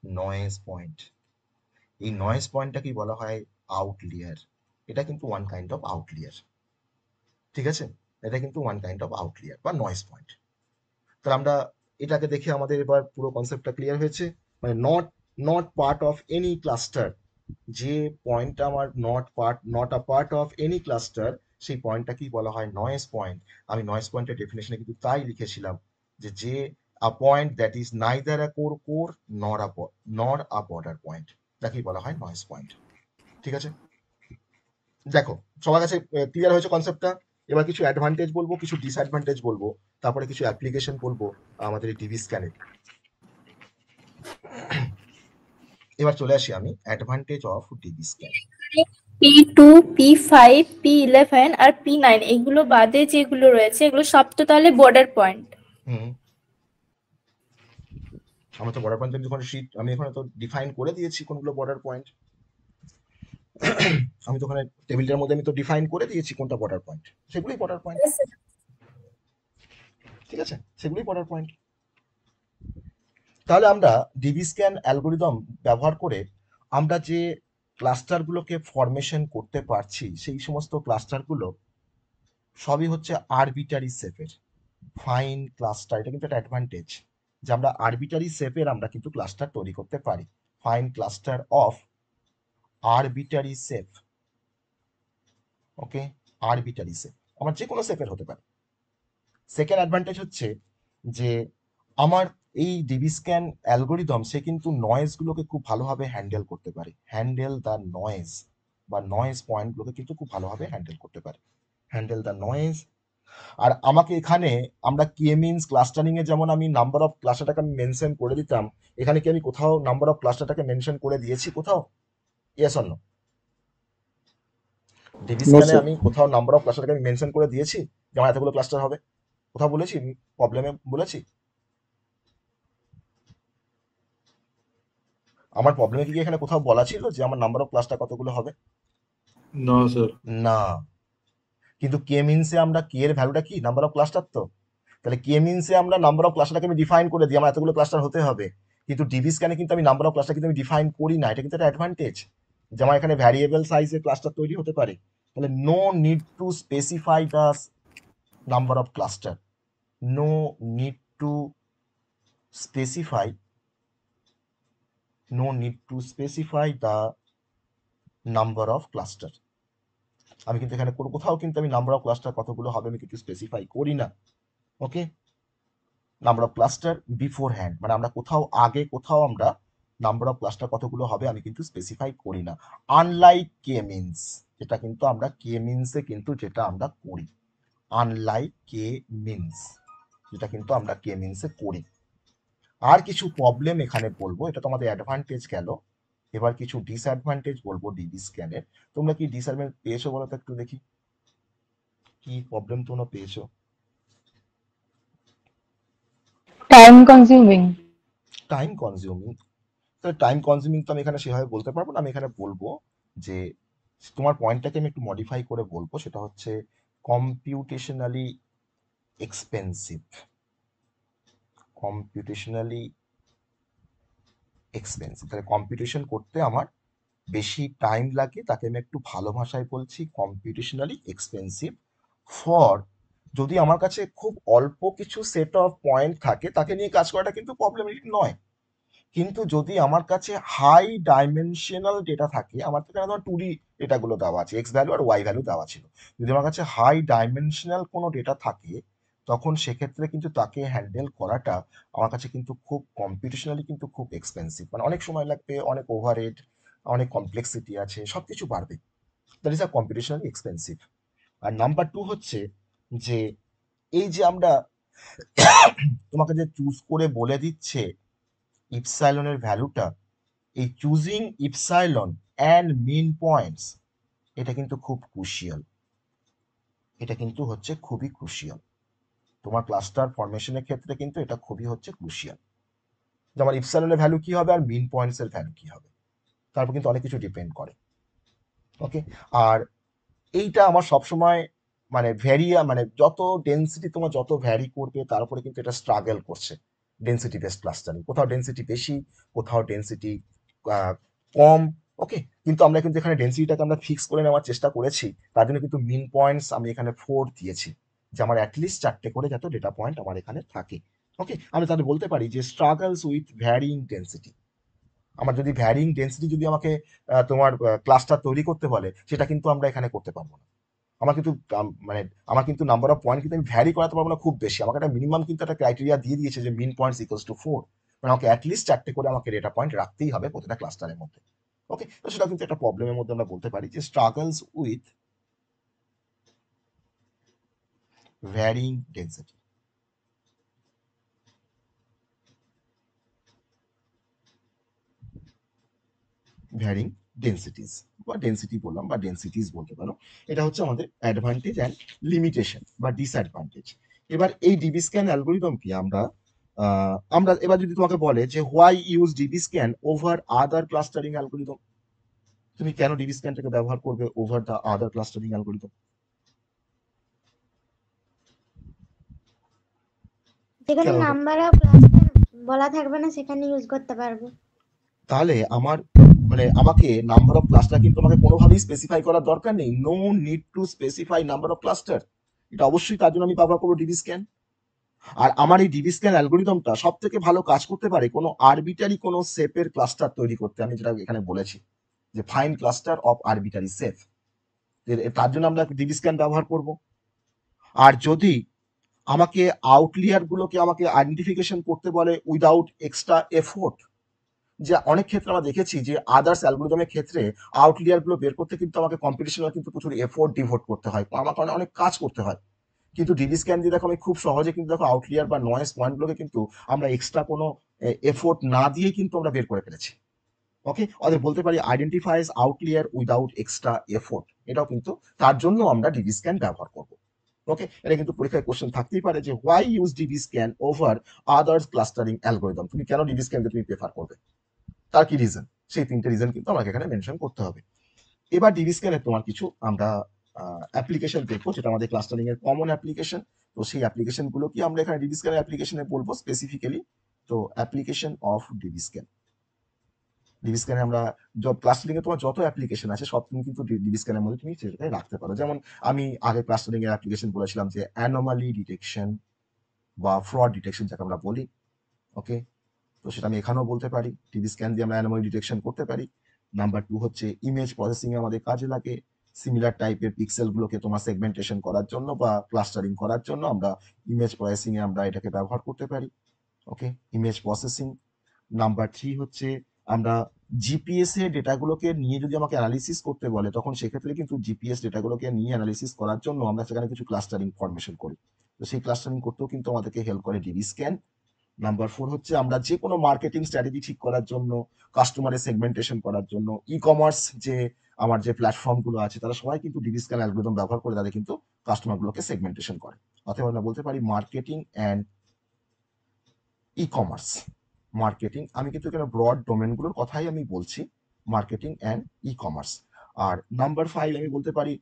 noise point. এই নয়েজ পয়েন্টটা কি বলা হয়? আউটলিয়ার। এটা কিন্তু ওয়ান কাইন্ড অফ আউটলিয়ার, ঠিক আছে? এটা কিন্তু ওয়ান কাইন্ড অফ আউটলিয়ার বা নয়েজ পয়েন্ট। তাহলে আমরা এটাকে দেখে আমাদের এবার পুরো কনসেপ্টটা ক্লিয়ার হয়েছে। মানে not part of any cluster, যে পয়েন্টটা আমার not a part of any cluster, সেই পয়েন্টটা কি বলা হয়? Noise point. আমি নয়েজ পয়েন্টের ডেফিনেশনে কিন্তু তাই লিখেছিলাম যে আ point that is neither a core নর আ বর্ডার পয়েন্ট, তাকেই বলা হয় নয়েজ পয়েন্ট। ঠিক আছে, দেখো সবার কাছে ক্লিয়ার হয়েছে কনসেপ্টটা। এবার কিছু অ্যাডভান্টেজ বলবো, কিছু ডিসঅ্যাডভান্টেজ বলবো, তারপরে কিছু অ্যাপ্লিকেশন বলবো আমাদের এই ডিভি স্ক্যানের। এবার চলে আসি আমি advantage of DB scan. P2, P5, P11 আর P9 এগুলো বাদে যেগুলো রয়েছে এগুলো সব তো তাহলে বর্ডার পয়েন্ট। আমরা তো বর্ডার পয়েন্ট যখন শীট আমি এখানে তো ডিফাইন করে দিয়েছি কোনগুলো বর্ডার পয়েন্ট। আমি তো ওখানে টেবিলটার মধ্যে আমি তো ডিফাইন করে দিয়েছি কোনটা বর্ডার পয়েন্ট, সেগুলোই বর্ডার পয়েন্ট। ঠিক আছে, সেগুলোই বর্ডার পয়েন্ট। তাহলে আমরা ডিভি স্ক্যান অ্যালগোরিদম ব্যবহার করে আমরা যে ক্লাস্টারগুলোকে ফরমেশন করতে পারছি, সেই সমস্ত ক্লাস্টারগুলো সবই হচ্ছে আরবিটারি শেপের ফাইন ক্লাস্টার। এটা কিন্তু একটা অ্যাডভান্টেজ যে আমরা আরবিটারি শেপের আমরা কিন্তু ক্লাস্টার তৈরি করতে পারি, fine cluster of arbitrary shape. Okay, arbitrary shape আমার যে কোনো শেপের হতে পারে। সেকেন্ড অ্যাডভান্টেজ হচ্ছে যে আমার এই ডিভি স্ক্যান অ্যালগোরিদম সে কিন্তু নয়েজগুলোকে খুব ভালোভাবে হ্যান্ডেল করতে পারে, হ্যান্ডেল দ্য নয়েজ বা নয়েজ পয়েন্টগুলোকে কিন্তু খুব ভালোভাবে হ্যান্ডেল করতে পারে, হ্যান্ডেল দ্য নয়েজ। আর আমাকে এখানে আমরা কে মিনস ক্লাস্টারিং এ যেমন আমি নাম্বার অফ ক্লাস্টারটাকে আমি মেনশন করে দিতাম, এখানে কি আমি কোথাও নাম্বার অফ ক্লাস্টারটাকে মেনশন করে দিয়েছি কোথাও? Yes or no? ডিভি স্ক্যানে আমি কোথাও নাম্বার অফ ক্লাস্টারটাকে আমি মেনশন করে দিয়েছি যে আমার এতগুলো ক্লাস্টার হবে? কোথাও বলেছি? প্রবলেমে বলেছি? আমার প্রবলেমে কি এখানে কোথাও বলা ছিল যে আমার নাম্বার অফ ক্লাস্টার কতগুলো হবে? না স্যার। না। কিন্তু কে মিনসে আমরা কে এর ভ্যালুটা কি? নাম্বার অফ ক্লাস্টার তো। তাহলে কে মিনসে আমরা নাম্বার অফ ক্লাস্টারটাকে আমি ডিফাইন করে দিই আমার এতগুলো ক্লাস্টার হতে হবে। কিন্তু ডিভি স্ক্যানে কিন্তু আমি নাম্বার অফ ক্লাস্টার কিন্তু আমি ডিফাইন করি না। এটা কিন্তু একটা অ্যাডভান্টেজ যে আমার এখানে ভ্যারিয়েবল সাইজের ক্লাস্টার তৈরি হতে পারে। তাহলে no need to specify the number of cluster, no need to specify the number of cluster. আমি কিন্তু এখানে কোথাও কিন্তু আমি নাম্বার অফ ক্লাস্টার কতগুলো হবে আমি কিন্তু স্পেসিফাই করি না। Okay, number of cluster beforehand, মানে আমরা কোথাও আমরা নাম্বার অফ ক্লাস্টার কতগুলো হবে আমি কিন্তু স্পেসিফাই করি না, আনলাইক কে মিনস। এটা কিন্তু আমরা কে মিনসে কিন্তু যেটা আমরা করি, আনলাইক কে মিনস, যেটা কিন্তু আমরা কে মিনসে করি। আর কিছু প্রবলেম এখানে বলবো, এটা তো আমাদের অ্যাডভান্টেজ গেল। এবার কিছু ডিসঅ্যাডভান্টেজ বলবো ডিভি স্ক্যানের। তোমরা কি ডিসঅ্যাডভান্টেজ পেয়েছো বলো তো একটু দেখি, কি প্রবলেম তোমরা পেয়েছো? Time consuming. টাইম কনজিউমিং, তো টাইম কনজিউমিং তো আমি এখানে সেভাবে বলতে পারবো না। আমি এখানে বলবো যে তোমার পয়েন্টটাকে আমি একটু মডিফাই করে বলবো, সেটা হচ্ছে কম্পিউটেশনালি এক্সপেন্সিভ। কম্পিউটেশনালি এক্সপেন্সিভ, তাহলে কম্পিউটেশন করতে আমার বেশি টাইম লাগে, তাকে আমি একটু ভালো ভাষায় বলছি কম্পিউটেশনালি এক্সপেন্সিভ। ফর যদি আমার কাছে খুব অল্প কিছু সেট অফ পয়েন্ট থাকে তাকে নিয়ে কাজ করাটা কিন্তু প্রবলেমেটিক নয়। কিন্তু যদি আমার কাছে হাই ডাইমেনশনাল ডেটা থাকে, আমার তো এখানে ধর 2D ডেটাগুলো দেওয়া আছে, এক্স ভ্যালু আর ওয়াই ভ্যালু দেওয়া ছিল, যদি আমার কাছে হাই ডাইমেনশনাল কোনো ডেটা থাকে তখন সেক্ষেত্রে কিন্তু তাকে হ্যান্ডেল করাটা আমার কাছে কিন্তু খুব কম্পিটিশনালি কিন্তু খুব এক্সপেন্সিভ, মানে অনেক সময় লাগবে, অনেক ওভারহেড, অনেক কমপ্লেক্সিটি আছে, সবকিছু বাড়বে। That is a computationally expensive. আর নাম্বার টু হচ্ছে যে এই যে আমরা তোমাকে যে চুজ করে বলে দিচ্ছে ইপসাইলনের ভ্যালুটা, এই choosing epsilon and min points, এটা কিন্তু খুব ক্রুশিয়াল, এটা কিন্তু হচ্ছে খুবই ক্রুশিয়াল তোমার ক্লাস্টার ফরমেশনের ক্ষেত্রে, কিন্তু এটা খুবই হচ্ছে ক্রুশিয়াল। যেমন ইপসাইলনের ভ্যালু কি হবে আর মিন পয়েন্টস এর ভ্যালু কি হবে, তারপর কিন্তু অনেক কিছু ডিপেন্ড করে। ওকে, আর এইটা আমার সবসময় মানে মানে যত ডেন্সিটি তোমার যত ভ্যারি করবে তার উপরে কিন্তু এটা স্ট্রাগল করছে ডেন্সিটি বেসড ক্লাস্টারিং, কোথাও ডেন্সিটি বেশি, কোথাও ডেন্সিটি কম। ওকে, কিন্তু আমরা কিন্তু এখানে ডেন্সিটিটাকে আমরা ফিক্স করে নেওয়ার চেষ্টা করেছি, তার জন্য কিন্তু মিন পয়েন্টস আমি এখানে 4 দিয়েছি, যে আমার অ্যাটলিস্ট 4টে করে যাতে ডেটা পয়েন্ট আমার এখানে থাকে। ওকে, আমি তাহলে বলতে পারি যে স্ট্রাগলস উইথ ভ্যারিং ডেন্সিটি। আমার যদি ভ্যারিং ডেন্সিটি যদি আমাকে তোমার ক্লাস্টার তৈরি করতে বলে, সেটা কিন্তু আমরা এখানে করতে পারবো না। আমার কিন্তু মানে আমার কিন্তু নাম্বার অফ পয়েন্ট কিন্তু আমি ভ্যারি করাতে পারবো না খুব বেশি, আমাকে একটা মিনিমাম কিন্তু একটা ক্রাইটেরিয়া দিয়ে দিয়েছে যে মিন পয়েন্টস ইকুয়ালস টু 4, মানে আমাকে অ্যাটলিস্ট 4টে করে আমাকে ডেটা পয়েন্ট রাখতেই হবে প্রতিটা ক্লাস্টারের মধ্যে। ওকে, তো সেটা কিন্তু একটা প্রবলেমের মধ্যে আমরা বলতে পারি যে struggles with varying density. Varying densities বা ডেন্সিটি বললাম বা ডেন্সিটিস বলতে পারো, এটা হচ্ছে আমাদের অ্যাডভান্টেজ অ্যান্ড লিমিটেশন বা ডিসঅ্যাডভান্টেজ। এবার এই ডিবি স্ক্যান অ্যালগোরিদম কি আমরা এবার যদি তোমাকে বলে যে why use DB scan over other clustering algorithm, তুমি কেন ডিবি স্ক্যানটাকে ব্যবহার করবে over the other clustering algorithm? যেখানে কেন? নাম্বার অফ ক্লাস্টার বলা থাকবে না সেখানে ইউজ করতে পারবো। তাহলে আমার মানে আমাকে নাম্বার অফ ক্লাস্টার কিন্তু আমাকে কোনোভাবেই স্পেসিফাই করার দরকার নেই, no need to specify number of cluster. এটা অবশ্যই তার জন্য আমি ব্যবহার করবো ডিবি স্ক্যান। আর আমার এই ডিবি স্ক্যান অ্যালগোরিদমটা সব থেকে ভালো কাজ করতে পারে কোনো আরবিটারি কোনো সেপের ক্লাস্টার তৈরি করতে, আমি যেটা এখানে বলেছি যে fine cluster of arbitrary shape, তার জন্য আমরা ডিবি স্ক্যান ব্যবহার করব। আর যদি আমাকে আউটলিয়ার গুলোকে আমাকে আইডেন্টিফিকেশন করতে বলে উইদাউট এক্সট্রা এফোর্ট, যে অনেক ক্ষেত্রে আমরা দেখেছি যে আদার্স অ্যালগোরিদমের ক্ষেত্রে আউটলিয়ার গুলো বের করতে কিন্তু আমাকে কম্পিটিশনাল কিন্তু প্রচুর এফোর্ট ডিভোট করতে হয়, আমাকে অনেক কাজ করতে হয়। কিন্তু ডিবি স্ক্যান দিয়ে দেখো আমি খুব সহজে কিন্তু দেখো আউটলিয়ার বা নয়েজ পয়েন্টগুলোকে কিন্তু আমরা এক্সট্রা কোনো এফোর্ট না দিয়ে কিন্তু আমরা বের করে ফেলেছি। ওকে, ওদের বলতে পারি আইডেন্টিফাইজ আউটলিয়ার উইদাউট এক্সট্রা এফোর্ট, এটাও কিন্তু তার জন্য আমরা ডিবি স্ক্যান ব্যবহার করব। ওকে, এটা কিন্তু পরীক্ষায় কোশ্চেন থাকতেই পারে যে why use DB scan over others clustering algorithm, তুমি কেন ডিবি স্ক্যানকে তুমি প্রেফার করবে, তার কি রিজন, সেই 3টে রিজন কিন্তু আমাকে এখানে মেনশন করতে হবে। এবার ডিবি স্ক্যানের তোমার কিছু আমরা অ্যাপ্লিকেশন দেখবো, যেটা আমাদের ক্লাস্টারিং এর কমন অ্যাপ্লিকেশন। তো সেই অ্যাপ্লিকেশন গুলো কি আমরা এখানে ডিবি স্ক্যানের অ্যাপ্লিকেশনে বলবো স্পেসিফিক্যালি। তো application of DB scan, DB স্ক্যানে আমরা ক্লাস্টারিং এ তোমার যত অ্যাপ্লিকেশন আছে সব তুমি কিন্তু ডিবি স্ক্যানের মধ্যে তুমি সেটাকে রাখতে পারো। যেমন আমি আগে ক্লাস্টারিং এর অ্যাপ্লিকেশন বলেছিলাম যে অ্যানোমালি ডিটেকশন বা ফ্রড ডিটেকশন যাকে আমরা বলি। ওকে, তো সেটা আমি এখানেও বলতে পারি, ডিবি স্ক্যান দিয়ে আমরা অ্যানোমালি ডিটেকশন করতে পারি। নাম্বার 2 হচ্ছে ইমেজ প্রসেসিং এ আমাদের কাজে লাগে, সিমিলার টাইপের পিক্সেল গুলোকে তোমার সেগমেন্টেশন করার জন্য বা ক্লাস্টারিং করার জন্য আমরা ইমেজ প্রসেসিং এ আমরা এটাকে ব্যবহার করতে পারি। ওকে, ইমেজ প্রসেসিং। নাম্বার 3 হচ্ছে আমরা জিপিএস এর ডেটাগুলোকে নিয়ে যদি আমাকে অ্যানালিসিস করতে বলে, তখন সেক্ষেত্রে কিন্তু জিপিএস ডেটাগুলোকে নিয়ে অ্যানালিসিস করার জন্য আমরা সেখানে কিছু ক্লাস্টারিং ফরমেশন করি, তো সেই ক্লাস্টারিং করতেও কিন্তু আমাদেরকে হেল্প করে ডিবি স্ক্যান। নাম্বার 4 হচ্ছে আমরা যে কোনো মার্কেটিং স্ট্র্যাটেজি ঠিক করার জন্য, কাস্টমারের সেগমেন্টেশন করার জন্য, ই কমার্স যে আমার যে প্ল্যাটফর্ম গুলো আছে তারা সবাই কিন্তু ডিবি স্ক্যান অ্যালগরিদম ব্যবহার করে তাদের কিন্তু কাস্টমার গুলোকে সেগমেন্টেশন করে। অথবা আমরা বলতে পারি marketing and e commerce. Marketing, আমি কিন্তু এখানে ব্রড ডোমেনগুলোর কথাই আমি বলছি, মার্কেটিং অ্যান্ড ই কমার্স। আর নাম্বার 5 আমি বলতে পারি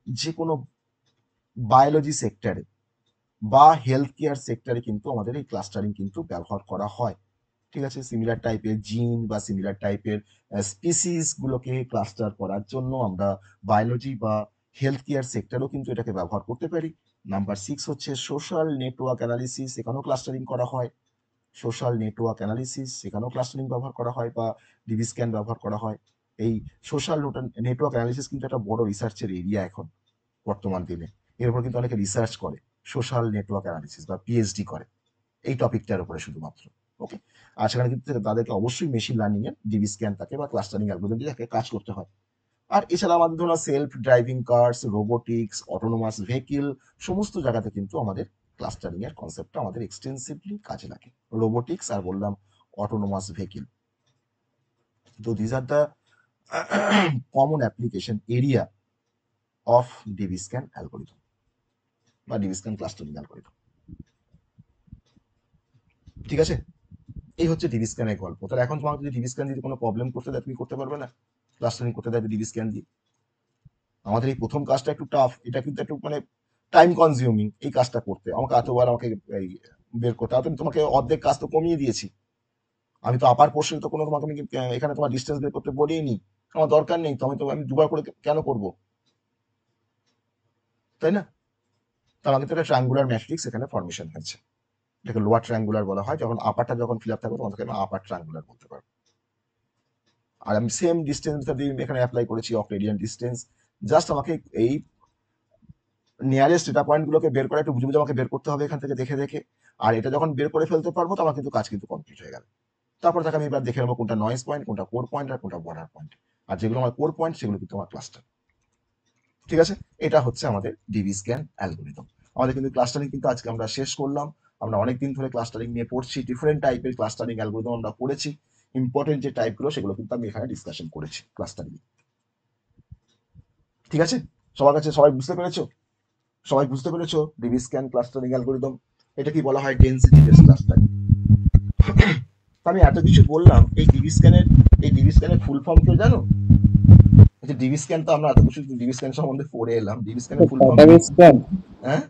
যে কোনো বায়োলজি সেক্টরে বা হেলথ কেয়ার সেক্টরে কিন্তু আমাদের এই ক্লাস্টারিং কিন্তু ব্যবহার করা হয়। ঠিক আছে, সিমিলার টাইপের জিন বা সিমিলার টাইপের স্পিসিস গুলোকে ক্লাস্টার করার জন্য আমরা বায়োলজি বা হেলথ কেয়ার সেক্টরেও কিন্তু এটাকে ব্যবহার করতে পারি। নাম্বার 6 হচ্ছে সোশ্যাল নেটওয়ার্ক অ্যানালিসিস, এখানেও ক্লাস্টারিং করা হয়। সোশ্যাল নেটওয়ার্ক অ্যানালিসিস, সেখানেও ক্লাস্টারিং ব্যবহার করা হয় বা ডিবি স্ক্যান ব্যবহার করা হয়। এই সোশ্যাল নেটওয়ার্ক অ্যানালিসিস কিন্তু একটা বড় রিসার্চের এরিয়া এখন বর্তমান দিনে, এর উপর কিন্তু অনেকে রিসার্চ করে। সোশ্যাল নেটওয়ার্ক অ্যানালিসিস বা পিএইচডি করে এই টপিকটার উপরে শুধুমাত্র। ওকে, আর সেখানে কিন্তু তাদেরকে অবশ্যই মেশিন লার্নিং এর ডিবি স্ক্যান থাকে বা ক্লাস্টারিং অ্যালগরিদম দিয়ে তাকে কাজ করতে হয়। আর এছাড়া আমাদের ধরুন self driving cars, robotics, autonomous vehicle, সমস্ত জায়গাতে কিন্তু আমাদের ক্লাস্টারিং এর কনসেপ্টটা আমাদের এক্সটেন্সিভলি কাজে লাগে। রোবোটিক্স আর বললাম অটোনোমাস ভেহিকল। তো this are the common application area of DB scan algorithm বা ডিবি স্ক্যান ক্লাস্টারিং অ্যালগরিদম। ঠিক আছে, এই হচ্ছে ডিবি স্ক্যানের গল্প। তাহলে এখন তোমার যদি ডিবি স্ক্যান যদি কোনো প্রবলেম করতে দেয় তুমি করতে পারবে না, ক্লাস্টারিং করতে দেয় ডিবি স্ক্যান দিয়ে। আমাদের এই প্রথম কাজটা একটু টাফ, এটা কিন্তু একটু মানে টাইম কনজিউমিং এই কাজটা করতে। আমাকে এতবার আমাকে এই বের করতে হবে, তোমাকে অর্ধেক কাজ তো কমিয়ে দিয়েছি। আমি তো আপার পোর্শন তো কোনো তোমাকে আমি এখানে তোমার ডিস্টেন্স বের করতে বলিনি, আমার দরকার নেই তো, আমি দুবার করে কেন করব, তাই না? তার আমাকে তো একটা ট্রায়াঙ্গুলার ম্যাট্রিক্স এখানে ফর্মেশন হয়েছে, এটাকে লোয়ার ট্রায়াঙ্গুলার বলা হয়। যখন আপারটা যখন ফিল আপ থাকবে তখন তাকে আপার ট্রায়াঙ্গুলার বলতে পারবো। আর আমি সেম ডিস্টেন্স এখানে অ্যাপ্লাই করেছি, অফ-রেডিয়ান ডিস্টেন্স। জাস্ট আমাকে এই নিয়ারেস্ট ডেটা পয়েন্ট গুলোকে বের করে একটু বুঝে বুঝে আমাকে বের করতে হবে এখান থেকে দেখে দেখে। আর এটা যখন বের করে ফেলতে পারবো তো আমার কিন্তু কাজ কিন্তু কমপ্লিট হয়ে গেল। তারপর তাকে আমি এবার দেখে নেবো কোনটা নয়েজ পয়েন্ট, কোনটা কোর পয়েন্ট আর কোনটা বর্ডার পয়েন্ট। আর যেগুলো আমার কোর পয়েন্ট সেগুলো কিন্তু আমার ক্লাস্টার। ঠিক আছে, এটা হচ্ছে আমাদের ডিবি স্ক্যান অ্যালগরিদম। আমাদের কিন্তু ক্লাস্টারিং কিন্তু আজকে আমরা শেষ করলাম। আমরা অনেকদিন ধরে ক্লাস্টারিং নিয়ে পড়ছি, ডিফারেন্ট টাইপের ক্লাস্টারিং অ্যালগরিদম আমরা পড়েছি। ইম্পর্টেন্ট যে টাইপগুলো সেগুলো কিন্তু আমি এখানে ডিসকাশন করেছি ক্লাস্টারিং। ঠিক আছে, সবার কাছে সবাই বুঝতে পেরেছো? সবাই বুঝতে পেরেছো ডিবি স্ক্যান ক্লাস্টারিং অ্যালগরিদম? এটা কি বলা হয়? Density based clustering. আমি এত কিছু বললাম, এই ডিবি স্ক্যানের ফুল ফর্ম কেউ জানো? আচ্ছা, ডিবি স্ক্যান তো আমরা এত কিছু ডিবি স্ক্যান সম্বন্ধে পড়ে এলাম, ডিবি স্ক্যানের ফুল ফর্ম ডাটাবেস স্ক্যান, হ্যাঁ?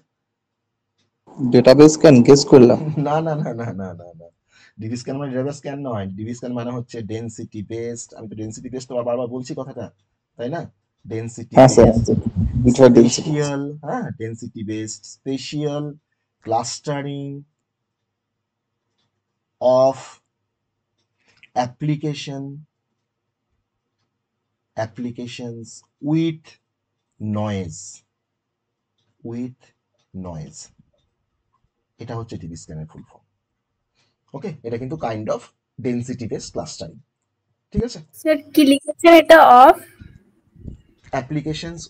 ডেটাবেস স্ক্যান গেস করলাম। না না না না না না না, ডিবি স্ক্যান মানে ডেটাবেস স্ক্যান নয়। ডিবি স্ক্যান মানে হচ্ছে ডেনসিটি বেসড। আমি তো ডেনসিটি বেসড তো বারবার বলছি কথাটা, তাই না? ডেনসিটি হ্যাঁ স্যার, বেসড স্পেশিয়াল, হ্যাঁ, density based spatial clustering of applications with noise, এটা হচ্ছে ডিবি স্ক্যানের ফুল ফর্ম। ওকে, এটা কিন্তু kind of density based clustering. ঠিক আছে স্যার কি লিখেছেন এটা? Of applications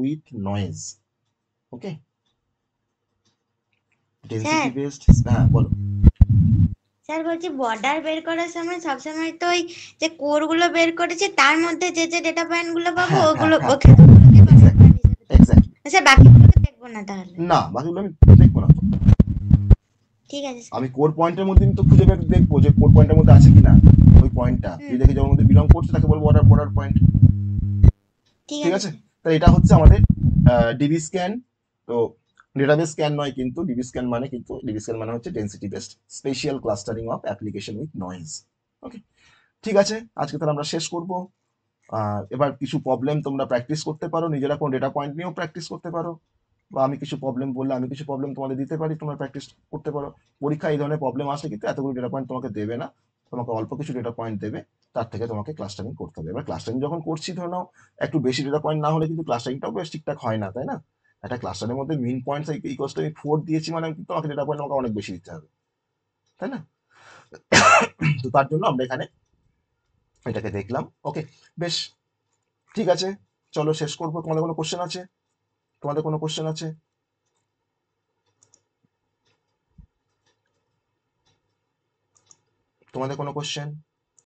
with noise. Okay, density based. হ্যাঁ বলো। স্যার বলছি বর্ডার বের করার সময় সবসময় তো ওই যে কোর গুলো বের করেছে তার মধ্যে যে যে ডেটা পয়েন্ট গুলো পাবো ওগুলো স্যার বাকিগুলোকে দেখবো না তাহলে? না, বাকিগুলো আমি দেখবো না। ঠিক আছে, আমি কোর পয়েন্টের মধ্যে তো খুঁজে দেখবো যে কোর পয়েন্টের মধ্যে আছে কিনা ওই পয়েন্টটা। যদি দেখি যে ওর মধ্যে বিলং করছে তাকে বলবো বর্ডার পয়েন্ট। ঠিক আছে, তাহলে এটা হচ্ছে আমাদের ডিবি স্ক্যান। তো ডেটাবেস স্ক্যান নয় কিন্তু ডিবি স্ক্যান মানে হচ্ছে density based spatial clustering of application with noise. Okay, ঠিক আছে, আজকে তাহলে আমরা শেষ করব। এবার কিছু প্রবলেম তোমরা প্র্যাকটিস করতে পারো, নিজেরা কোনো ডেটা পয়েন্ট নিয়েও প্র্যাকটিস করতে পারো, বা আমি কিছু প্রবলেম বললে আমি কিছু প্রবলেম তোমাদের দিতে পারি, তোমরা প্র্যাকটিস করতে পারো। পরীক্ষা এই ধরনের প্রবলেম আসলে কিন্তু এতগুলো ডেটা পয়েন্ট তোমাকে দেবে না, তোমাকে অল্প কিছু ডেটা পয়েন্ট দেবে, তার থেকে তোমাকে ক্লাস্টারিং করতে হবে। এবার ক্লাস্টারিং যখন করছি ধরে নাও একটু বেশি ডেটা পয়েন্ট না হলে কিন্তু ক্লাস্টারিংটাও বেশ ঠিকঠাক হয় না, তাই না? একটা ক্লাস্টারের মধ্যে মিন পয়েন্টস ইকুয়ালস টু আমি 4 দিয়েছি, মানে কিন্তু তোমাকে ডেটা পয়েন্ট আমাকে অনেক বেশি দিতে হবে, তাই না? তো তার জন্য আমরা এখানে এটাকে দেখলাম। ওকে, বেশ, ঠিক আছে, চলো শেষ করবো। তোমাদের কোনো কোশ্চেন আছে? তোমাদের কোনো কোশ্চেন আছে? তোমাদের কোনো কোশ্চেন?